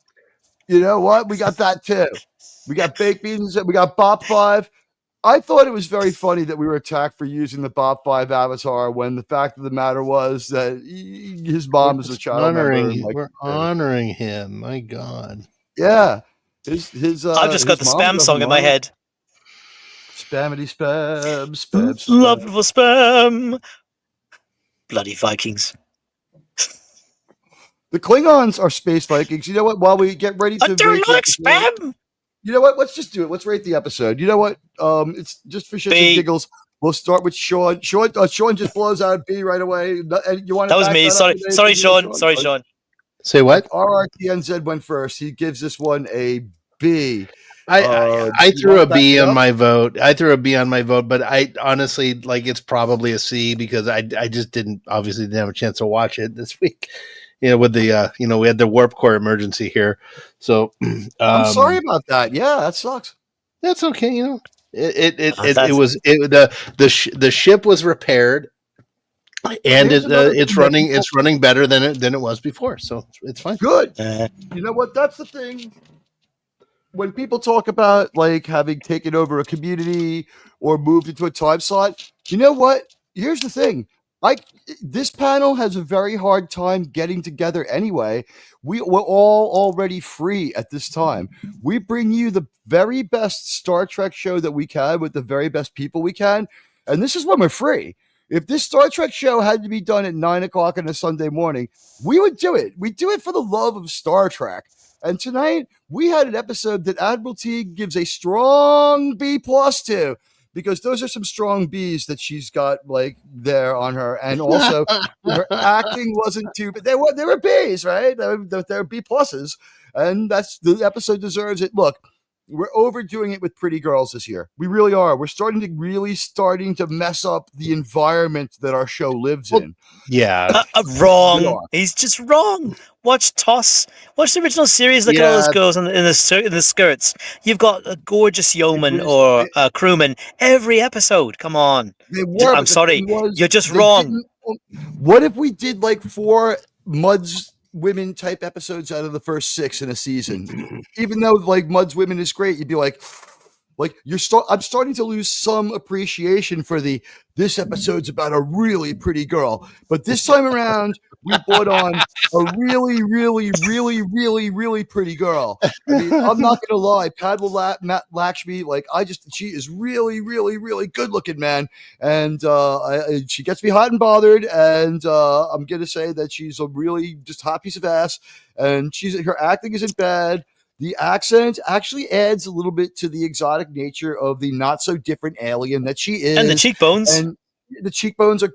you know what? We got that too. We got baked beans. We got Bob 5. I thought it was very funny that we were attacked for using the Bob 5 avatar when the fact of the matter was that his mom is a child member. We're honoring him. My God. Yeah. I've just got the spam song in my head. Spammity spam. Love for spam. Bloody Vikings. The Klingons are space Vikings. You know what? While we get ready to I don't like spam. You know what? Let's just do it. Let's rate the episode. You know what? It's just for shits and giggles. We'll start with Sean. Sean just blows out a B right away. And you want that was me. Sorry, Sean. Sorry, Sean. Say what? RRTNZ went first. He gives this one a B. I threw a B on my vote. But I honestly it's probably a C because I just didn't have a chance to watch it this week. With the we had the warp core emergency here, so I'm sorry about that. Yeah, that sucks. That's okay. The ship was repaired, and it's running better than it was before, so it's fine. Good. You know what? That's the thing. When people talk about having taken over a community or moved into a time slot, you know what? Here's the thing. This panel has a very hard time getting together anyway. We're all already free at this time. We bring you the very best Star Trek show that we can with the very best people we can. And this is when we're free. If this Star Trek show had to be done at 9:00 on a Sunday morning, we would do it. We do it for the love of Star Trek. And tonight we had an episode that Admiral T gives a strong B+ to. Because those are some strong B's that she's got there on her, and also her acting wasn't too. But they were B's, right? They're B+, and that's the episode deserves it. Look, we're overdoing it with pretty girls this year. We really are. We're starting to mess up the environment that our show lives in. Yeah, wrong. He's just wrong. Watch TOS. Watch the original series. Look at all those girls in the skirts. You've got a gorgeous yeoman or a crewman every episode. Come on. I'm sorry. You're just wrong. What if we did 4 Muds women type episodes out of the first 6 in a season? Even though Muds women is great, you'd be I'm starting to lose some appreciation for this episode's about a really pretty girl. But this time around, we brought on a really, really, really, really, really pretty girl. I mean, I'm not going to lie. Padwa Lakshmi, she is really, really, really good looking, man. And she gets me hot and bothered. And I'm going to say that she's a really just hot piece of ass. And her acting isn't bad. The accent actually adds a little bit to the exotic nature of the not so different alien that she is. And the cheekbones. And the cheekbones are,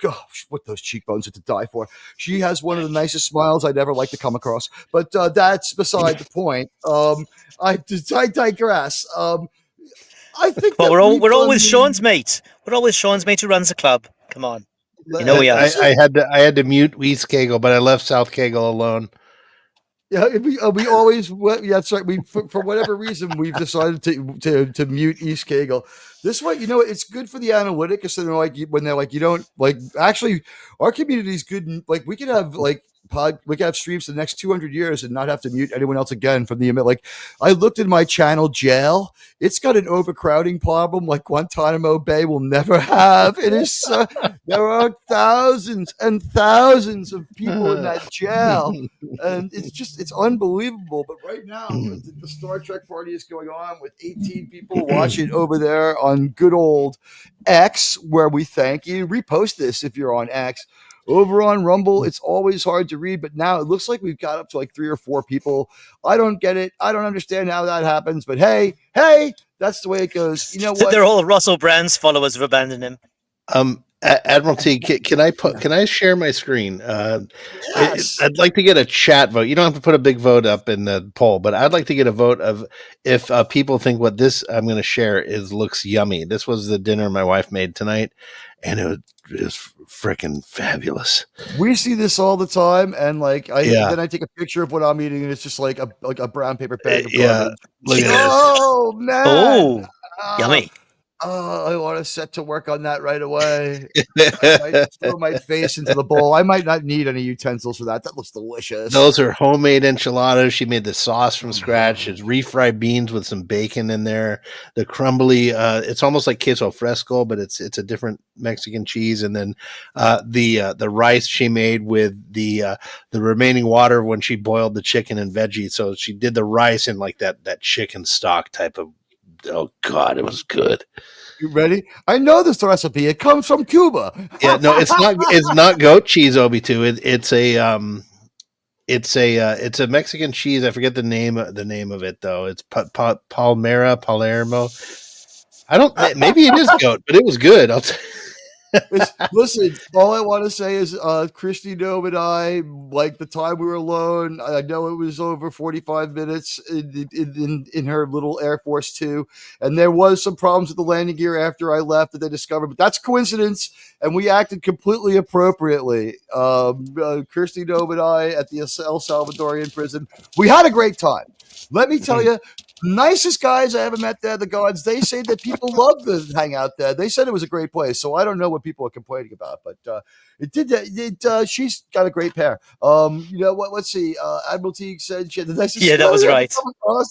what those cheekbones are to die for. She has one of the nicest smiles I'd ever like to come across. But that's beside the point. I digress. I think we're always Sean's mate. We're always Sean's mate who runs a club. Come on. We are. I had to mute East Kegel, but I left South Kegel alone. Yeah, we always. Yeah, that's right. For whatever reason we've decided to mute East Kegel. This way, it's good for the analytics. So when they're you don't actually, our community is good. We could have we could have streams for the next 200 years and not have to mute anyone else again from the I looked at my channel Jail. It's got an overcrowding problem like Guantanamo Bay will never have. It is there are thousands and thousands of people in that jail, and it's unbelievable. But right now, the Star Trek party is going on with 18 people watching over there on good old X, where we thank you. Repost this if you're on X. Over on Rumble, it's always hard to read, but now it looks like we've got up to 3 or 4 people. I don't get it. I don't understand how that happens, but hey, that's the way it goes. You know what? They're all Russell Brand's followers have abandoned him. Admiral T, can I share my screen? Yes. I'd like to get a chat vote. You don't have to put a big vote up in the poll, but I'd like to get a vote of if people think what this I'm going to share looks yummy. This was the dinner my wife made tonight, and it was freaking fabulous. We see this all the time, and then I take a picture of what I'm eating, and it's just like a brown paper bag of garbage. Look at this. Oh man! Oh, yummy. Oh, I want to set to work on that right away. I might throw my face into the bowl. I might not need any utensils for that. That looks delicious. Those are homemade enchiladas. She made the sauce from scratch. It's refried beans with some bacon in there. The crumbly, it's almost like queso fresco, but it's a different Mexican cheese. And then the rice she made with the remaining water when she boiled the chicken and veggies. So she did the rice in like that chicken stock type of. Oh God, it was good. You ready? I know this recipe. It comes from Cuba. Yeah, no, it's not. It's not goat cheese, Obi-2. It's a Mexican cheese. I forget the name of it though. It's Palermo. I don't. Maybe it is goat, but it was good. Listen, all I want to say is Christy Nome and I, like the time we were alone, I know it was over 45 minutes in her little Air Force 2, and there was some problems with the landing gear after I left that they discovered, but that's coincidence, and we acted completely appropriately. Christy Nome and I at the El Salvadorian prison, we had a great time. Let me tell you, nicest guys I ever met there, the guards, they say that people love to hang out there. They said it was a great place. So I don't know what people are complaining about, but she's got a great pair. You know what? Let's see. Admiral Teague said she had the nicest. Yeah, that was right.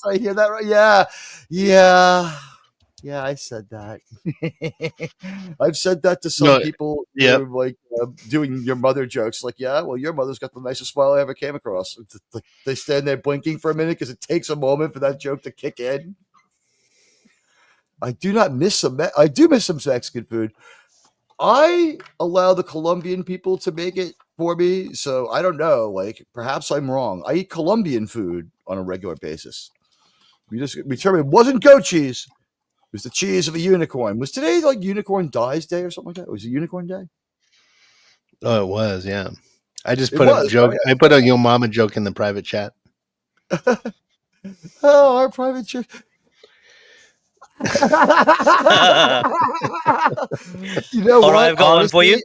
I hear that right. Yeah. Yeah, I said that. I've said that to some people. Yeah, like doing your mother jokes. Like, yeah, well, your mother's got the nicest smile I ever came across. They stand there blinking for a minute because it takes a moment for that joke to kick in. I do miss some Mexican food. I allow the Colombian people to make it for me, so I don't know. Like, perhaps I'm wrong. I eat Colombian food on a regular basis. We determined it wasn't goat cheese. It was the cheese of a unicorn. Was today like Unicorn Dies Day or something like that? Was it Unicorn Day? Oh, it was, yeah. I just put a joke. Right? I put a Yo Mama joke in the private chat. Oh, our private chat. You know All what? right, I've got one for you.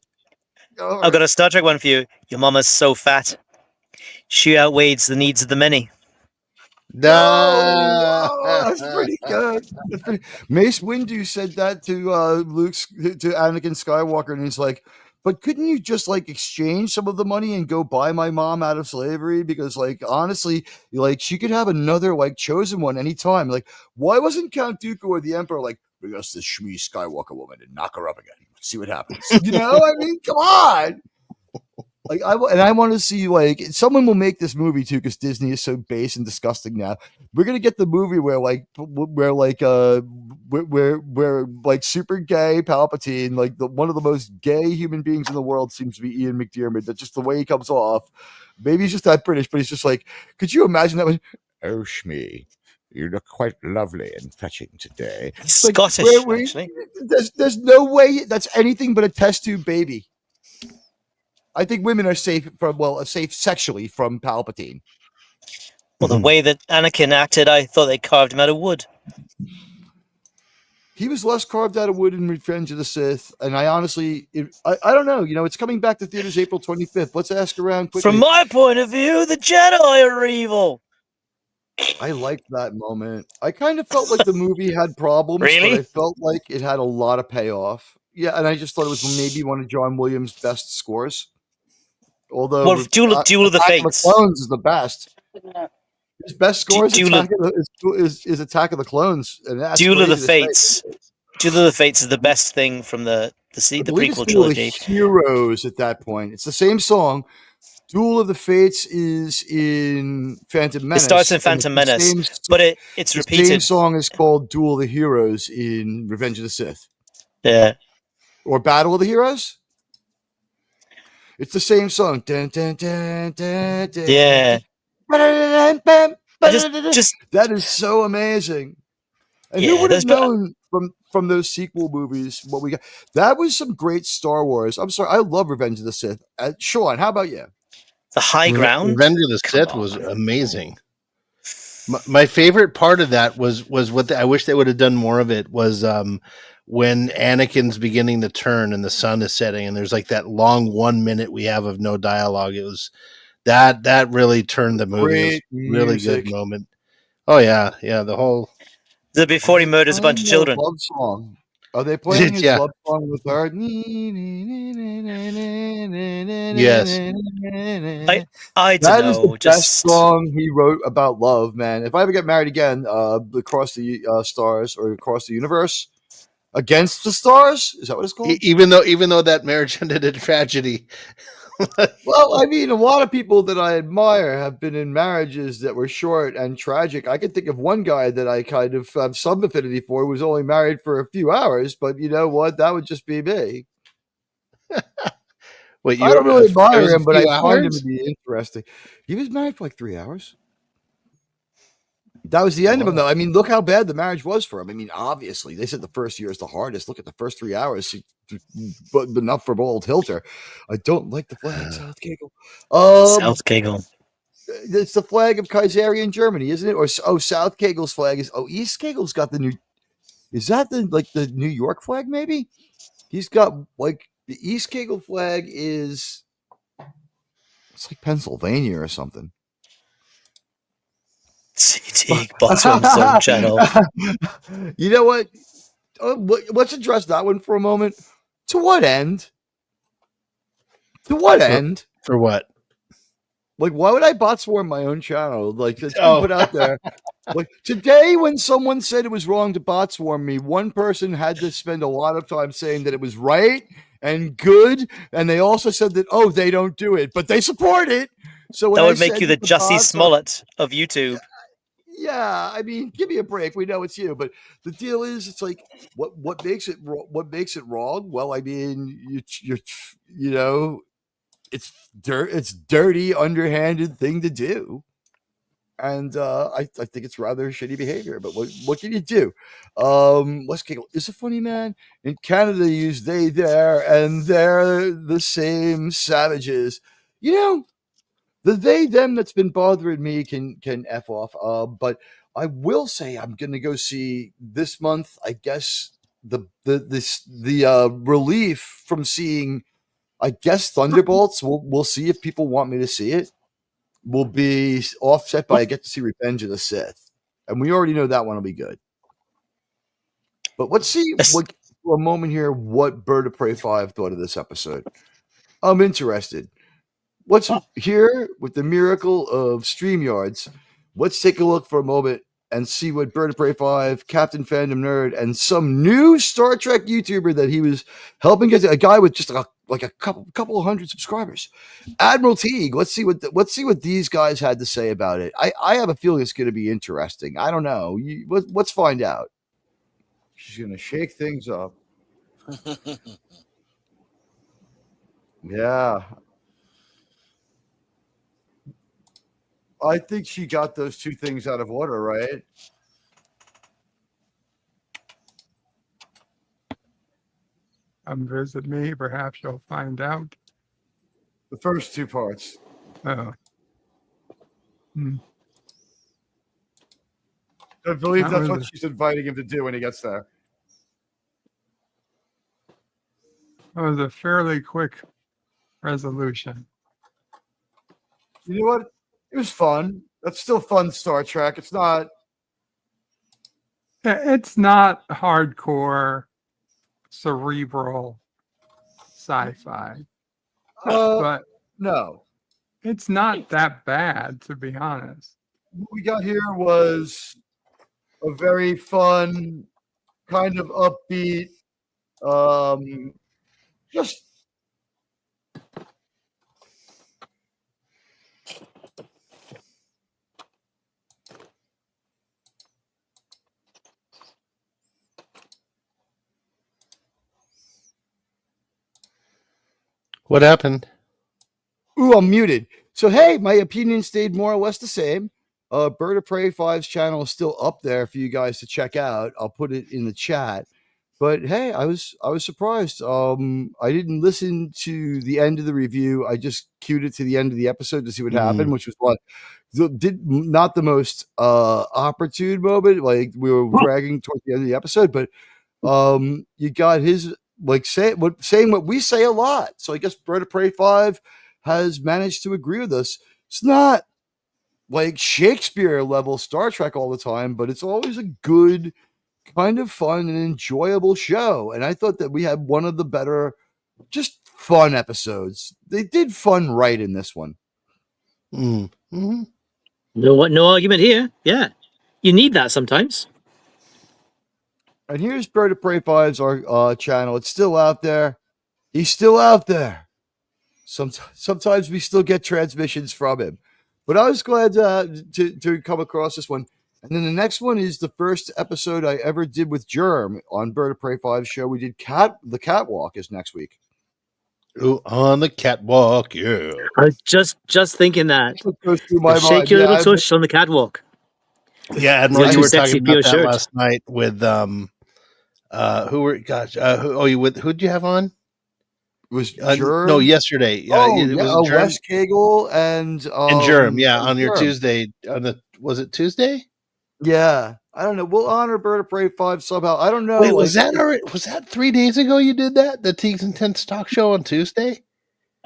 I've got a Star Trek one for you. Your mama's so fat. She outweighs the needs of the many. That's pretty good. Mace Windu said that to Anakin Skywalker, and he's like, but couldn't you just like exchange some of the money and go buy my mom out of slavery? Because like honestly, like she could have another like chosen one anytime. Like, why wasn't Count Dooku or the Emperor like, bring us this Shmi Skywalker woman and knock her up again? See what happens. You know, I mean, come on. Like I want to see like someone will make this movie too because Disney is so base and disgusting now. We're gonna get the movie where super gay Palpatine, like one of the most gay human beings in the world, seems to be Ian McDiarmid. That's just the way he comes off. Maybe he's just that British, but he's just like, could you imagine that? Oh, Shmi, you look quite lovely and fetching today. Scottish, actually. There's no way that's anything but a test tube baby. I think women are safe sexually from Palpatine. Well, the way that Anakin acted, I thought they carved him out of wood. He was less carved out of wood in Revenge of the Sith, and I honestly, I don't know. You know, it's coming back to theaters April 25th. Let's ask around quickly. From my point of view, the Jedi are evil. I liked that moment. I kind of felt like the movie had problems, really? But I felt like it had a lot of payoff. Yeah, and I just thought it was maybe one of John Williams' best scores. Although, well, Duel of the Fates. The Clones is the best. His best score is Attack of the Clones. And that's Duel of the Fates. Duel of the Fates is the best thing from the prequel trilogy. Heroes at that point. It's the same song. Duel of the Fates is in Phantom Menace. It starts in Phantom Menace, but it's repeated. The same song is called Duel of the Heroes in Revenge of the Sith. Yeah. Or Battle of the Heroes? It's the same song. Dun, dun, dun, dun, dun, yeah. That is so amazing. And who would have known from those sequel movies what we got? That was some great Star Wars. I'm sorry, I love Revenge of the Sith. Sean, how about you? The High Ground? Revenge of the Sith was amazing. My favorite part of that was what I wish they would have done more of it was when Anakin's beginning to turn and the sun is setting and there's like that long 1 minute we have of no dialogue. It was that really turned the movie. Really good moment. Oh yeah. The whole before he murders a bunch of children. Love song. Are they playing his Yeah. love song with her? Yes. I don't That is know. the best song he wrote about love, man. If I ever get married again, across the stars or across the universe, against the stars, is that what it's called? Even though that marriage ended in tragedy. Well, I mean, a lot of people that I admire have been in marriages that were short and tragic. I can think of one guy that I kind of have some affinity for who was only married for a few hours, but you know what? That would just be me. Wait, I don't really admire him, but I few find him hours? to be interesting. He was married for like 3 hours. That was the end of him, though. I mean, look how bad the marriage was for him. I mean, obviously, they said the first year is the hardest. Look at the first 3 hours, but enough for old Hilter. I don't like the flag, South Kegel. South Kegel. It's the flag of Kaiserian Germany, isn't it? Or South Kegel's flag is. East Kegel's got the new. Is that the New York flag? Maybe he's got like the East Kegel flag is. It's like Pennsylvania or something. CT Bottom Zone Channel. You know what? Let's address that one for a moment. To what end? To what end? For what? Like, why would I bot swarm my own channel? Like, it's been put out there. Like, today, when someone said it was wrong to bot swarm me, one person had to spend a lot of time saying that it was right and good. And they also said that, they don't do it, but they support it. So when that would make you the Jussie Smollett of YouTube. Yeah, I mean, give me a break. We know it's you, but the deal is, it's like, what makes it wrong? Well, I mean, you know, it's dirty, underhanded thing to do, and I think it's rather shitty behavior. But what can you do? Wes Kegel is a funny man. In Canada, they use they, there, and they're the same savages. You know. The they them that's been bothering me can F off. But I will say I'm gonna go see this month, I guess, the relief from seeing, I guess, Thunderbolts. We'll see if people want me to see it. Will be offset by I get to see Revenge of the Sith. And we already know that one will be good. But let's see for a moment here what Bird of Prey 5 thought of this episode. I'm interested. What's here with the miracle of StreamYards? Let's take a look for a moment and see what Bird of Prey 5, Captain Fandom Nerd, and some new Star Trek YouTuber that he was helping get, a guy with just a couple of hundred subscribers, Admiral Teague. Let's see what these guys had to say about it. I have a feeling it's going to be interesting. I don't know. Let's find out. She's going to shake things up. Yeah. I think she got those two things out of order, right? Come visit me. Perhaps you'll find out. The first two parts. Oh. I believe that's what she's inviting him to do when he gets there. It was a fairly quick resolution. You know what? It was fun. That's still fun Star Trek. It's not hardcore, cerebral sci-fi. But no. It's not that bad, to be honest. What we got here was a very fun, kind of upbeat, just What happened? Ooh, I'm muted. So, hey, my opinion stayed more or less the same. Bird of Prey 5's channel is still up there for you guys to check out. I'll put it in the chat. But hey, I was surprised. I didn't listen to the end of the review. I just queued it to the end of the episode to see what happened, which was what not the most opportune moment. Like we were dragging towards the end of the episode, but you got his saying what we say a lot. So I guess Bird of Prey 5 has managed to agree with us. It's not like Shakespeare level Star Trek all the time, but it's always a good kind of fun and enjoyable show. And I thought that we had one of the better, just fun episodes. They did fun right in this one. Mm-hmm. No argument here. Yeah. You need that sometimes. And here's Bird of Prey 5's our channel. It's still out there. He's still out there. Sometimes we still get transmissions from him. But I was glad to come across this one. And then the next one is the first episode I ever did with Germ on Bird of Prey 5's show. We did The Catwalk is next week. Ooh, on the catwalk, yeah. I was just thinking that. Goes through my Shake mind. your Yeah, little tush on the catwalk. Yeah, Admiral, You're you too were sexy talking for your about that shirt. last night with was Germ. No, yesterday. It was Germ Wes Cagle and Germ. Yeah, on your Germ. Tuesday. Was it Tuesday? Yeah, I don't know. We'll honor Bird of Prey 5 somehow. I don't know. Wait, was that 3 days ago you did that? The Teagues and Tense talk show on Tuesday?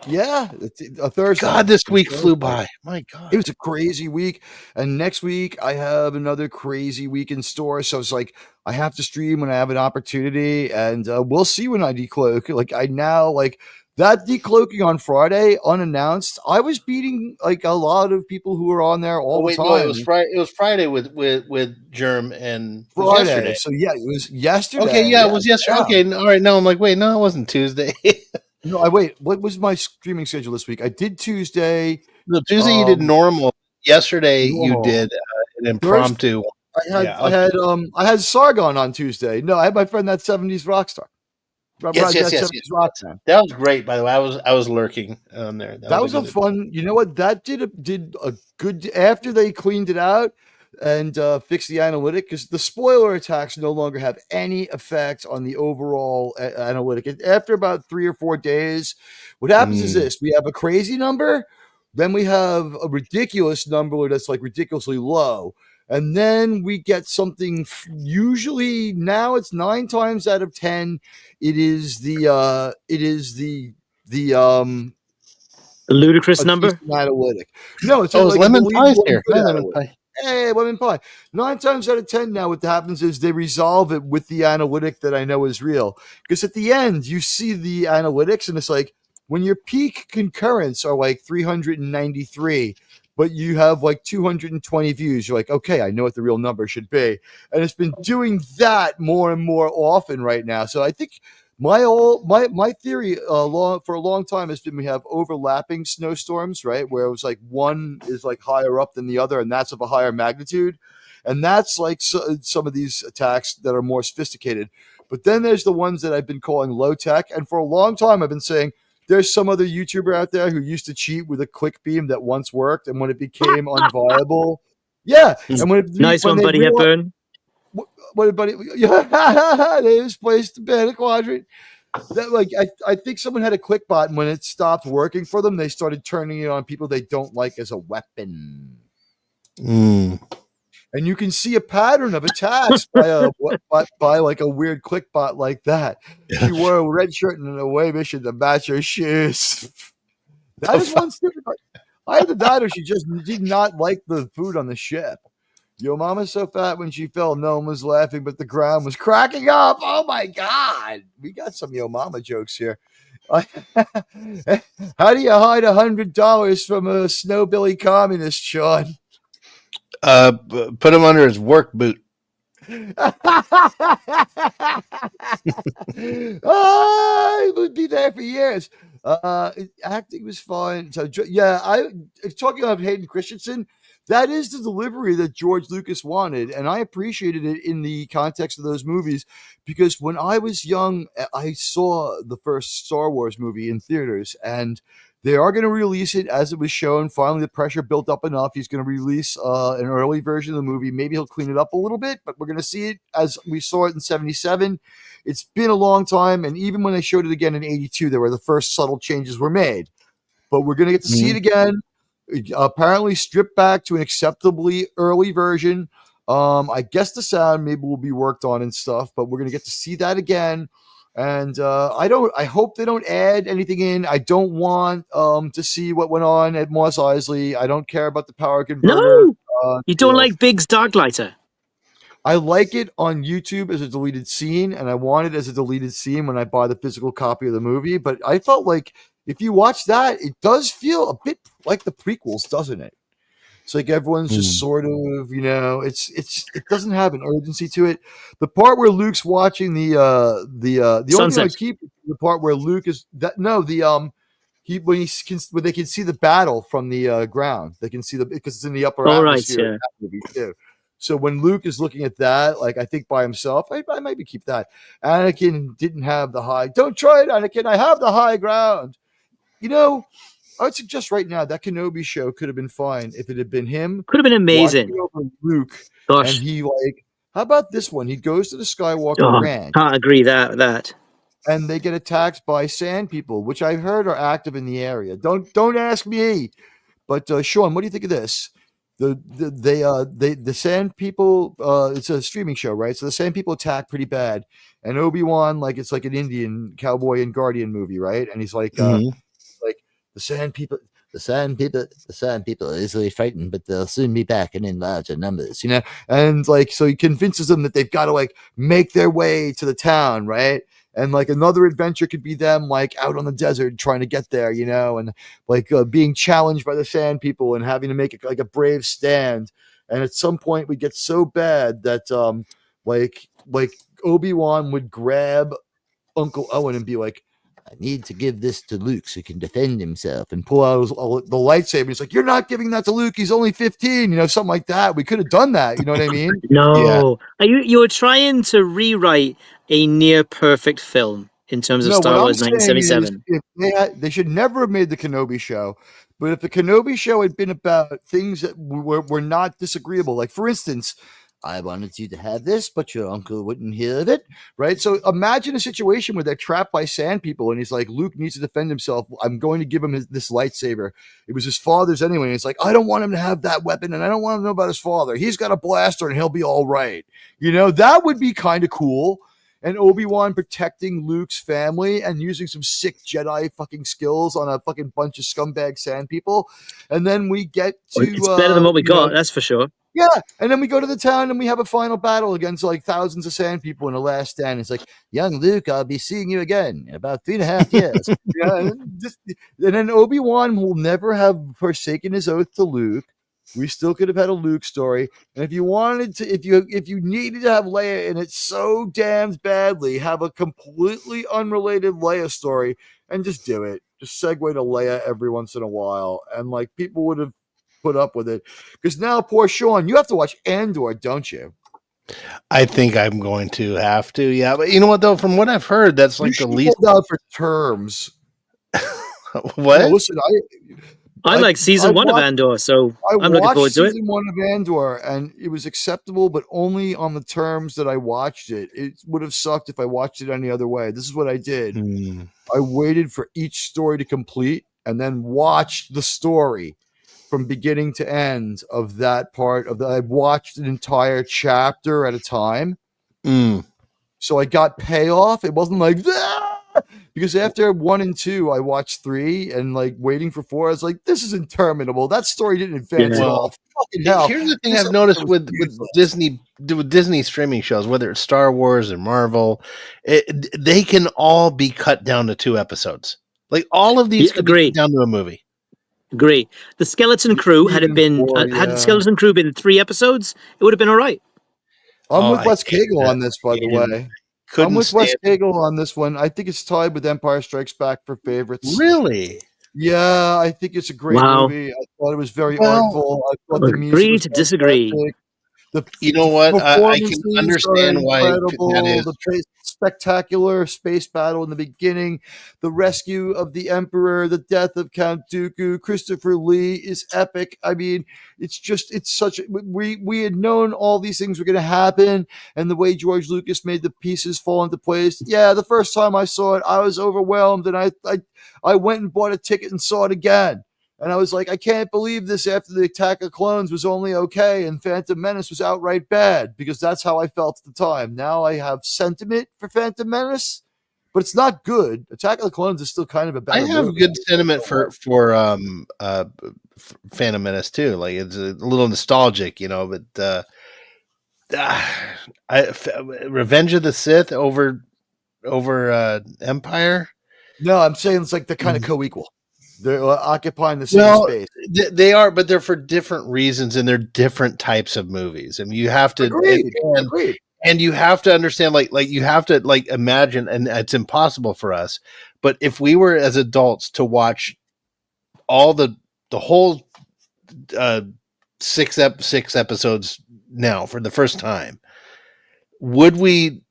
Yeah, a Thursday. God, this week flew by. My God. It was a crazy week. And next week, I have another crazy week in store. So it's like, I have to stream when I have an opportunity. And we'll see when I decloak. Like, that decloaking on Friday, unannounced, I was beating like a lot of people who were on there all the time. No, it was Friday. It was Friday with Germ and Friday. Yesterday. So yeah, it was yesterday. Okay, yeah, it was yesterday. Yeah. Okay, all right. Now I'm like, wait, no, it wasn't Tuesday. No, what was my streaming schedule this week? I did Tuesday. No, Tuesday you did normal. Yesterday normal. you did an impromptu. I had Sargon on Tuesday. No, I had my friend that 70s rock star. Yes. Rockstar. That was great, by the way. I was lurking on there. That was a fun. You know what? That did a good after they cleaned it out and fixed the analytic, because the spoiler attacks no longer have any effect on the overall analytic. After about 3 or 4 days, what happens is this: we have a crazy number, then we have a ridiculous number that's like ridiculously low. And then we get something. Usually now it's 9 times out of 10. It is the ludicrous number analytic. No, it's like lemon pie here. Lemon pie. Hey, lemon pie. 9 times out of 10 now, what happens is they resolve it with the analytic that I know is real. Because at the end, you see the analytics, and it's like when your peak concurrents are like 393. But you have like 220 views. You're like, okay, I know what the real number should be. And it's been doing that more and more often right now. So I think my theory for a long time has been we have overlapping snowstorms, right? Where it was like one is like higher up than the other, and that's of a higher magnitude. And that's like some of these attacks that are more sophisticated. But then there's the ones that I've been calling low tech. And for a long time, I've been saying, there's some other YouTuber out there who used to cheat with a click beam that once worked, and when it became unviable, and when Buddy Hepburn. What buddy? Yeah, they was placed to bed a quadrant. That I think someone had a click bot, and when it stopped working for them, they started turning it on people they don't like as a weapon. And you can see a pattern of attacks by like a weird click bot like that. She wore a red shirt and an away mission to match her shoes. That is one stupid. Either that or she just did not like the food on the ship. Yo mama's so fat when she fell, no one was laughing, but the ground was cracking up. Oh my God. We got some yo mama jokes here. How do you hide $100 from a snowbilly communist, Sean? Put him under his work boot. He would be there for years. Acting was fun. So talking about Hayden Christensen, that is the delivery that George Lucas wanted, and I appreciated it in the context of those movies, because when I was young, I saw the first Star Wars movie in theaters, and they are going to release it as it was shown. Finally, the pressure built up enough. He's going to release an early version of the movie. Maybe he'll clean it up a little bit, but we're going to see it as we saw it in 77. It's been a long time, and even when they showed it again in 82, there were the first subtle changes were made. But we're going to get to see it again. Apparently stripped back to an acceptably early version. I guess the sound maybe will be worked on and stuff, but we're going to get to see that again. And I hope they don't add anything in. I don't want to see what went on at Mos Eisley. I don't care about the power converter. No, you don't like Biggs Darklighter. I like it on YouTube as a deleted scene, and I want it as a deleted scene when I buy the physical copy of the movie. But I felt like if you watch that, it does feel a bit like the prequels, doesn't it? It's like everyone's just sort of, it doesn't have an urgency to it. The part where Luke's watching the only thing I Sunset. keep is the part where Luke is that no the when they can see the battle from the ground. They can see because it's in the upper All right, atmosphere in yeah. that movie too. So when Luke is looking at that, like I think by himself, I maybe keep that. Anakin didn't have the high. Don't try it, Anakin. I have the high ground. You know, I would suggest right now that Kenobi show could have been fine if it had been him. Could have been amazing. Watching over Luke, Gosh. and he how about this one? He goes to the Skywalker Ranch, Can't agree that. and they get attacked by sand people, which I heard are active in the area. Don't ask me, but Sean, what do you think of this? The sand people. It's a streaming show, right? So the sand people attack pretty bad, and Obi-Wan it's like an Indian cowboy and guardian movie, right? And he's like the sand people. The sand people are easily frightened, but they'll soon be back and in larger numbers, And so he convinces them that they've got to make their way to the town, right? And another adventure could be them out on the desert trying to get there, and being challenged by the sand people and having to make a brave stand. And at some point we get so bad that Obi-Wan would grab Uncle Owen and be like, I need to give this to Luke so he can defend himself, and pull out the lightsaber. He's like, you're not giving that to Luke. He's only 15, something like that. We could have done that. You know what I mean? No. Yeah. You were trying to rewrite a near perfect film in terms of Star Wars 1977. They should never have made the Kenobi show. But if the Kenobi show had been about things that were not disagreeable, like for instance, I wanted you to have this, but your uncle wouldn't hear of it, right? So imagine a situation where they're trapped by sand people, and he's like, Luke needs to defend himself. I'm going to give him this lightsaber. It was his father's anyway. And it's like, I don't want him to have that weapon, and I don't want him to know about his father. He's got a blaster, and he'll be all right. That would be kind of cool. And Obi-Wan protecting Luke's family and using some sick Jedi fucking skills on a fucking bunch of scumbag sand people. And then we get to... It's better than what we got, that's for sure. Yeah, and then we go to the town and we have a final battle against thousands of sand people in the last stand. It's like, young Luke, I'll be seeing you again in about 3.5 years. And then Obi-Wan will never have forsaken his oath to Luke. We still could have had a Luke story. And if you wanted to, if you needed to have Leia in it so damned badly, have a completely unrelated Leia story and just do it. Just segue to Leia every once in a while. And people would have put up with it, because now poor Sean, you have to watch Andor, don't you? I think I'm going to have to, yeah. But you know what though, from what I've heard, that's the least out for terms. What? No, listen, I like season 1 of Andor, so I'm looking forward to it. Season 1 of Andor, and it was acceptable, but only on the terms that I watched it. It would have sucked if I watched it any other way. This is what I did. I waited for each story to complete and then watched the story from beginning to end of that part of I watched an entire chapter at a time. So I got payoff. It wasn't like that, because after 1 and 2, I watched 3 and waiting for 4. I was like, this is interminable. That story didn't advance at all. Fucking hell. Here's the thing I've noticed with Disney streaming shows, whether it's Star Wars or Marvel, they can all be cut down to 2 episodes. All of these could be cut down to a movie. Agree. The Skeleton Crew, had the Skeleton Crew been 3 episodes, it would have been all right. I'm with Wes Cagle on this, by the way. I'm with Wes Cagle on this one. I think it's tied with Empire Strikes Back for favorites. Really? Yeah, I think it's a great movie. I thought it was very artful. I thought the music agree was to disagree. You know what? I can understand why that is. The spectacular space battle in the beginning, the rescue of the Emperor, the death of Count Dooku, Christopher Lee is epic. I mean, it's such. We had known all these things were going to happen, and the way George Lucas made the pieces fall into place. Yeah, the first time I saw it, I was overwhelmed, and I went and bought a ticket and saw it again. And I was like, I can't believe this after the Attack of Clones was only okay and Phantom Menace was outright bad, because that's how I felt at the time. Now I have sentiment for Phantom Menace, but it's not good. Attack of the Clones is still kind of a bad movie. I have good sentiment for Phantom Menace too. It's a little nostalgic, but Revenge of the Sith over Empire. No, I'm saying it's like they're kind of co-equal. They're occupying the same Well, space. They are, but they're for different reasons, and they're different types of movies. I mean, you have to Agreed. and you have to understand, like you have to imagine, and it's impossible for us. But if we were as adults to watch all the whole 6 episodes now for the first time, would we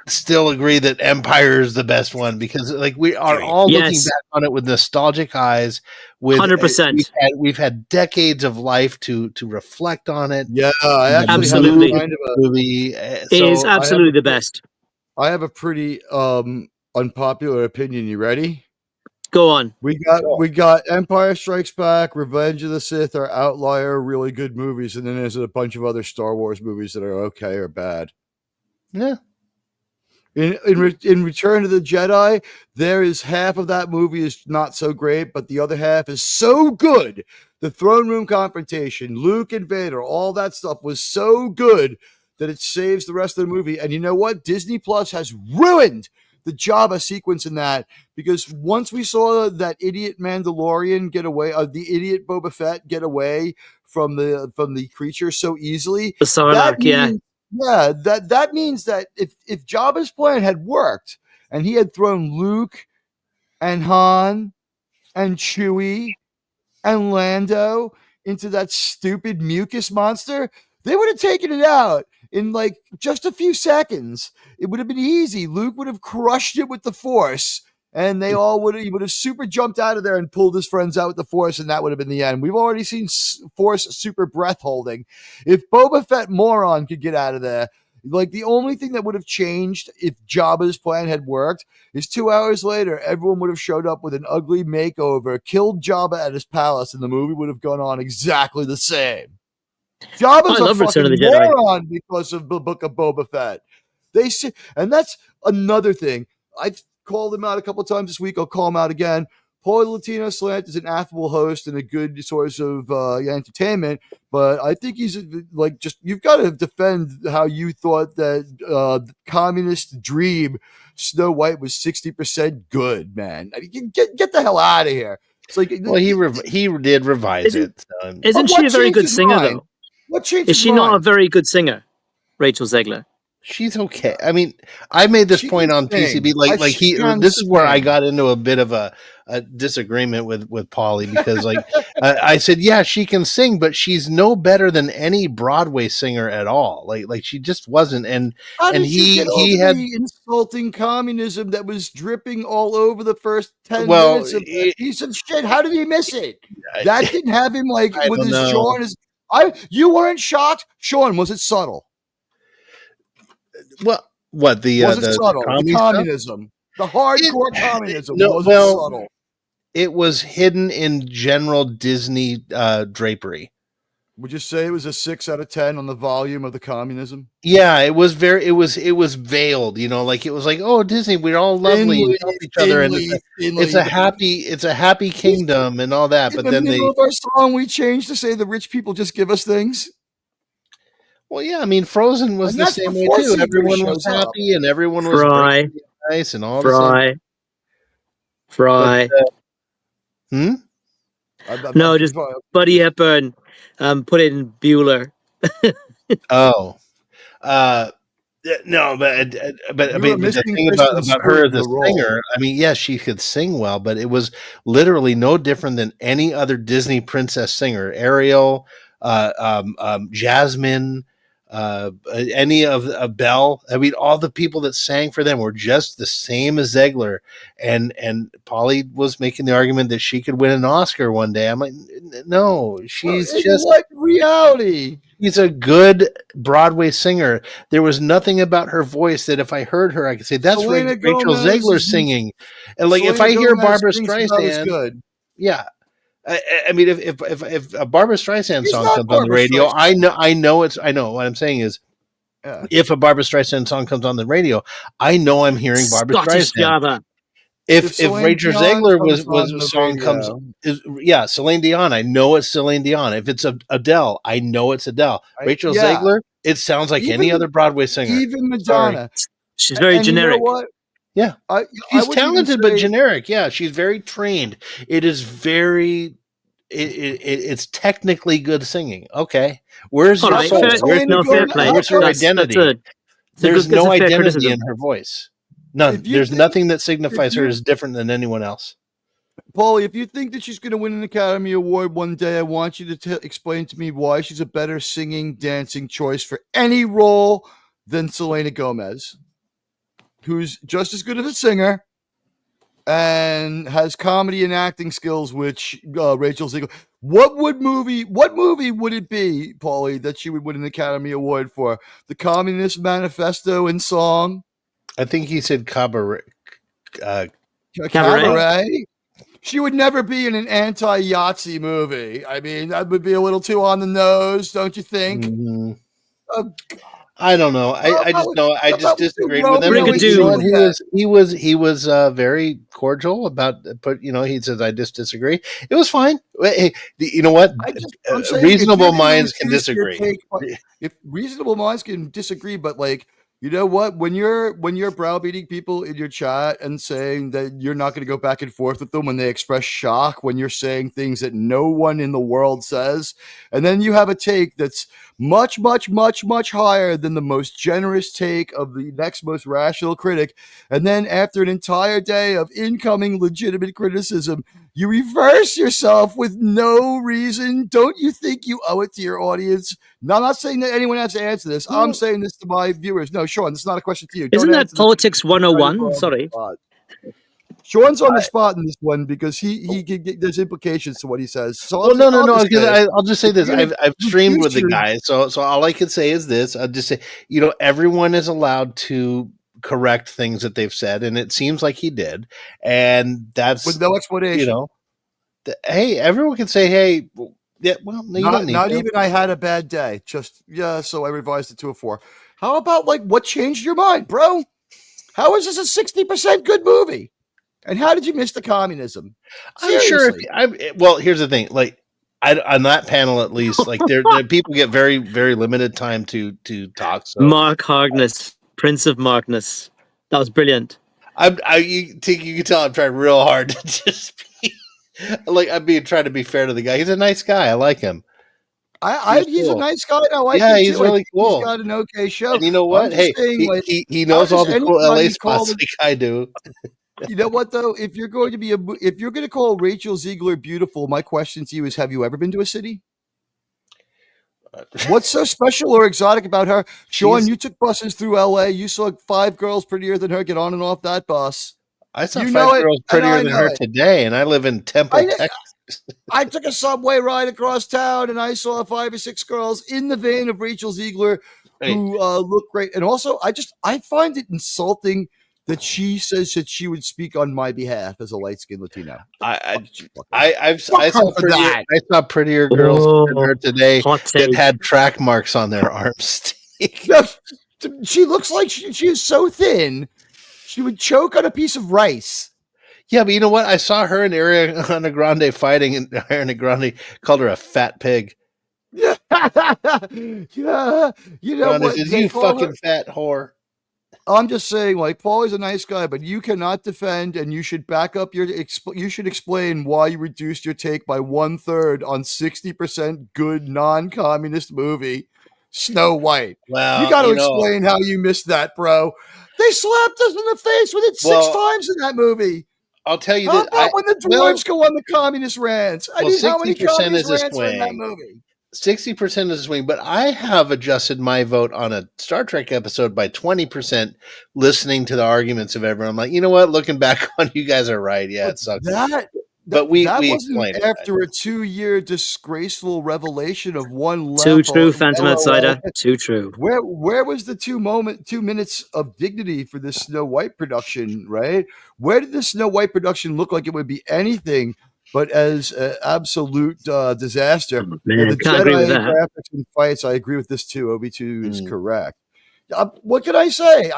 still agree that Empire is the best one? Because we are all looking back on it with nostalgic eyes. With 100%, we've had decades of life to reflect on it. Yeah, I absolutely. Kind of movie. It is absolutely the best. I have a pretty unpopular opinion. You ready? Go on. We got Empire Strikes Back, Revenge of the Sith are outlier, really good movies, and then there's a bunch of other Star Wars movies that are okay or bad. Yeah. In Return of the Jedi, there is half of that movie is not so great, but the other half is so good. The throne room confrontation, Luke and Vader, all that stuff was so good that it saves the rest of the movie. And you know what? Disney Plus has ruined the Jabba sequence in that, because once we saw that idiot Mandalorian get away, the idiot Boba Fett get away from the creature so easily, the Sarlacc, yeah, that means that if Jabba's plan had worked and he had thrown Luke and Han and Chewie and Lando into that stupid mucus monster, they would have taken it out in like just a few seconds. It would have been easy. Luke would have crushed it with the Force, and he would have super jumped out of there and pulled his friends out with the Force, and that would have been the end. We've already seen Force super breath holding. If Boba Fett moron could get out of there, like the only thing that would have changed if Jabba's plan had worked is 2 hours later, everyone would have showed up with an ugly makeover, killed Jabba at his palace, and the movie would have gone on exactly the same. Jabba's a fucking moron because of the Book of Boba Fett. And that's another thing. I've called him out a couple of times this week. I'll call him out again. Paul Latino Slant is an affable host and a good source of entertainment, but I think he's you've got to defend how you thought that the communist dream Snow White was 60% good, man. I mean, get the hell out of here. It's like, well, he did revise it. Isn't she a very good singer, though? What changed? Is she not a very good singer, Rachel Zegler? She's okay. I mean, I made this point on PCB. This is where I got into a bit of a disagreement with Paulie, because I said, yeah, she can sing, but she's no better than any Broadway singer at all. Like she just wasn't. And he had the insulting communism that was dripping all over the first 10 minutes of that piece of shit. How did he miss it? That didn't have him with his jaw and his. You weren't shocked, Sean? Was it subtle? What the subtle? The communism, the hardcore communism. Was it subtle? It was hidden in general Disney drapery. Would you say it was a 6 out of 10 on the volume of the communism? Yeah, it was it was veiled. You know, it was like, oh, Disney, we're all lovely and help each other, and it's a happy kingdom and all that. But then of our song we changed to say the rich people just give us things. Well, yeah, I mean, Frozen was the same way too. Everyone was happy and everyone was nice and all the same. Fry. No, just Buddy Hepburn. Put it in Bueller. No, but I mean, the thing about her as a singer, I mean, yes, she could sing well, but it was literally no different than any other Disney princess singer. Ariel, Jasmine, any of Belle. I mean, all the people that sang for them were just the same as Zegler, and Polly was making the argument that she could win an Oscar one day. I'm like, no, she's just like reality. She's a good Broadway singer. There was nothing about her voice that if I heard her, I could say that's Rachel Zegler singing. And if I hear Barbara Streisand, yeah. I mean, if a Barbara Streisand song comes on the radio, I know what I'm saying is, if a Barbara Streisand song comes on the radio, I know I'm hearing Barbara Streisand. If Celine Rachel Dion Zegler comes was on a the song comes, radio. Celine Dion. I know it's Celine Dion. If it's Adele, I know it's Adele. Rachel Yeah. Zegler, it sounds like any other Broadway singer. Even Sorry. Madonna. She's very And generic. You know what? Yeah, I she's would even talented but say- generic. Yeah, she's very trained. It is very. It's technically good singing. Okay, where's All your right, soul? fair- Where's, no, fair play. where's her That's identity? that's There's a no fair identity criticism. in her voice. None. If you There's think- nothing that signifies if her you- as different than anyone else. Paulie, if you think that she's going to win an Academy Award one day, I want you to explain to me why she's a better singing, dancing choice for any role than Selena Gomez, who's just as good of a singer and has comedy and acting skills, which Rachel Zegler. What movie would it be, Paulie, that she would win an Academy Award for? The Communist Manifesto and song? I think he said cabaret. Cabaret? She would never be in an anti-Yahtzee movie. I mean, that would be a little too on the nose, don't you think? Mm-hmm. I don't know. I just know. I just disagreed with him. He was very cordial about. But he says I just disagree. It was fine. Hey, you know what? Reasonable minds can disagree. If reasonable minds can disagree, but like. You know what? When you're browbeating people in your chat and saying that you're not going to go back and forth with them when they express shock, when you're saying things that no one in the world says, and then you have a take that's much, much, much, much higher than the most generous take of the next most rational critic, and then after an entire day of incoming legitimate criticism, you reverse yourself with no reason. Don't you think you owe it to your audience? No, I'm not saying that anyone has to answer this. I'm saying this to my viewers. No, Sean, this is not a question to you. Isn't that Politics 101? Sorry. Sean's on the spot in this one because he there's implications to what he says. So I'll just say this. I've streamed with the guy, so all I can say is this. I'll just say, everyone is allowed to correct things that they've said, and it seems like he did, and that's with no explanation. Hey, everyone can say, hey. Yeah, well, no, you don't need not to. even I had a bad day. Just so I revised it to a 4. How about what changed your mind, bro? How is this a 60% good movie? And how did you miss the communism? Seriously. I'm sure. Well, here's the thing. On that panel, at least, there people get very, very limited time to talk. So Mark Harkness, Prince of Markness. That was brilliant. You can tell I'm trying real hard to just be. I'm trying to be fair to the guy. He's a nice guy. I like him. He's a nice guy. I like him too. He's really cool. He's got an okay show. And you know what? Hey, he knows all the cool LA spots like I do. You know what though? If you're going to call Rachel Zegler beautiful, my question to you is: have you ever been to a city? What's so special or exotic about her? Sean, you took buses through LA. You saw 5 girls prettier than her get on and off that bus. I saw 5 girls prettier than her today, and I live in Temple, Texas. I took a subway ride across town, and I saw 5 or 6 girls in the vein of Rachel Zegler who look great. And also, I find it insulting that she says that she would speak on my behalf as a light-skinned Latino. I saw prettier girls than her today that had track marks on their arms. She looks like she is so thin. She would choke on a piece of rice. Yeah, but you know what? I saw her and Ariana Grande fighting, and Ariana Grande called her a fat pig. Yeah, you know what? Says, you fucking fat whore. I'm just saying, Paul is a nice guy, but you cannot defend, and you should back up you should explain why you reduced your take by 1/3 on 60% good non-communist movie, Snow White. Well, you got to explain how you missed that, bro. They slapped us in the face with it 6 times in that movie. I'll tell you that. How about when the dwarves go on the communist rants? I mean, how many communist rants are in that movie? 60% is a swing, but I have adjusted my vote on a Star Trek episode by 20% listening to the arguments of everyone. I'm like, you know what? Looking back on, you guys are right. Yeah, it sucks. But we explained it. After a 2-year disgraceful revelation of one level. Too true, Phantom Outsider. Too true. Where was the 2 minutes of dignity for this Snow White production, right? Where did the Snow White production look like it would be anything but as an absolute disaster? Man, can't agree with that. Graphics and fights, I agree with this too. OB2 is correct. What can I say?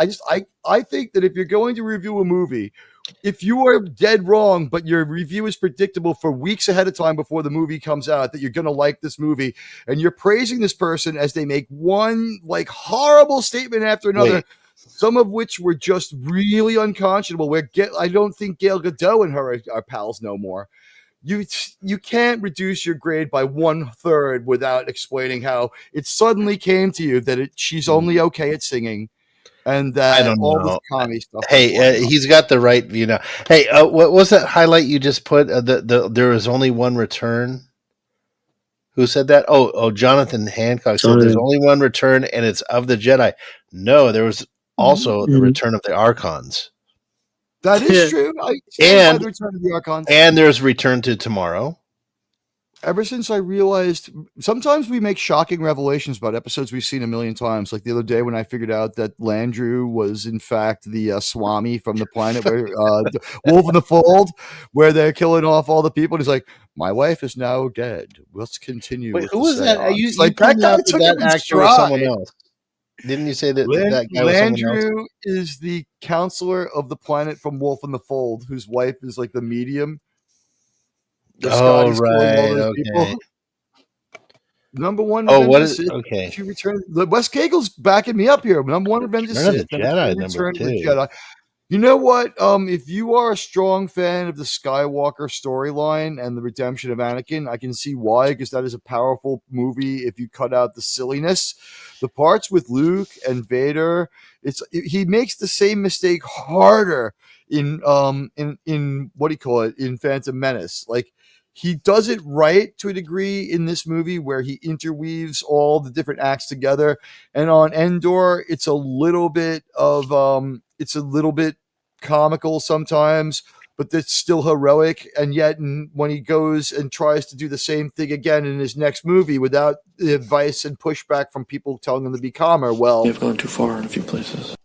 I think that if you're going to review a movie if you are dead wrong, but your review is predictable for weeks ahead of time before the movie comes out that you're going to like this movie, and you're praising this person as they make one like horrible statement after another, Wait. some of which were just really unconscionable. I don't think Gail Godot and her are pals no more. You can't reduce your grade by 1/3 without explaining how it suddenly came to you that she's only okay at singing. And I don't all know. this comedy stuff. Hey, he's got the right, Hey, what was that highlight you just put? There was only one return. Who said that? Oh, Jonathan Hancock said there's only one return, and it's of the Jedi. No, there was also the return of the Archons. That is true. I stand by the return of the Archons. And there's Return to Tomorrow. Ever since I realized, sometimes we make shocking revelations about episodes we've seen a million times. Like the other day when I figured out that Landru was in fact the Swami from the planet where Wolf in the Fold, where they're killing off all the people. And he's like, "My wife is now dead. Let's continue." Wait, who was that? You like that guy took that it in actor or stride. someone else? Didn't you say that that guy was someone else? Landru is the counselor of the planet from Wolf in the Fold, whose wife is like the medium. Oh, right. Okay. Number one. Oh, what is okay? She returned. Wes Cagel's backing me up here. Number one, Revenge of the Sith. Jedi. Number 2. You know what? If you are a strong fan of the Skywalker storyline and the redemption of Anakin, I can see why, because that is a powerful movie. If you cut out the silliness, the parts with Luke and Vader, he makes the same mistake harder in what do you call it, in Phantom Menace. Like, he does it right to a degree in this movie where he interweaves all the different acts together, and on Endor, it's a little bit comical sometimes, but it's still heroic. And yet when he goes and tries to do the same thing again in his next movie without the advice and pushback from people telling him to be calmer, well, you've gone too far in a few places.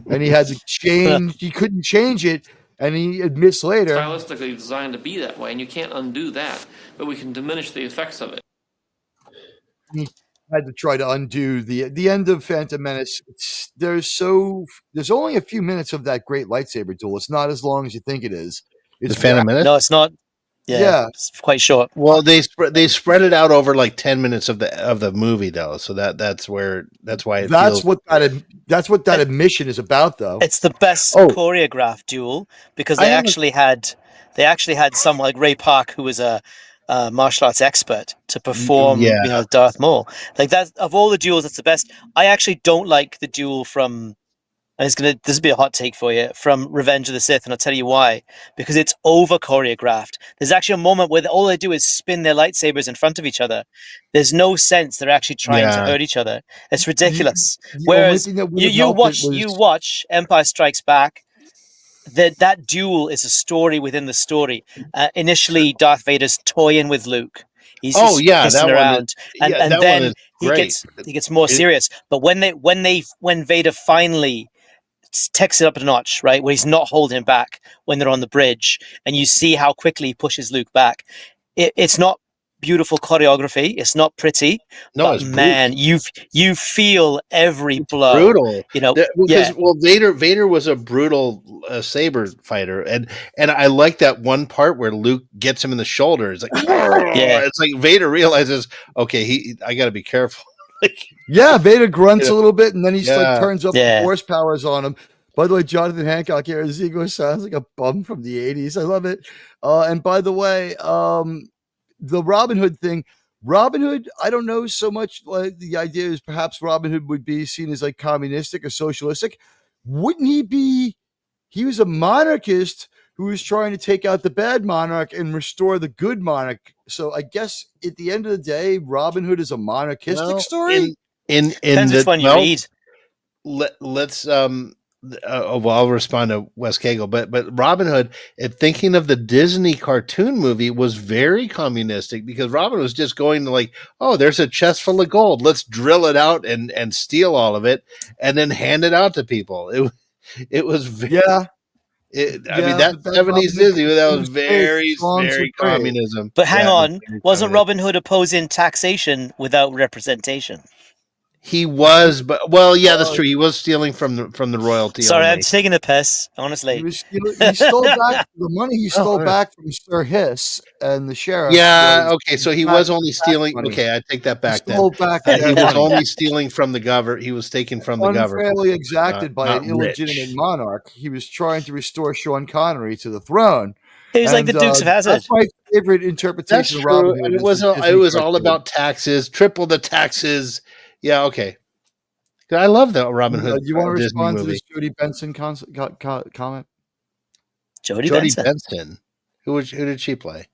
And he had to change. He couldn't change it. And he admits later, Stylistically designed to be that way, and you can't undo that, but we can diminish the effects of it. He had to try to undo the end of Phantom Menace. There's only a few minutes of that great lightsaber duel. It's not as long as you think it is. It's Phantom Menace? No, it's not. Yeah, it's quite short. Well, they spread it out over like 10 minutes of the movie though, so that's why what that admission is about though. It's the best choreographed duel because they actually had someone like Ray Park, who was a martial arts expert, to perform Darth Maul. Like, that of all the duels, that's the best. I actually don't like the duel from, and this will be a hot take for you, from Revenge of the Sith, and I'll tell you why. Because it's over choreographed. There's actually a moment where all they do is spin their lightsabers in front of each other. There's no sense they're actually trying to hurt each other. It's ridiculous. Whereas you watch Empire Strikes Back, that duel is a story within the story. Initially, Darth Vader's toying with Luke. He's just pissing around, and then he gets more serious. But when Vader finally takes it up a notch, right, where he's not holding him back when they're on the bridge, and you see how quickly he pushes Luke back. It's not beautiful choreography. It's not pretty. No, but it's man, you feel every blow. Brutal, Because Vader was a brutal saber fighter, and I like that one part where Luke gets him in the shoulder. It's like, it's like Vader realizes, okay, I got to be careful. Vader grunts a little bit, and then he turns up the force powers on him. By the way, Jonathan Hancock here, Ziegler sounds like a bum from the 80s. I love it. And by the way, the Robin Hood thing, I don't know so much. Like, the idea is perhaps Robin Hood would be seen as like communistic or socialistic. Wouldn't he be? He was a monarchist who was trying to take out the bad monarch and restore the good monarch. So I guess at the end of the day, Robin Hood is a monarchistic story. Depends which one you read. Let's I'll respond to Wes Cagle, but Robin Hood, thinking of the Disney cartoon movie, was very communistic, because Robin was just going to like, oh, there's a chest full of gold, let's drill it out and steal all of it and then hand it out to people. It was very, I mean, that 70s Disney, that was very communism. But hang on, wasn't Robin Hood opposing taxation without representation? He was, but that's true. He was stealing from the royalty. Sorry, only. I'm taking a piss. Honestly, he stole back the money. He stole back from Sir Hiss and the sheriff. Yeah. Okay. So he was only stealing. Money. Okay, I take that back. He stole back. He was only stealing from the government. He was taken from the government. Unfairly exacted by an illegitimate monarch. He was trying to restore Sean Connery to the throne. He was like the Dukes of Hazzard. That's my favorite interpretation That's of Robin true. Hood. And it was all about taxes, triple the taxes. Yeah. Okay. I love that Robin Hood. You want to Disney respond movie. to this Jodie Benson comment? Jodie Benson. Who did she play?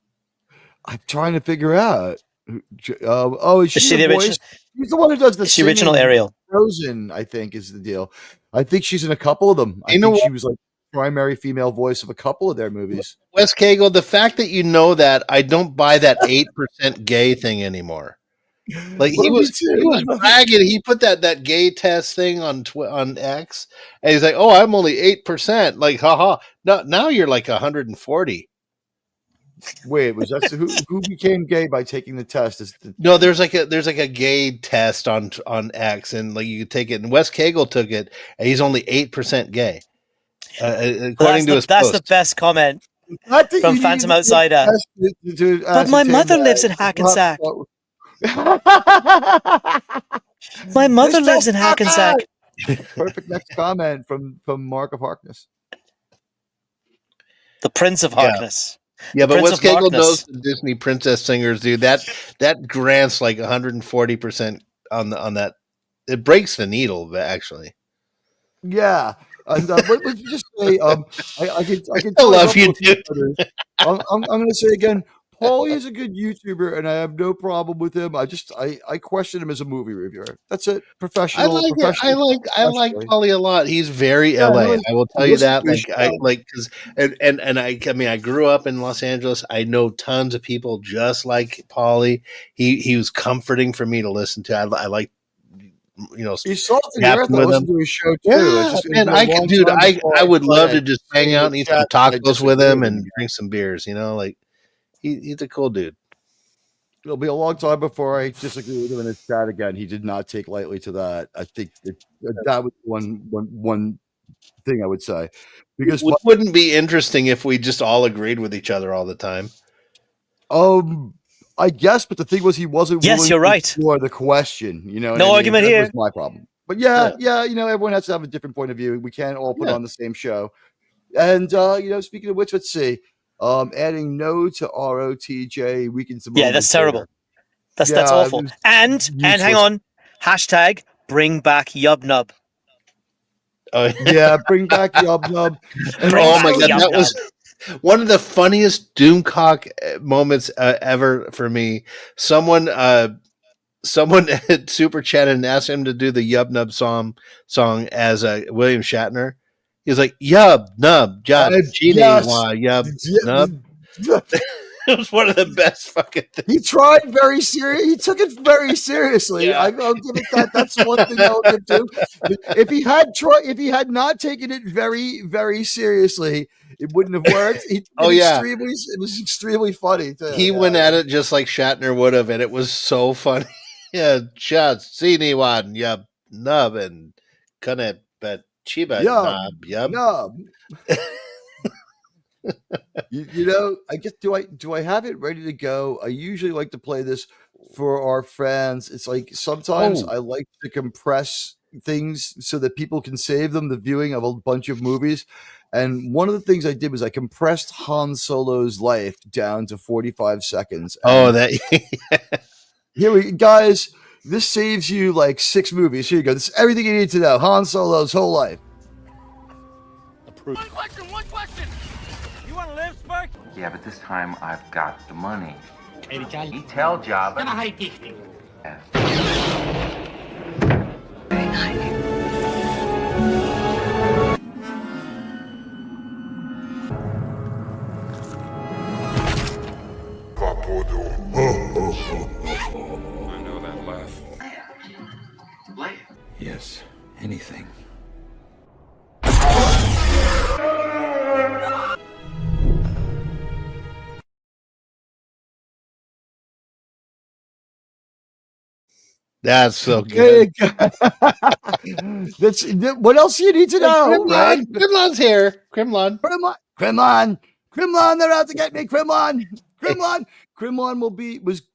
I'm trying to figure out. Is she the voice? She's the one who does the singing. Original Ariel. Frozen, I think, is the deal. I think she's in a couple of them. I think she was like primary female voice of a couple of their movies. Wes Cagle, the fact that you know that, I don't buy that 8% gay thing anymore. Like he was bragging. He put that gay test thing on X, and he's like, "Oh, I'm only 8%." Like, haha. No, now you're like 140. Wait, was that who became gay by taking the test? No, there's like a gay test on X, and like you could take it. And Wes Cagle took it, and he's only 8% gay, according to his That's post. the best comment from Phantom Outsider. But my mother lives in Hackensack. My mother lives in Hackensack. Perfect next comment from Mark of Harkness. The Prince of Harkness. Yeah, but Wes Cagle knows the Disney princess singers, dude. That grants like 140% on that. It breaks the needle, actually. Yeah. And let's just say, I can love you, dude. I'm going to say again, Paulie is a good YouTuber, and I have no problem with him. I question him as a movie reviewer. That's it. Professional. I like Paulie a lot. He's very LA. I will tell you that. I grew up in Los Angeles. I know tons of people just like Paulie. He was comforting for me to listen to. I like. He's salty with him to his show too. Yeah, man, I would love to just hang out and eat some tacos with him and drink some beers. Like. He's a cool dude. It'll be a long time before I disagree with him in his chat again. He did not take lightly to that. I think that was one thing I would say. Because it wouldn't be interesting if we just all agreed with each other all the time. I guess, but the thing was, he wasn't. Yes, you're right. For the question, no argument here. That was my problem. But yeah, everyone has to have a different point of view. We can't all put on the same show. And speaking of which, let's see. Adding no to ROTJ weakens the moment. Yeah, that's terrible. That's awful. And hang on, hashtag bring back Yubnub. Yeah, bring back Yubnub. Oh my god, that was one of the funniest Doomcock moments ever for me. Someone had super chatted and asked him to do the Yubnub song as William Shatner. He's like, yub, nub, job, yub, nub. It was one of the best fucking things. He tried very serious. He took it very seriously. Yeah. I'll give it that. That's one thing I'll give to him. If he had not taken it very, very seriously, it wouldn't have worked. It was extremely funny. Too. He went at it just like Shatner would have, and it was so funny. Yeah, just see anyone, yub, nub, and couldn't bet. Chiba nub. I guess do I have it ready to go? I usually like to play this for our fans. It's like sometimes I like to compress things so that people can save them the viewing of a bunch of movies. And one of the things I did was I compressed Han Solo's life down to 45 seconds. Here we guys. This saves you like 6 movies. Here you go. This is everything you need to know. Han Solo's whole life. One question. You want to live, Spark? Yeah, but this time I've got the money. You tell Jabba. Yes. Very nice. I know that laugh. Yes, anything. That's so good. That's what else you need to know, right? Grimlon's here. Grimlon. They're out to get me. Grimlon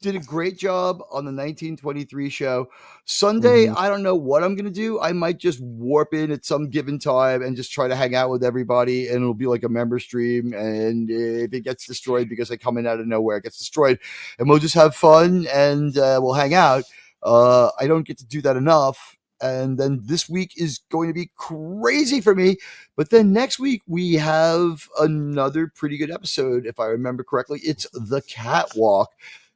did a great job on the 1923 show. Sunday, I don't know what I'm gonna do. I might just warp in at some given time and just try to hang out with everybody, and it'll be like a member stream. And if it gets destroyed because I come in out of nowhere, it gets destroyed, and we'll just have fun and we'll hang out. I don't get to do that enough. And then this week is going to be crazy for me. But then next week, we have another pretty good episode, if I remember correctly. It's The Catwalk.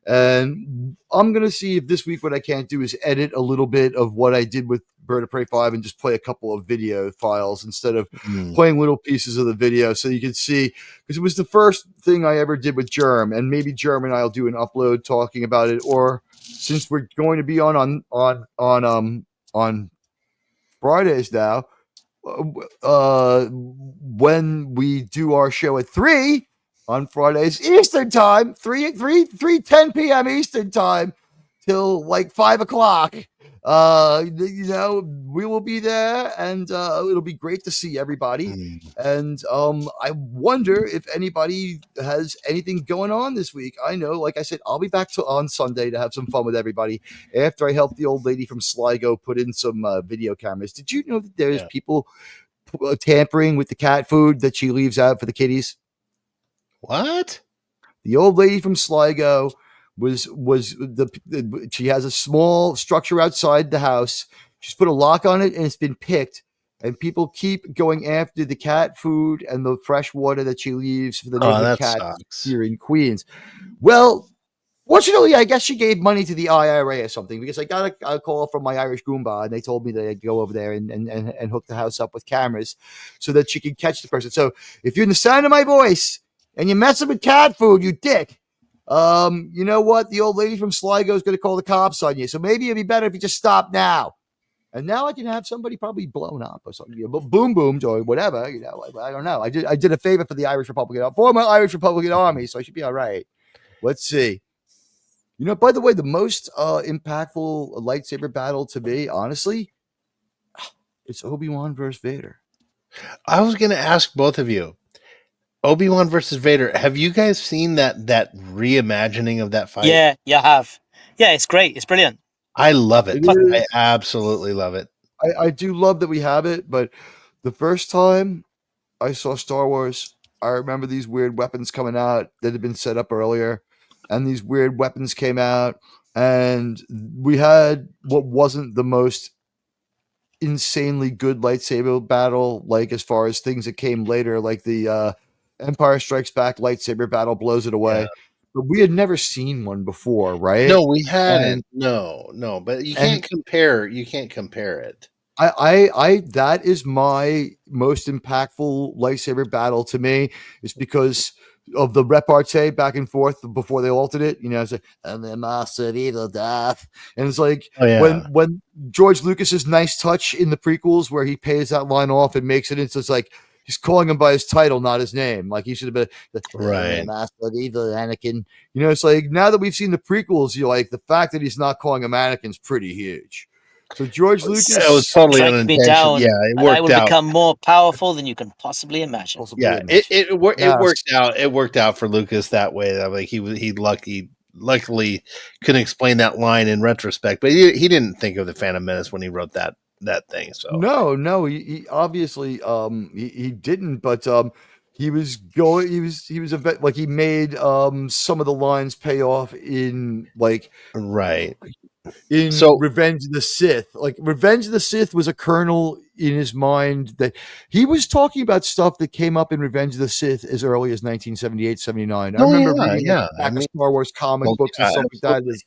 And I'm going to see if this week what I can't do is edit a little bit of what I did with Bird of Prey 5 and just play a couple of video files instead of playing little pieces of the video so you can see. Because it was the first thing I ever did with Germ. And maybe Germ and I'll do an upload talking about it. Or since we're going to be on Fridays now, when we do our show at 3 on Fridays Eastern time, 10 p.m. Eastern time till like 5 o'clock. We will be there, and it'll be great to see everybody. And I wonder if anybody has anything going on this week. I know, like I said, I'll be back on Sunday to have some fun with everybody after I helped the old lady from Sligo put in some video cameras. Did you know that there's people tampering with the cat food that she leaves out for the kitties? What? The old lady from Sligo she has a small structure outside the house. She's put a lock on it and it's been picked, and people keep going after the cat food and the fresh water that she leaves for the neighborhood cats here in Queens. Well, fortunately, I guess she gave money to the IRA or something, because I got a call from my Irish Goomba and they told me that I'd go over there and hook the house up with cameras so that she could catch the person. So if you're in the sound of my voice and you're messing with cat food, you dick, you know what? The old lady from Sligo is going to call the cops on you. So maybe it'd be better if you just stop now. And now I can have somebody probably blown up or something, boomed or whatever. I don't know. I did a favor for the Irish Republican, former Irish Republican Army, so I should be all right. Let's see. By the way, the most impactful lightsaber battle to me, honestly, it's Obi-Wan versus Vader. I was going to ask both of you. Obi-Wan versus Vader. Have you guys seen that reimagining of that fight? Yeah, I have. Yeah, it's great. It's brilliant. I love it. I absolutely love it. I do love that we have it, but the first time I saw Star Wars, I remember these weird weapons coming out that had been set up earlier, and these weird weapons came out, and we had what wasn't the most insanely good lightsaber battle, like as far as things that came later, like the Empire Strikes Back lightsaber battle blows it away. Yeah. But we had never seen one before, right? No, we hadn't. No, but you can't compare. You can't compare it. I that is my most impactful lightsaber battle to me, is because of the repartee back and forth before they altered it. It's like, I'm the master of evil, Darth. And it's like when George Lucas's nice touch in the prequels where he pays that line off and makes it into, it's like he's calling him by his title, not his name. Like he should have been the master of evil, Anakin. It's like now that we've seen the prequels, you're like, the fact that he's not calling him Anakin is pretty huge. So George Lucas, it was totally unintentional. Yeah, it worked out. I will become more powerful than you can possibly imagine. It worked out. It worked out for Lucas that way. Like he luckily couldn't explain that line in retrospect, but he didn't think of the Phantom Menace when he wrote that thing. So no, he obviously he didn't, but he was a vet, like he made some of the lines pay off in Revenge of the Sith. Like Revenge of the Sith was a kernel in his mind that he was talking about stuff that came up in Revenge of the Sith as early as 1978, 79. I remember reading back Star Wars comic books and stuff like that,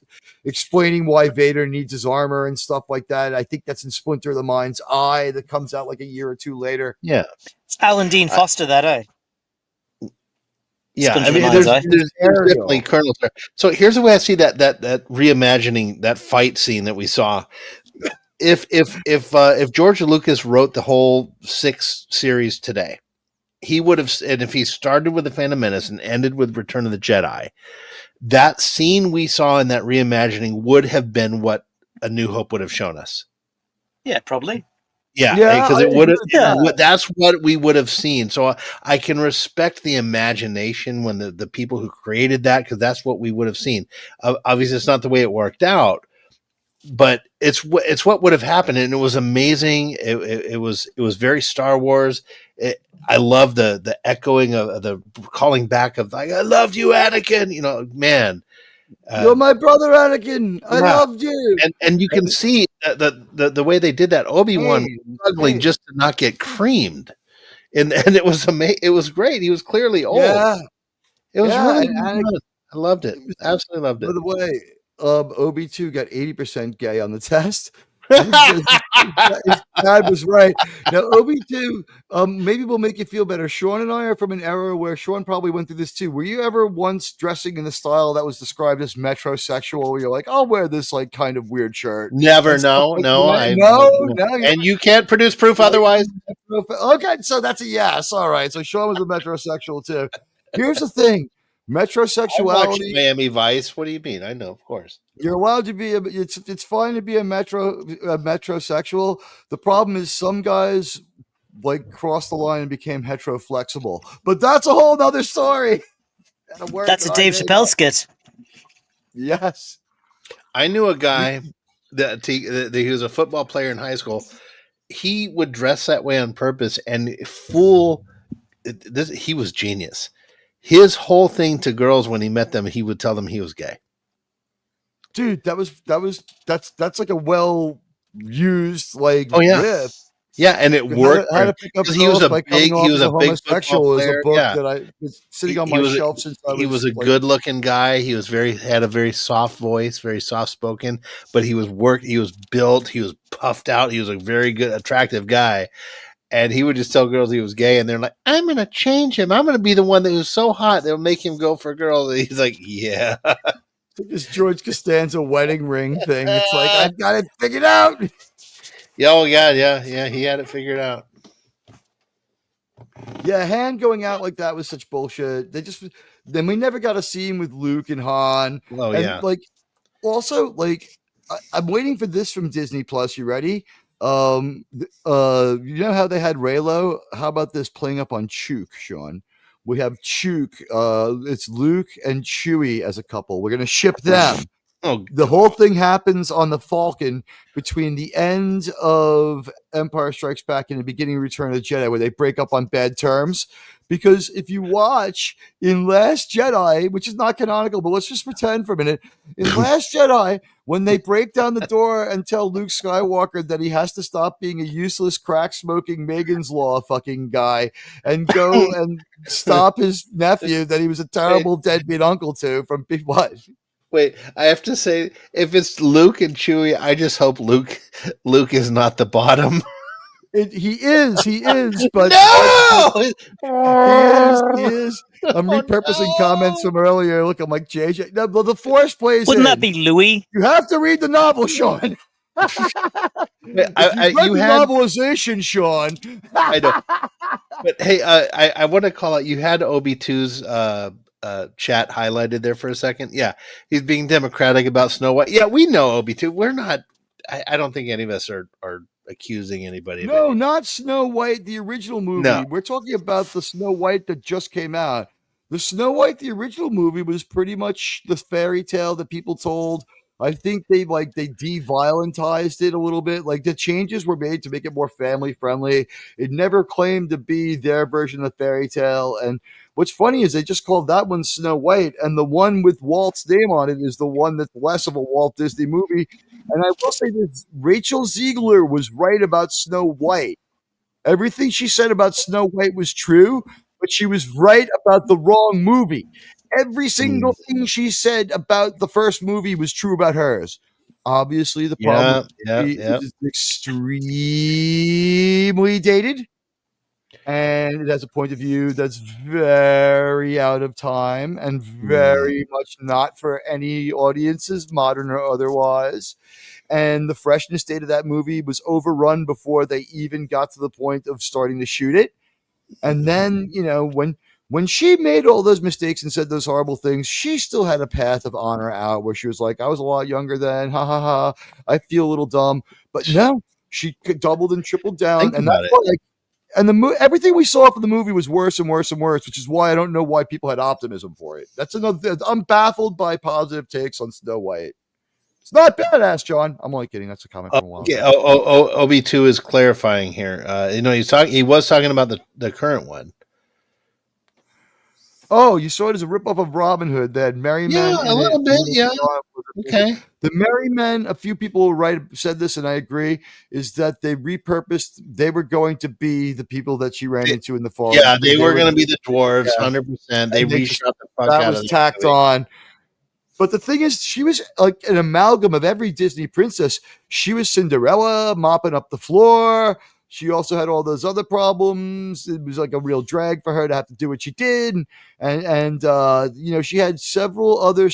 explaining why Vader needs his armor and stuff like that. I think that's in Splinter of the Mind's Eye that comes out like a year or two later. Yeah. It's Alan Dean Foster, that, eh? Yeah, I mean, there's definitely Colonel. So here's the way I see that reimagining that fight scene that we saw. If George Lucas wrote the whole 6 series today, he would have, and if he started with the Phantom Menace and ended with Return of the Jedi, that scene we saw in that reimagining would have been what A New Hope would have shown us. Yeah, probably. Yeah, because it would have. That's what we would have seen. So I can respect the imagination when the people who created that, because that's what we would have seen. Obviously, it's not the way it worked out, but it's what would have happened, and it was amazing. It was very Star Wars. I love the echoing of the calling back of like, I loved you, Anakin. You know, man. You're my brother, Anakin. I loved you. And you can see the way they did that. Obi-Wan struggling just to not get creamed, and it was amazing. It was great. He was clearly old. Yeah, it was really Anakin, good. I loved it. Absolutely loved it. By the way, Obi-2 got 80% gay on the test. His dad was right. Now, Obi-2, maybe we'll make you feel better. Sean and I are from an era where Sean probably went through this too. Were you ever once dressing in the style that was described as metrosexual, where you're like, I'll wear this like kind of weird shirt? Never, no. And you can't produce proof otherwise. Okay, so that's a yes. All right, so Sean was a metrosexual too. Here's the thing. Metrosexuality. Miami Vice. What do you mean? I know, of course. You're allowed to be. It's fine to be a metrosexual. The problem is some guys like crossed the line and became heteroflexible. But that's a whole nother story. That's a Dave Chappelle skit. Yes, I knew a guy that he was a football player in high school. He would dress that way on purpose and fool. He was genius. His whole thing to girls when he met them, he would tell them he was gay. Dude, that's like a well used riff. Yeah, and it worked. How to Pick Up he was Girls by Coming Off as a Homosexual is a book yeah. that I've been sitting on my shelf since I was. He was a good looking guy. He was had a very soft voice, very soft spoken, but he was built, he was puffed out, he was a very good, attractive guy. And he would just tell girls he was gay, and they're like, I'm going to change him. I'm going to be the one that was so hot that'll make him go for girls. And he's like, yeah. This George Costanza wedding ring thing. It's like, I've got it figured out. Yeah, oh, God, yeah. He had it figured out. Yeah, Han going out like that was such bullshit. Then we never got a scene with Luke and Han. Oh, and yeah. Also, I'm waiting for this from Disney Plus. You ready? You know how they had Raylo? How about this playing up on Chook, Sean? We have Chook. It's Luke and Chewie as a couple. We're gonna ship them. The whole thing happens on the Falcon between the end of Empire Strikes Back and the beginning of Return of the Jedi, where they break up on bad terms. Because if you watch in Last Jedi, which is not canonical, but let's just pretend for a minute, in Last Jedi, when they break down the door and tell Luke Skywalker that he has to stop being a useless, crack-smoking Megan's Law fucking guy and go and stop his nephew that he was a terrible deadbeat uncle to from what? Wait, I have to say, if it's Luke and Chewie, I just hope Luke is not the bottom. He is, but no! He is. I'm repurposing comments from earlier. Look, I'm like JJ. No, the Force plays. Wouldn't that be Louis? You have to read the novel, Sean. You had novelization, Sean. I know. But hey, I want to call out. You had Obi-2's chat highlighted there for a second. Yeah, he's being democratic about Snow White. Yeah, we know Obi-2. We're not. I don't think any of us are accusing anybody. No, not Snow White, the original movie. No. We're talking about the Snow White that just came out. The Snow White, the original movie, was pretty much the fairy tale that people told. I think they de-violentized it a little bit. Like the changes were made to make it more family friendly. It never claimed to be their version of the fairy tale. And what's funny is they just called that one Snow White, and the one with Walt's name on it is the one that's less of a Walt Disney movie. And I will say this, Rachel Ziegler was right about Snow White. Everything she said about Snow White was true, but she was right about the wrong movie. Every single thing she said about the first movie was true about hers. Obviously, the problem is extremely dated, and it has a point of view that's very out of time and very much not for any audiences, modern or otherwise. And the freshness date of that movie was overrun before they even got to the point of starting to shoot it. And then, when when she made all those mistakes and said those horrible things, she still had a path of honor out where she was like, I was a lot younger then. Ha ha ha. I feel a little dumb. But no, she doubled and tripled down. Think And about that's it. why, and everything we saw from the movie was worse and worse and worse, which is why I don't know why people had optimism for it. That's another. I'm baffled by positive takes on Snow White. It's not badass, John. I'm only kidding. That's a comment from a while Okay. ago. OB2 is clarifying here. He was talking about the current one. Oh, you saw it as a ripoff of Robin Hood. They had Merry Men. Yeah, a little bit. Yeah. Okay. The Merry Men, a few people said this, and I agree, is that they repurposed. They were going to be the people that she ran into in the forest. Yeah, they were going to be the dwarves, 100%. They reshot the fuck out of that was tacked on. But the thing is, she was like an amalgam of every Disney princess. She was Cinderella, mopping up the floor. She also had all those other problems. It was like a real drag for her to have to do what she did, and she had several other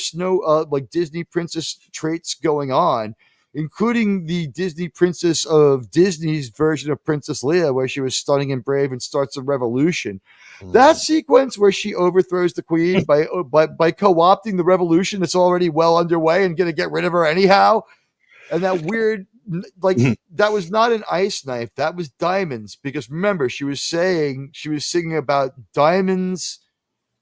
like Disney princess traits going on, including the Disney princess of Disney's version of Princess Leia, where she was stunning and brave and starts a revolution. That sequence where she overthrows the queen by co-opting the revolution that's already well underway and going to get rid of her anyhow, and that weird. Like that was not an ice knife, that was diamonds, because remember she was singing about diamonds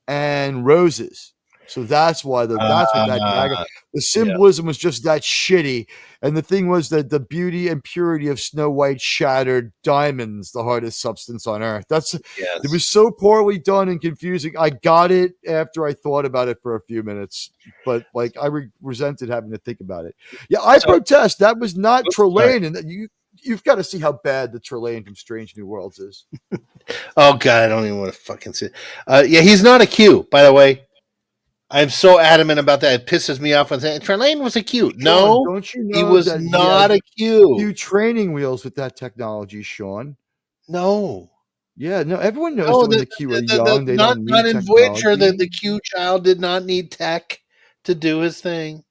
and roses, so that's why that's what that dagger, the symbolism was just that shitty. And the thing was that the beauty and purity of Snow White shattered diamonds, the hardest substance on earth. It was so poorly done and confusing. I got it after I thought about it for a few minutes, but like I resented having to think about it. Yeah, I protest. That was not Trelane, and you've got to see how bad the Trelane from Strange New Worlds is. Oh God, I don't even want to fucking see it. Yeah, he's not a Q, by the way. I'm so adamant about that. It pisses me off when saying Trelane was a Q. No, don't you know he was not a Q. Few training wheels with that technology, Sean. No. Yeah, no, everyone knows that when the Q are young, they don't need not in technology. Voyager, the Q child did not need tech to do his thing.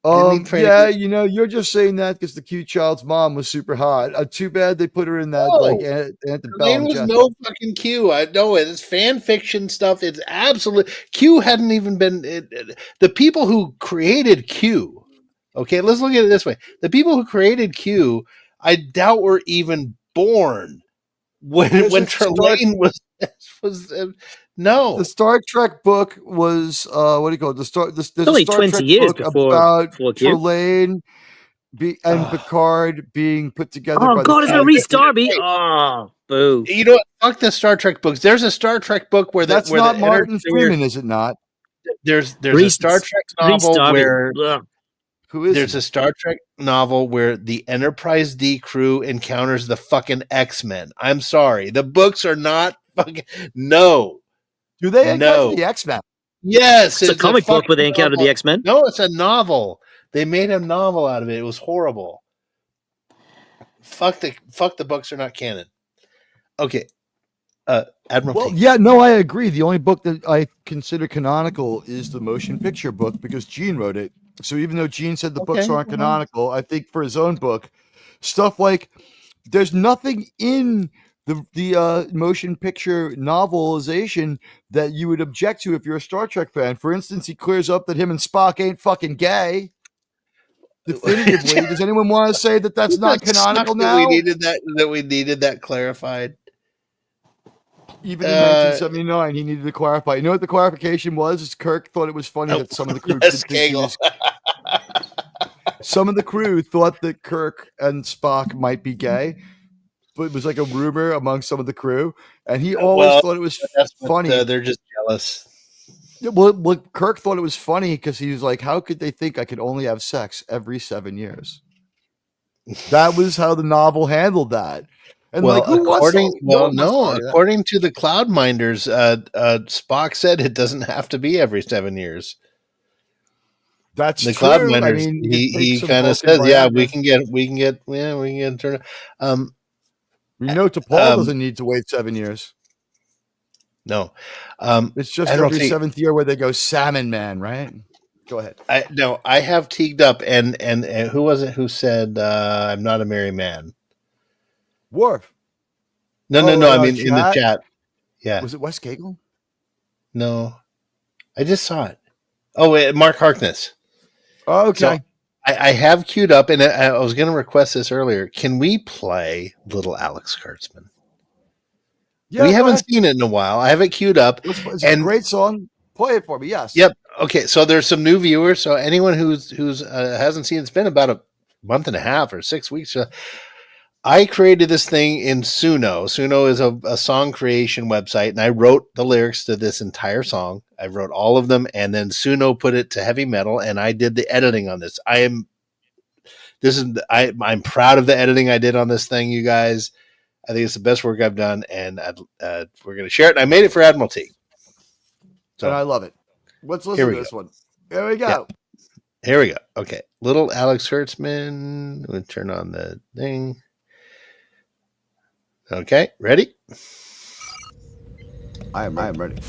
Yeah, you're just saying that because the cute child's mom was super hot. Too bad they put her in that Trelane was no fucking Q. I know it. It's fan fiction stuff. It's absolute. Q hadn't even been. The people who created Q. Okay, let's look at it this way. The people who created Q, I doubt were even born when Trelane was. No, the Star Trek book was what do you call it? There's only a Star 20 Trek years book before about Q. Trelane and Picard being put together. Oh by God, the it's a Reese Darby. Oh, boo! You know what? Fuck the Star Trek books. There's a Star Trek book where that's where not Martin Freeman, is it not? There's a Star Trek novel where who is there's a Star Trek novel where the Enterprise D crew encounters the fucking X-Men. I'm sorry, the books are not fucking no. Do they encounter the X-Men? Yes, it's a comic book where they encounter the X-Men. No, it's a novel. They made a novel out of it. It was horrible. Fuck the books are not canon. Okay. Admiral. Well, yeah, no, I agree. The only book that I consider canonical is the motion picture book because Gene wrote it. So even though Gene said the books aren't canonical, I think for his own book, stuff like there's nothing in the motion picture novelization that you would object to if you're a Star Trek fan. For instance, he clears up that him and Spock ain't fucking gay. Definitively. Does anyone want to say that that's not canonical now? We needed that clarified. Even in 1979, he needed to clarify. You know what the clarification was? Is Kirk thought it was funny that some of the crew some of the crew thought that Kirk and Spock might be gay, but it was like a rumor among some of the crew, and he always thought it was funny. They're just jealous. Well, Kirk thought it was funny because he was like, "How could they think I could only have sex every 7 years?" That was how the novel handled that. And according to the Cloudminders, Spock said it doesn't have to be every 7 years. That's the true. Cloudminders. I mean, he kind of says, "Yeah, we can get turn." We know T'Pol doesn't need to wait 7 years. No, it's just every seventh year where they go Salmon Man, right? Go ahead. I have teagued up, and who was it who said I'm not a married man? Worf. No. I mean, in the chat. Yeah. Was it Wes Gagel? No, I just saw it. Oh, wait, Mark Harkness. Oh, okay. So I have queued up, and I was going to request this earlier. Can we play Little Alex Kurtzman? Yeah, we go haven't ahead. seen it in a while. I have it queued up. It's a great song. Play it for me. Yes. Yep. Okay. So there's some new viewers. So anyone who's hasn't seen, it's been about a month and a half or 6 weeks. I created this thing in Suno. Suno is a song creation website, and I wrote the lyrics to this entire song. I wrote all of them, and then Suno put it to heavy metal, and I did the editing on this. I'm proud of the editing I did on this thing, you guys. I think it's the best work I've done, and we're going to share it. And I made it for Admiralty. So, and I love it. Let's listen to this one. Here we go. Yeah. Here we go. Okay. Little Alex Kurtzman. We'll turn on the thing. Okay. Ready? I am ready.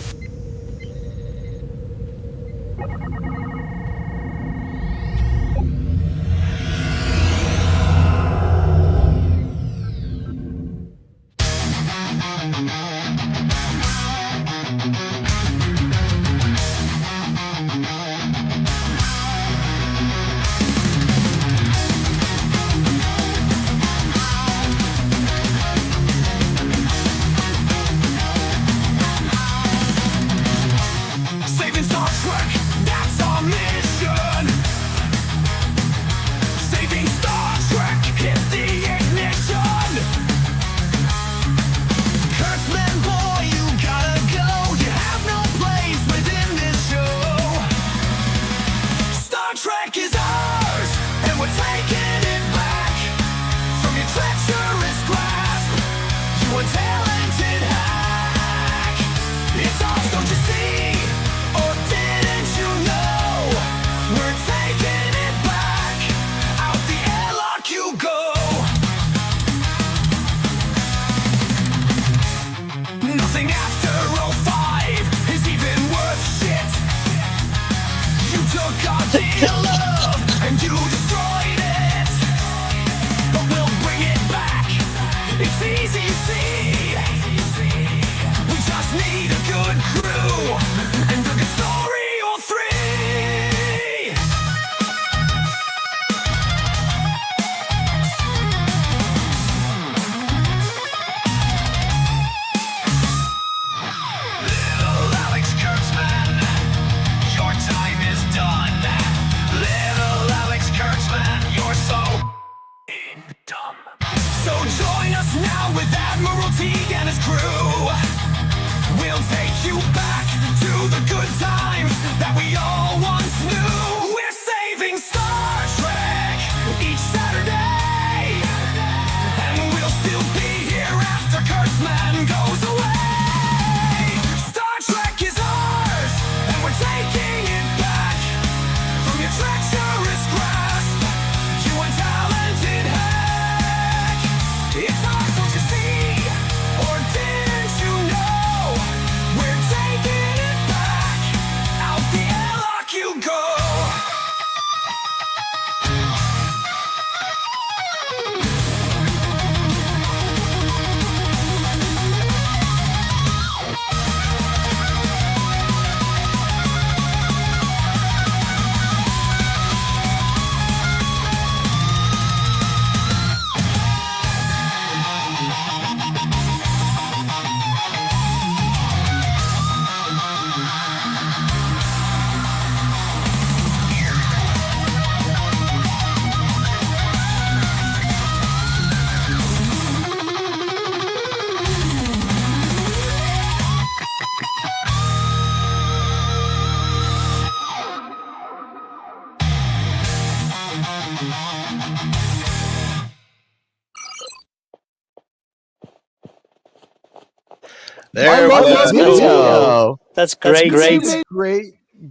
There I love was this video. That's great.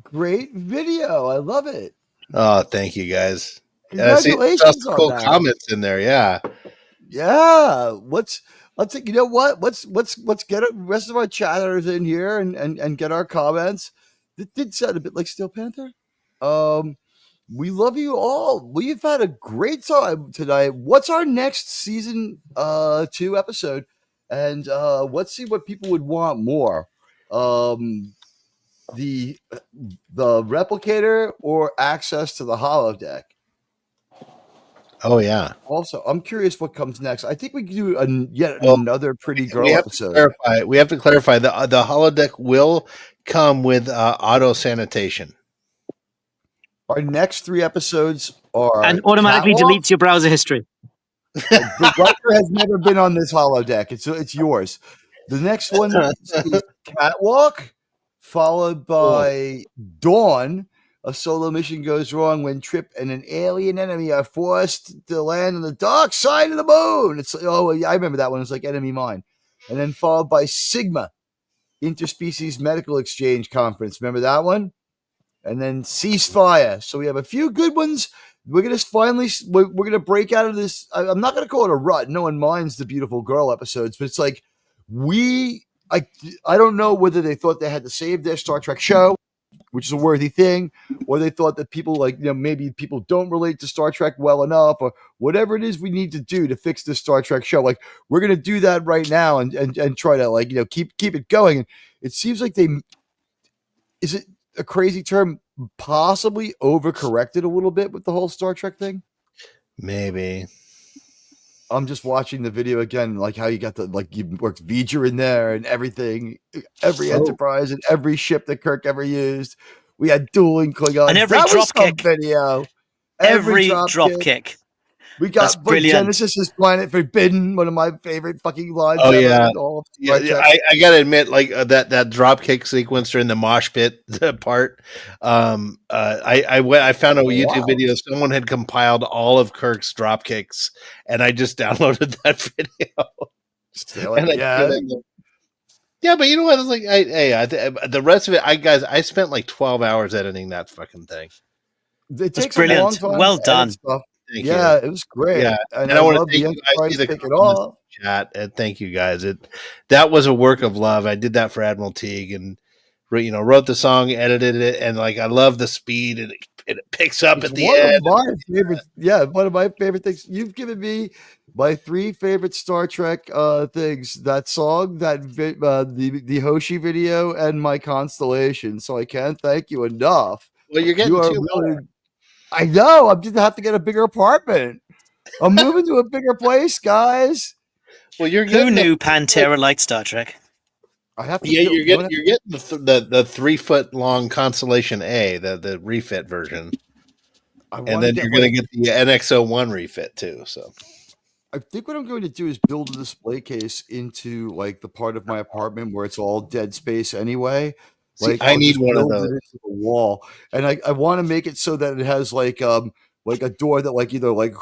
Great video. I love it. Oh, thank you guys. Congratulations I see some cool on that. comments in there. Yeah. Yeah. Let's you know what? Let's get the rest of our chatters in here and get our comments. It did sound a bit like Steel Panther. We love you all. We've had a great time tonight. What's our next season 2 episode? And let's see what people would want more. The replicator or access to the holodeck. Oh yeah. Also, I'm curious what comes next. I think we can do another pretty girl episode. We have to clarify the holodeck will come with auto sanitation. Our next 3 episodes are and automatically Catwalk. deletes your browser history. The Riker has never been on this holodeck. It's yours. The next one is Catwalk, followed by Dawn. A solo mission goes wrong when Trip and an alien enemy are forced to land on the dark side of the moon. It's I remember that one. It's like Enemy Mine. And then followed by Sigma, Interspecies Medical Exchange Conference. Remember that one? And then Ceasefire. So we have a few good ones. We're gonna finally we're gonna break out of this. I'm not gonna call it a rut. No one minds the beautiful girl episodes, but it's like I don't know whether they thought they had to save their Star Trek show, which is a worthy thing, or they thought that people maybe people don't relate to Star Trek well enough, or whatever it is we need to do to fix this Star Trek show. Like we're gonna do that right now and try to keep it going. And it seems like is it a crazy term, possibly overcorrected a little bit with the whole Star Trek thing? Maybe. I'm just watching the video again, like how you got you worked V'ger in there and everything, every Enterprise and every ship that Kirk ever used. We had dueling Klingons. And every drop kick video. Every drop kick. We got Genesis's Planet Forbidden, one of my favorite fucking lines. Oh yeah, I gotta admit, like that drop kick sequence during the mosh pit part. I found a YouTube video. Someone had compiled all of Kirk's drop kicks, and I just downloaded that video. Yeah, but you know what? It's like, the rest of it, I spent like 12 hours editing that fucking thing. It takes brilliant. a long time. Well done. Thank you. It was great. Yeah, and I want to love thank the you guys Enterprise for take it the off. chat, and thank you guys. That was a work of love. I did that for Admiral Teague, and wrote the song, edited it, and like I love the speed, and it picks up at the end. One of my favorite things. You've given me my 3 favorite Star Trek things: that song, the Hoshi video, and my constellation. So I can't thank you enough. Well, you're getting I know. I'm just have to get a bigger apartment. I'm moving to a bigger place, guys. Well, who knew Pantera liked Star Trek? I have to. Yeah, you're getting the 3-foot long Constellation A, the refit version, and then you're going to get the NX-01 refit too. So, I think what I'm going to do is build a display case into like the part of my apartment where it's all dead space anyway. Like I need one of those. Into the wall, and I want to make it so that it has like a door that like either like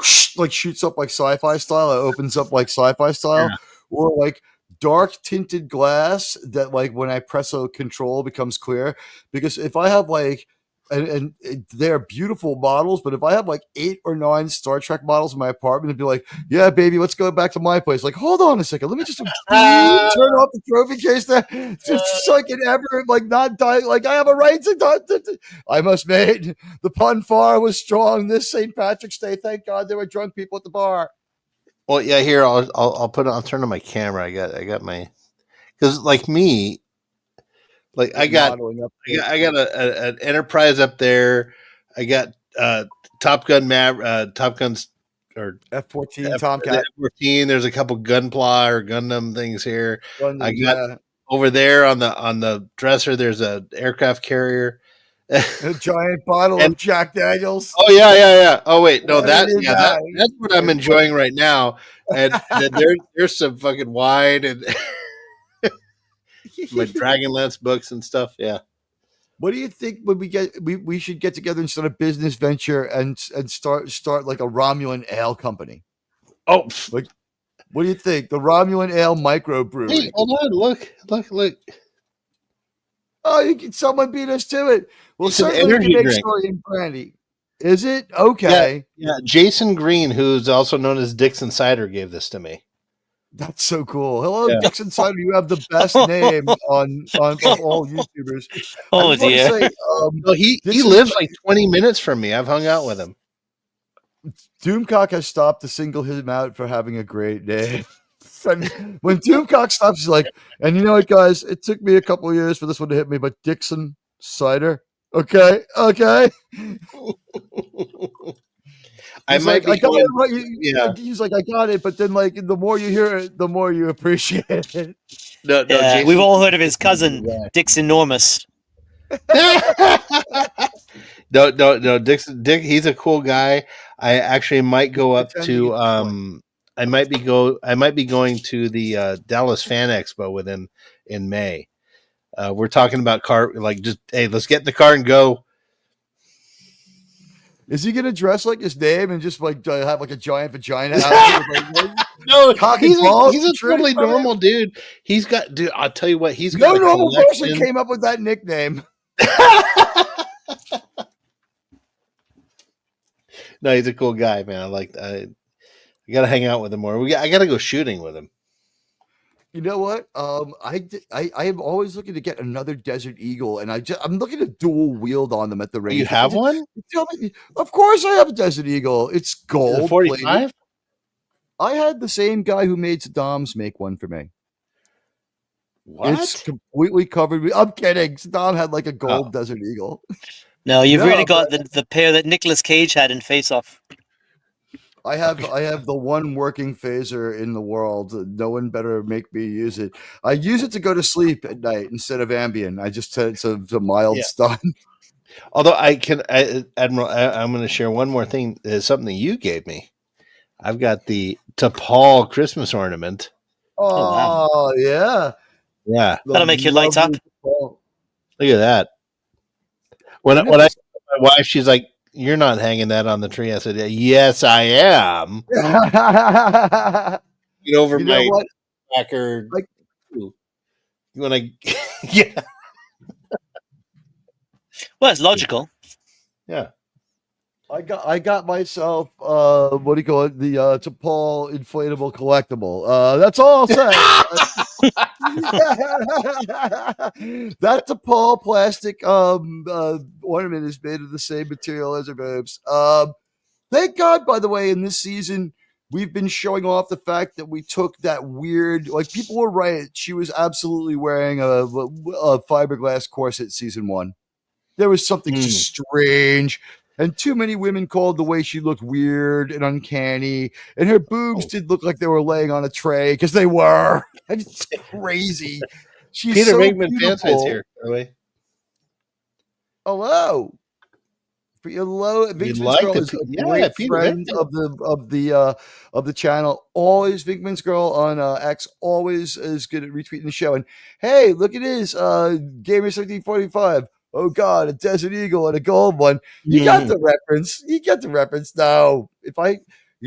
shoots up like sci-fi style, or opens up like sci-fi style, or like dark tinted glass that like when I press a control becomes clear. Because if I have like and they're beautiful models, but if I have like 8 or 9 Star Trek models in my apartment, it'd be like, yeah, baby, let's go back to my place. Like, hold on a second, let me just turn off the trophy case there, just so I can ever like not die. Like I have a right to die. I must made the pun far was strong this St. Patrick's Day. Thank God there were drunk people at the bar. Well, yeah, here I'll turn on my camera. I got my, because like me. Like I got an Enterprise up there. I got Top Gun's or F-14 Tomcat. F-14. There's a couple Gunpla or Gundam things here. I got over there on the dresser. There's a aircraft carrier. A giant bottle of Jack Daniels. Oh yeah. Oh wait, no, that's what I'm enjoying right now. And there's some fucking wine and. My Dragonlance books and stuff. Yeah. What do you think when we should get together and start a business venture and start like a Romulan ale company? Oh, like what do you think? The Romulan ale microbrewery. Hey, hold on, look. Oh, someone beat us to it. Well, certainly we can make Story and Brandy. Is it okay? Yeah. Jason Green, who's also known as Dixon Cider, gave this to me. That's so cool. Hello, Dixon Cider. You have the best name on all YouTubers. Oh dear. Say, he lives like 20 minutes from me. I've hung out with him. Doomcock has stopped to single him out for having a great name. When Doomcock stops, he's like, and you know what, guys? It took me a couple of years for this one to hit me, but Dixon cider. Okay. I might be going. Yeah. He's like, I got it, but then like the more you hear it, the more you appreciate it. No, Jason, we've all heard of his cousin, Dixon Enormous. No, Dick, he's a cool guy. I actually might go up to I might be going to the Dallas Fan Expo with him in May. We're talking about just hey, let's get in the car and go. Is he gonna dress like his name and just like have like a giant vagina? No, he's a totally normal dude. He's got, dude. I'll tell you what, he's got. No normal person came up with that nickname. No, he's a cool guy, man. I gotta hang out with him more. I gotta go shooting with him. You know what? I am always looking to get another Desert Eagle, and I'm looking to dual wield on them at the range. You have one? Tell me, of course, I have a Desert Eagle. It's gold. 45. I had the same guy who made Saddam's make one for me. What? It's completely covered. I'm kidding. Saddam had like a gold Desert Eagle. No, you've really got the pair that Nicolas Cage had in Face Off. I have the one working phaser in the world. No one better make me use it. I use it to go to sleep at night instead of Ambien. I just it's a mild stun. Although Admiral, I'm going to share one more thing. There's something you gave me. I've got the T'Pol Christmas ornament. Oh, yeah. Yeah. That'll make your lights up. Look at that. When I my wife, she's like, "You're not hanging that on the tree." I said, "Yes, I am." Get over my backer. Like, when I yeah. Well, it's logical. Yeah. I got myself what do you call it? The T'Pol inflatable collectible. That's all I'll say. That T'Pol plastic ornament is made of the same material as her boobs. Thank God, by the way, in this season we've been showing off the fact that we took that weird, like, people were right. She was absolutely wearing a fiberglass corset season 1. There was something strange. And too many women called the way she looked weird and uncanny. And her boobs did look like they were laying on a tray, because they were. It's crazy. She's Peter so Venkman beautiful. Fanside's here, by the way. Hello. Vinkman's Girl is a great friend of the channel. Always Vinkman's Girl on X. Always is good at retweeting the show. And hey, look at this. Gamer 1745. Oh God, a Desert Eagle and a gold one. You got the reference. You get the reference. Now, you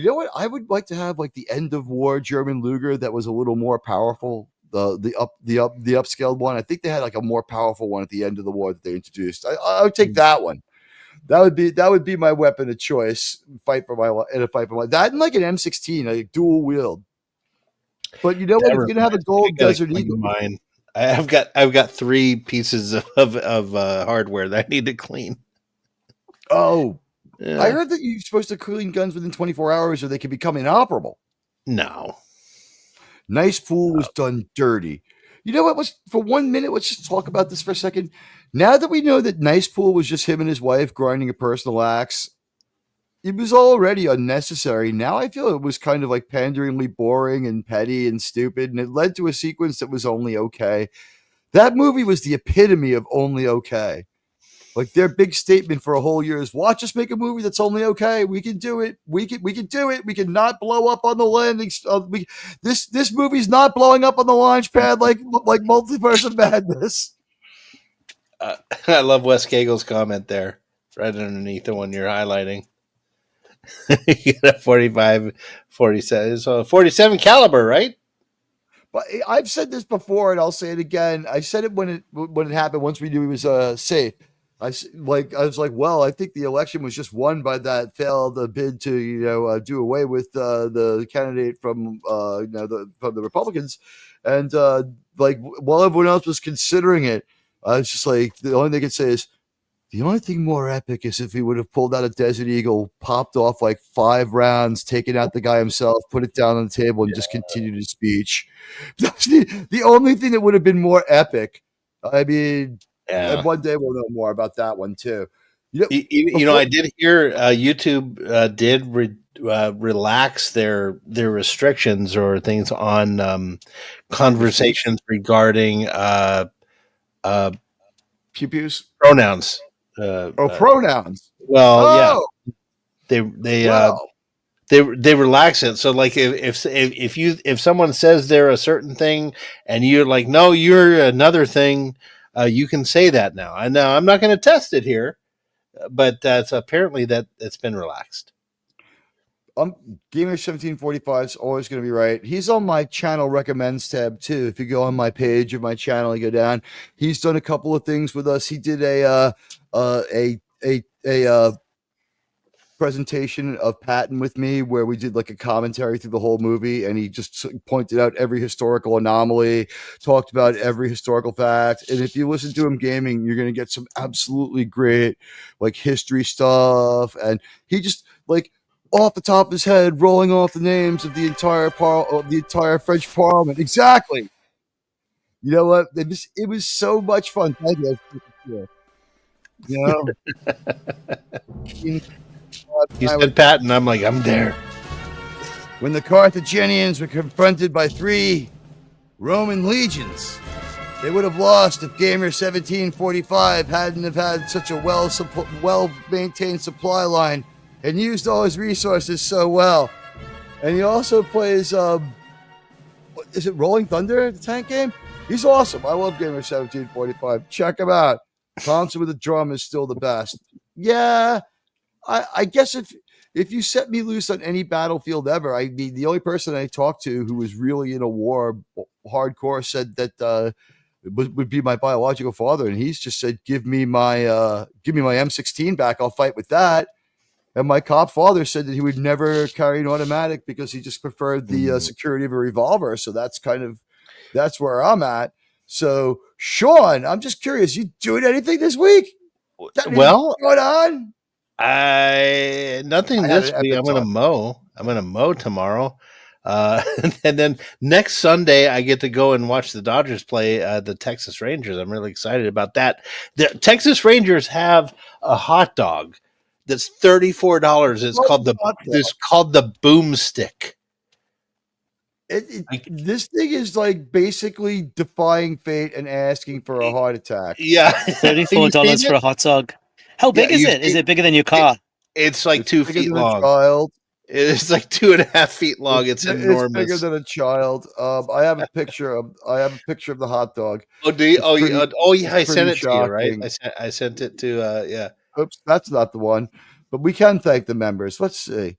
know what? I would like to have like the end of war German Luger that was a little more powerful. The upscaled one. I think they had like a more powerful one at the end of the war that they introduced. I would take that one. That would be my weapon of choice. Fight for my that, and like an M16, like dual wield. But you know what? If you're gonna have a gold Desert Eagle, mine. I've got 3 pieces of hardware that I need to clean. Oh, yeah. I heard that you're supposed to clean guns within 24 hours or they can become inoperable. No. Nice Fool was done dirty. You know what? For 1 minute, let's just talk about this for a second. Now that we know that Nice Fool was just him and his wife grinding a personal axe, it was already unnecessary. Now I feel it was kind of like panderingly boring and petty and stupid, and it led to a sequence that was only okay. That movie was the epitome of only okay. Like, their big statement for a whole year is, watch us make a movie that's only okay. We can do it. We can do it. We can not blow up on the landing. This movie's not blowing up on the launch pad like Multiverse of Madness. I love Wes Cagel's comment there, right underneath the one you're highlighting. You got 45, 47. So 47 caliber, right? But I've said this before, and I'll say it again. I said it when it happened. Once we knew he was safe, I was like, well, I think the election was just won by that failed bid to do away with the candidate from from the Republicans, and while everyone else was considering it, I was just like, the only thing I could say is, The only thing more epic is if he would have pulled out a Desert Eagle, popped off like 5 rounds, taken out the guy himself, put it down on the table, and just continued his speech. That's the only thing that would have been more epic. I mean, and one day we'll know more about that one too. You know, I did hear YouTube did relax their restrictions or things on conversations regarding pew-pews, pronouns. Pronouns. Well, yeah, they relax it. So like if someone says they're a certain thing and you're like, no, you're another thing, you can say that now. And now I'm not going to test it here, but that's apparently that it's been relaxed. Gamer 1745 is always going to be right. He's on my channel recommends tab too. If you go on my page of my channel, you go down. He's done a couple of things with us. He did a presentation of Patton with me where we did like a commentary through the whole movie, and he just pointed out every historical anomaly, talked about every historical fact. And if you listen to him gaming, you're going to get some absolutely great like history stuff. And he just like off the top of his head, rolling off the names of the entire French Parliament. Exactly. You know what? It was so much fun. Thank you. You know, you said Patton. I'm like, I'm there. When the Carthaginians were confronted by 3 Roman legions, they would have lost if Gamer 1745 hadn't have had such a well-maintained supply line and used all his resources so well. And he also plays, is it Rolling Thunder, the tank game? He's awesome. I love Gamer 1745. Check him out. Thompson with a drum is still the best. Yeah, I guess if you set me loose on any battlefield ever, I mean, the only person I talked to who was really in a war hardcore said that would be my biological father, and he's just said, give me my M16 back. I'll fight with that. And my cop father said that he would never carry an automatic because he just preferred the security of a revolver. So that's where I'm at. So Sean, I'm just curious, you doing anything this week? Well, going on? Nothing this week. I'm gonna mow tomorrow. And then next Sunday, I get to go and watch the Dodgers play the Texas Rangers. I'm really excited about that. The Texas Rangers have a hot dog that's $34. It's called the Boomstick. This thing is like basically defying fate and asking for a heart attack. Yeah, $34 for a hot dog. How big is it? Is it bigger than your car? It's like 2 feet long. It's like 2.5 feet long. It's enormous. It's bigger than a child. I have a picture of the hot dog. Oh, do you? Yeah. I sent it to you, right? I sent it to yeah. Oops, that's not the one. But we can thank the members. Let's see.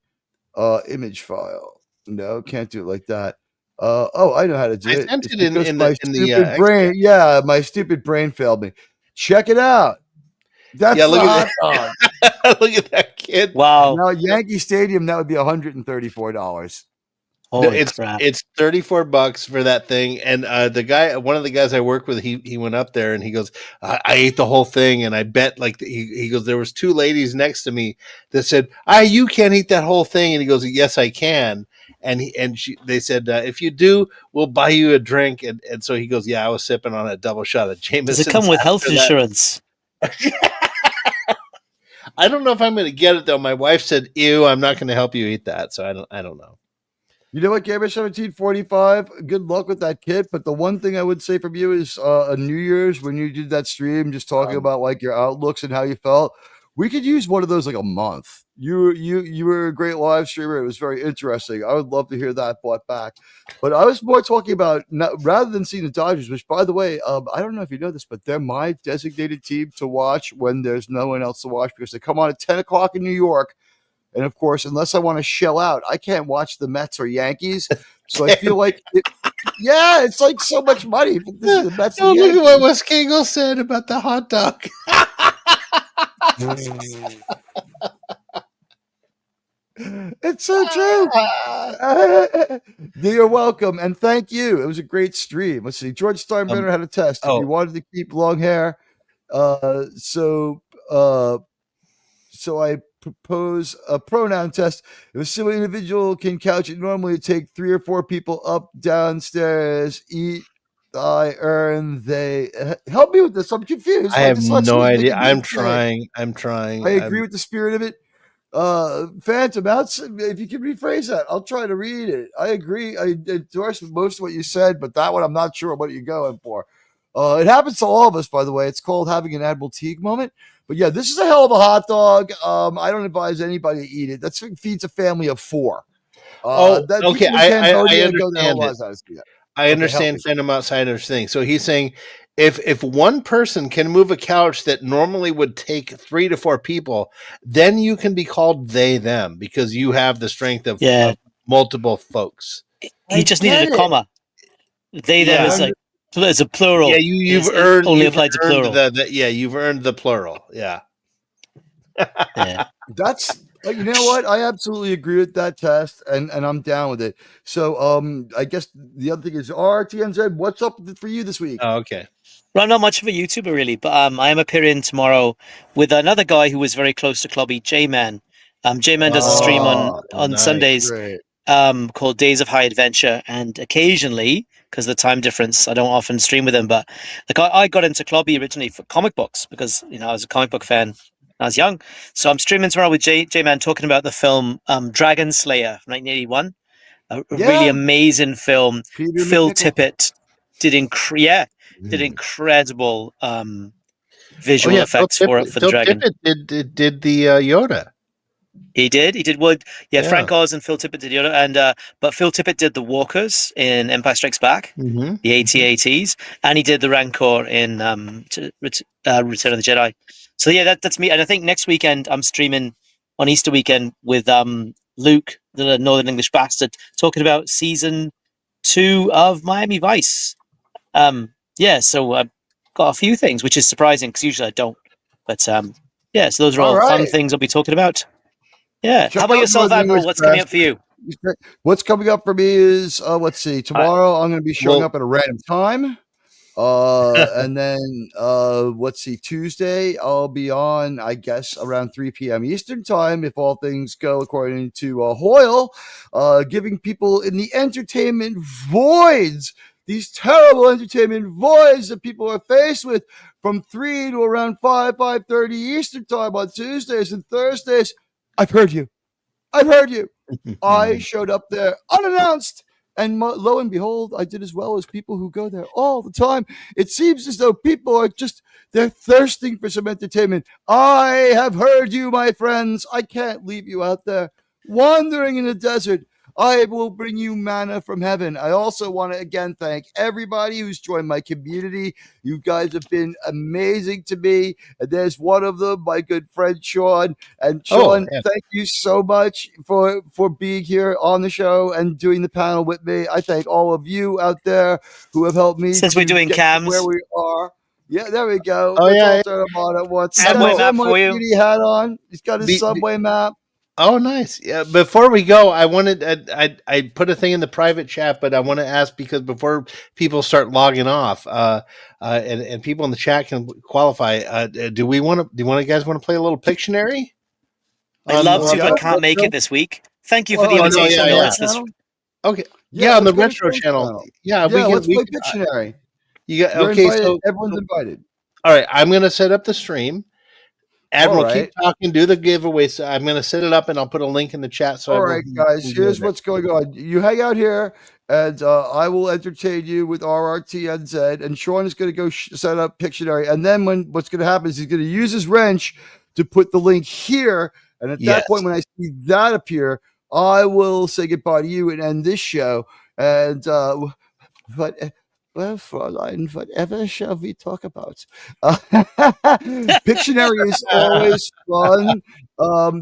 Image file. No, can't do it like that. I know how to do it. I sent it in my stupid brain. Yeah, my stupid brain failed me. Check it out. That's look at that. Look at that kid. Wow. Now at Yankee Stadium, that would be $134. It's $34 for that thing. And one of the guys I work with, he went up there and he goes, I ate the whole thing. And I bet he goes, there was 2 ladies next to me that said, you can't eat that whole thing. And he goes, yes, I can. And they said, if you do, we'll buy you a drink. And so he goes, yeah, I was sipping on a double shot of Jameson. Does it come with health insurance? I don't know if I'm going to get it though. My wife said, ew, I'm not going to help you eat that. So I don't know. You know what, Gamer 1745? Good luck with that kit. But the one thing I would say from you is a New Year's when you did that stream, just talking about like your outlooks and how you felt. We could use one of those like a month. You were a great live streamer. It was very interesting. I would love to hear that brought back. But I was more talking about rather than seeing the Dodgers, which by the way, I don't know if you know this, but they're my designated team to watch when there's no one else to watch because they come on at 10 o'clock in New York. And of course, unless I want to shell out, I can't watch the Mets or Yankees. So I feel like, it's like so much money. But this is the Mets and look at what Wes Kegel said about the hot dog. It's so true. You're welcome. And thank you. It was a great stream. Let's see. George Steinbrenner had a test. He wanted to keep long hair. So So I propose a pronoun test. If a single individual can couch it normally, take 3 or 4 people up, downstairs, eat, I earn, they. Help me with this. I'm confused. I My have dyslexia no is idea. making me I'm insane. trying. I agree with the spirit of it. Phantom, if you can rephrase that, I'll try to read it. I agree. I endorse most of what you said, but that one I'm not sure what you're going for. It happens to all of us, by the way. It's called having an Admiral Teague moment. But yeah, this is a hell of a hot dog. I don't advise anybody to eat it. That feeds a family of 4. That okay. people in Cambodia I go their whole understand it. lives how to do that. I Okay, help me. understand Phantom Outsider's thing. So he's saying if one person can move a couch that normally would take 3 to 4 people, then you can be called they them because you have the strength of multiple folks. He just needed a comma. They them is like it's a plural. Yeah, you've earned only you've applied to earned plural. you've earned the plural. Yeah. That's you know what? I absolutely agree with that test, and I'm down with it. So I guess the other thing is RRTNZ. What's up for you this week? Oh, okay. Well, I'm not much of a YouTuber really, but I am appearing tomorrow with another guy who was very close to Clubby, J-Man. J-Man does a stream on nice. Sundays called Days of High Adventure, and occasionally, because of the time difference, I don't often stream with him, but like I got into Clubby originally for comic books because, you know, I was a comic book fan when I was young. So I'm streaming tomorrow with J-Man talking about the film Dragon Slayer from 1981. A really amazing film. Peter Phil McNichol. Tippett did incredible visual effects for the Phil dragon. Tippett did the Yoda. He did. Well, yeah, Frank Oz and Phil Tippett did Yoda, and but Phil Tippett did the Walkers in Empire Strikes Back, the AT-ATs, and he did the Rancor in Return of the Jedi. So yeah, that's me. And I think next weekend I'm streaming on Easter weekend with Luke, the Northern English Bastard, talking about season 2 of Miami Vice. So I've got a few things, which is surprising because usually I don't. But so those are all fun things I'll be talking about. Yeah. How about yourself, Admiral? What's coming up for you? What's coming up for me is let's see. Tomorrow I'm going to be showing up at a random time. And then let's see. Tuesday I'll be on, I guess, around 3 p.m. Eastern time, if all things go according to Hoyle, giving people in the entertainment voids, these terrible entertainment voids that people are faced with, from 3 to around 5:30 Eastern time on Tuesdays and Thursdays. I've heard you. I showed up there unannounced. And lo and behold, I did as well as people who go there all the time. It seems as though people are they're thirsting for some entertainment. I have heard you, my friends. I can't leave you out there wandering in the desert. I will bring you manna from heaven. I also want to again thank everybody who's joined my community. You guys have been amazing to me. And there's one of them, my good friend Sean. And Sean, thank you so much for being here on the show and doing the panel with me. I thank all of you out there who have helped me. Since we're doing cams, where we are. Yeah, there we go. Oh, Let's all turn them on at once. Subway map for you. Hat on. He's got his subway map. Oh, nice. Yeah. Before we go, I wanted I put a thing in the private chat, but I want to ask because before people start logging off, and people in the chat can qualify. Do you guys want to play a little Pictionary? I'd love to, but I can't make it this week. Thank you for the invitation. Okay. Yeah, on the retro channel. Yeah, let's play Pictionary. You got invited. So everyone's invited. All right, I'm going to set up the stream. Admiral, keep talking. Do the giveaway. So I'm going to set it up, and I'll put a link in the chat. So all right, guys, here's what's going on. You hang out here, and I will entertain you with RRTNZ, and Sean is going to go set up Pictionary. And then what's going to happen is he's going to use his wrench to put the link here. And at that point, when I see that appear, I will say goodbye to you and end this show. And well, Fräulein, whatever shall we talk about? Pictionary is always fun.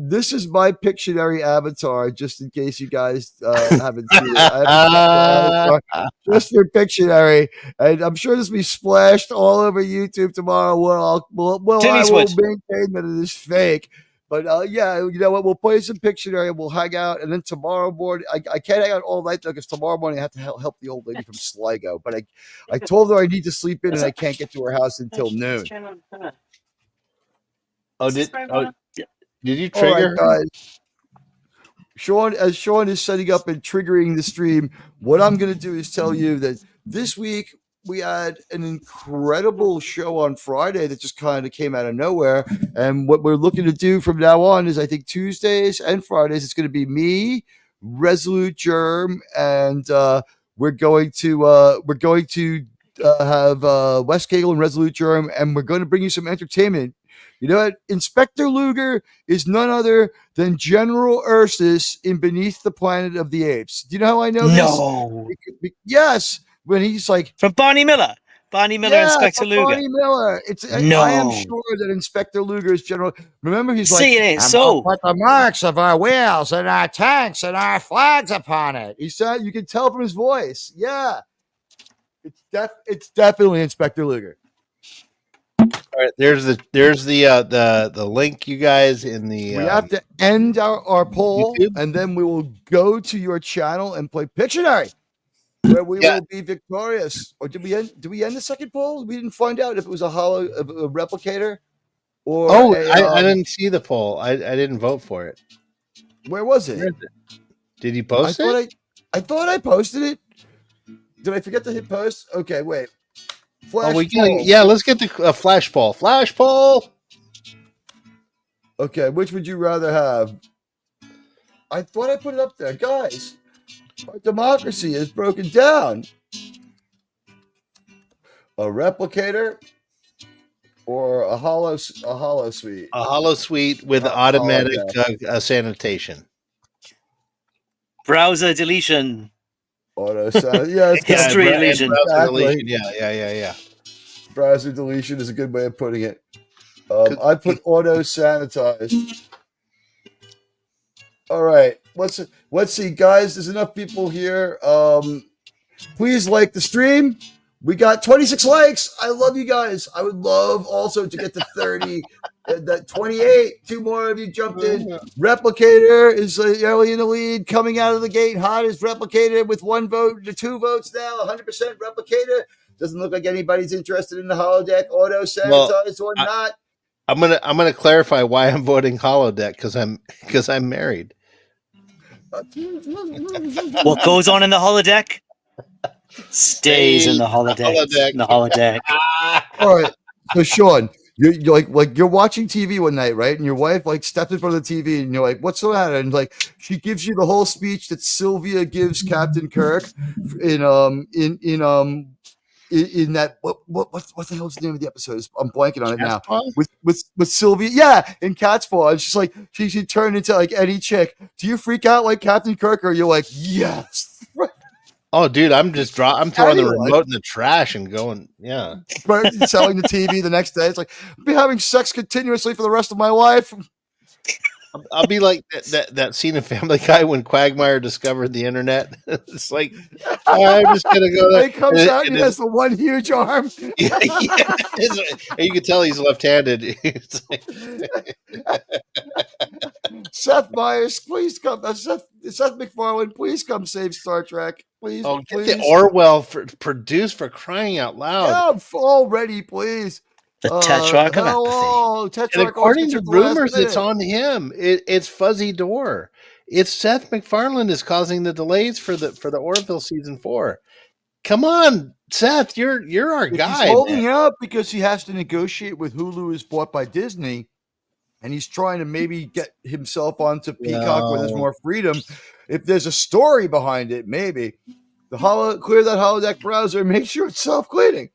This is my Pictionary avatar, just in case you guys haven't seen it. I have a just for Pictionary, and I'm sure this will be splashed all over YouTube tomorrow. I will maintain that it is fake. But you know what? We'll play some Pictionary and we'll hang out. And then tomorrow morning, I can't hang out all night though, because tomorrow morning I have to help the old lady from Sligo. But I told her I need to sleep in and I can't get to her house until noon. did you All right, trigger her? guys. Sean is setting up and triggering the stream, what I'm going to do is tell you that this week we had an incredible show on Friday that just kind of came out of nowhere. And what we're looking to do from now on is, I think, Tuesdays and Fridays, it's going to be me, Resolute Germ, and we're going to have Wes Cagle and Resolute Germ, and we're going to bring you some entertainment. You know what? Inspector Luger is none other than General Ursus in Beneath the Planet of the Apes. Do you know how I know No. this? Yes. When he's like from Barney Miller. Barney Miller, Inspector Luger. Barney Miller. I am sure that Inspector Luger is General. Remember, he's like, so put the marks of our wheels and our tanks and our flags upon it. He said, you can tell from his voice. Yeah. It's definitely Inspector Luger. All right, there's the link, you guys, in the. We have to end our poll, YouTube? And then we will go to your channel and play Pictionary, where we will be victorious. Or did we end the second poll? We didn't find out if it was a replicator or. I didn't see the poll. I didn't vote for it. Where was it? Did you post it? I thought I posted it. Did I forget to hit post? Okay, wait. Let's get the flash poll. Flash poll. Okay, which would you rather have? I thought I put it up there, guys. Our democracy is broken down. A replicator or a hollow suite? A hollow suite with automatic sanitation. Browser deletion. Auto history deletion. Yeah. Browser deletion is a good way of putting it. I put auto sanitize. All right, let's see, guys. There's enough people here. Please like the stream. We got 26 likes. I love you guys. I would love also to get to 30. That 28. Two more of you jumped in. Replicator is early in the lead, coming out of the gate hot. Is Replicator with 1 vote to 2 votes now. 100% Replicator. Doesn't look like anybody's interested in the holodeck auto sanitize or not. I'm gonna clarify why I'm voting holodeck because I'm married. What goes on in the holodeck stays in the holodeck. In the holodeck. All right. So Sean, you're like you're watching TV one night, right? And your wife steps in front of the TV, and you're like, "What's the matter?" And she gives you the whole speech that Sylvia gives Captain Kirk in that what the hell's the name of the episode? I'm blanking on it now. With Sylvia, in Cat's Paw. And she's like, she turned into any chick. Do you freak out like Captain Kirk, or you're like, yes? Oh, dude, I'm throwing the remote in the trash and going, selling the TV the next day. It's like, I'll be having sex continuously for the rest of my life. I'll be like that scene in Family Guy when Quagmire discovered the internet. It's like, I'm just gonna go there. He comes out and he has the one huge arm. Yeah. You can tell he's left-handed. Seth Meyers, please come. Seth MacFarlane, please come save Star Trek. Please, please. Get the Orwell produced, for crying out loud. Yeah, already, please. The Tetrarch of Apathy. And according to rumors, it's on him. It's Fuzzy Door. It's Seth MacFarlane is causing the delays for the Orville season 4. Come on, Seth, you're our guy. He's holding up because he has to negotiate with Hulu, is bought by Disney, and he's trying to maybe get himself onto Peacock where there's more freedom. If there's a story behind it, maybe clear that holodeck browser and make sure it's self-cleaning.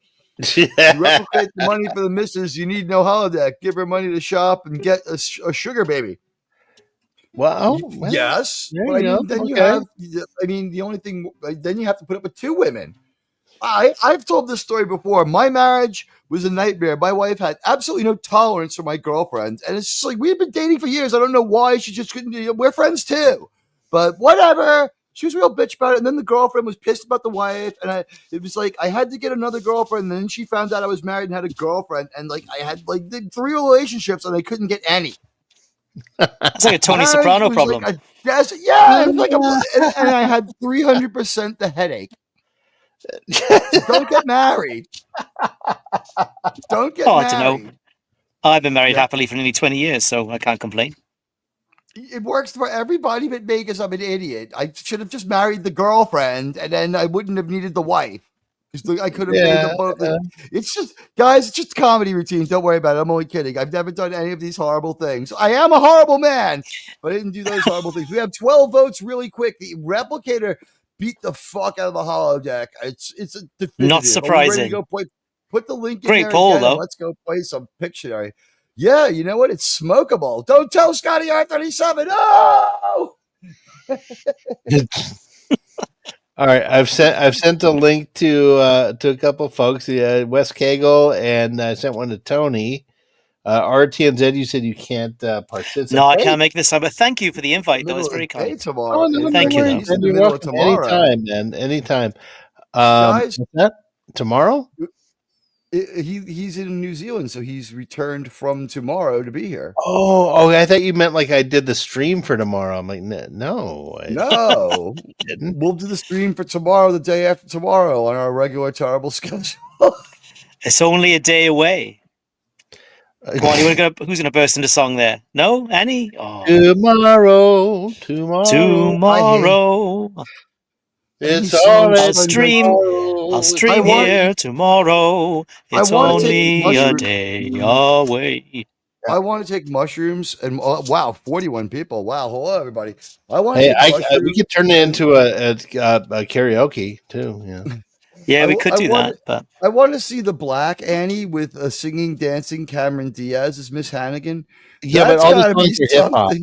You replicate the money for the missus. You need no holodeck. Give her money to shop and get a sugar baby. Well, yes. You have. The only thing then you have to put up with 2 women. I've told this story before. My marriage was a nightmare. My wife had absolutely no tolerance for my girlfriend, and it's just like we've been dating for years. I don't know why she just couldn't. We're friends too, but whatever. She was a real bitch about it, and then the girlfriend was pissed about the wife, and it was like I had to get another girlfriend, and then she found out I was married and had a girlfriend, and I had 3 relationships, and I couldn't get any. It's like a Tony Soprano problem. It was like and I had 300% the headache. Don't get married. Don't get married. I've been married happily for nearly 20 years, so I can't complain. It works for everybody but me because I'm an idiot. I should have just married the girlfriend, and then I wouldn't have needed the wife. I could have made them both. It's just, guys, it's just comedy routines. Don't worry about it. I'm only kidding. I've never done any of these horrible things. I am a horrible man, but I didn't do those horrible things. We have 12 votes really quick. The Replicator beat the fuck out of the holodeck. It's a definitive. Not surprising. Go put the link in Great there poll, again, though. let's go play some Pictionary. Yeah, you know what? It's smokable. Don't tell Scotty R37. Oh! All right, I've sent a link to a couple of folks, Wes Cagle, and I sent one to Tony. RRTNZ, you said you can't participate. No, I can't make this time, but thank you for the invite, though. It's very kind. Tomorrow. Thank you, He's in the middle of tomorrow. Anytime, man. Anytime. Guys, what's that? Tomorrow? He's in New Zealand, so he's returned from tomorrow to be here. Oh, I thought you meant like I did the stream for tomorrow. I'm like, no. No. Didn't. We'll do the stream for tomorrow, the day after tomorrow, on our regular terrible schedule. It's only a day away. Go on, who's going to burst into song there? No? Annie? Oh. Tomorrow. It's I'll stream here tomorrow. It's only a day away. I want to take mushrooms and wow, 41 people. Wow, hello everybody. We could turn it into a karaoke too. Yeah, yeah, we could do that. But I want to see the Black Annie with a singing, dancing Cameron Diaz as Miss Hannigan. Yeah, but all the songs are hip hop.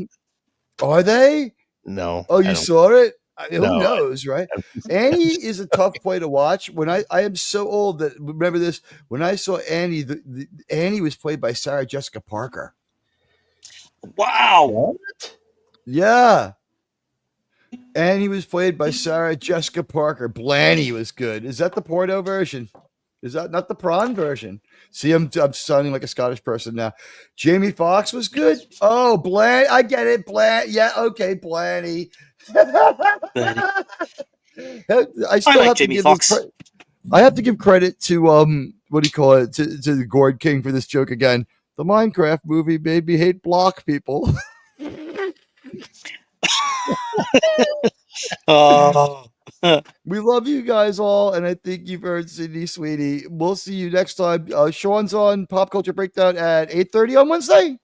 Are they? No. Oh, you saw it? Who No, knows, right? Annie is a tough play to watch. When I am so old that remember this. When I saw Annie, Annie was played by Sarah Jessica Parker. Wow. What? Yeah. Annie was played by Sarah Jessica Parker. Blaney was good. Is that the Porto version? Is that not the prawn version? See, I'm sounding like a Scottish person now. Jamie Foxx was good. Oh, Blaney. I get it. Yeah, okay, Blaney. I like Jamie Foxx. I have to give credit to what do you call it, to the Gourd King for this joke again. The Minecraft movie made me hate block people. We love you guys all, and I think you've heard Sydney, sweetie. We'll see you next time. Sean's on Pop Culture Breakdown at 8:30 on Wednesday.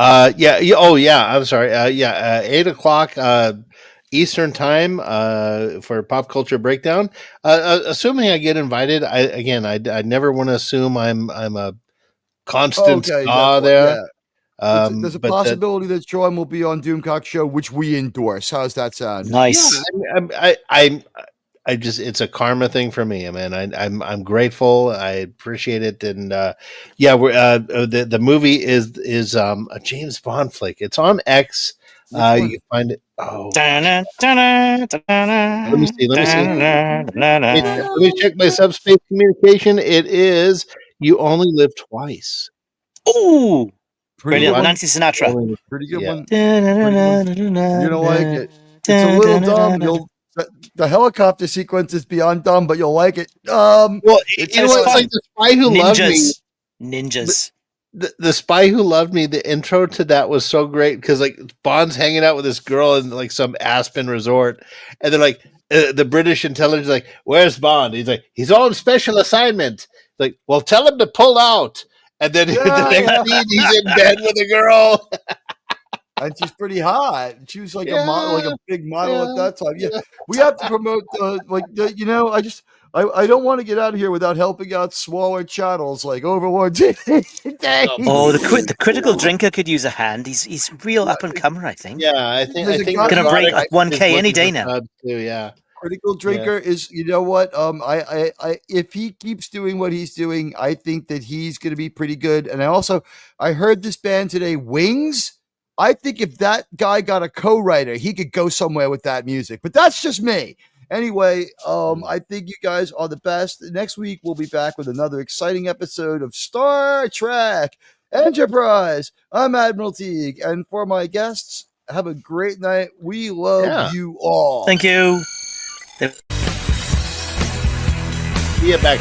Yeah. Oh, yeah. I'm sorry. 8:00 Eastern time for Pop Culture Breakdown. Assuming I get invited, I never want to assume I'm a constant star there. Yeah. There's a possibility that Sean will be on Doomcock Show, which we endorse. How's that sound? Nice. Yeah, I just, it's a karma thing for me, man. I'm grateful. I appreciate it. And the movie is a James Bond flick. It's on X. You can find it. Oh, let me see. Let me check my subspace communication. It is You Only Live Twice. Ooh, pretty good. Nancy Sinatra. Pretty good one. You're gonna like it. It's a little dumb. The helicopter sequence is beyond dumb, but you'll like it. It's like The Spy Who Loved Me. Ninjas. The Spy Who Loved Me, the intro to that was so great because like Bond's hanging out with this girl in like some Aspen resort, and they're like the British intelligence like, "Where's Bond?" He's like, "He's on special assignment." Like, well, tell him to pull out, and then the next scene he's in bed with a girl. And she's pretty hot. She was like a model, like a big model at that time. Yeah, we have to promote I don't want to get out of here without helping out smaller channels like Overlord TV. Oh, the critical drinker could use a hand. He's real up and comer, I think. Yeah, I think gonna break 1K any day now. Too, yeah. Critical drinker is, you know what? I if he keeps doing what he's doing, I think that he's going to be pretty good. And I heard this band today, Wings. I think if that guy got a co-writer, he could go somewhere with that music. But that's just me. Anyway, I think you guys are the best. Next week, we'll be back with another exciting episode of Star Trek Enterprise. I'm Admiral Teague. And for my guests, have a great night. We love you all. Thank you. See you back.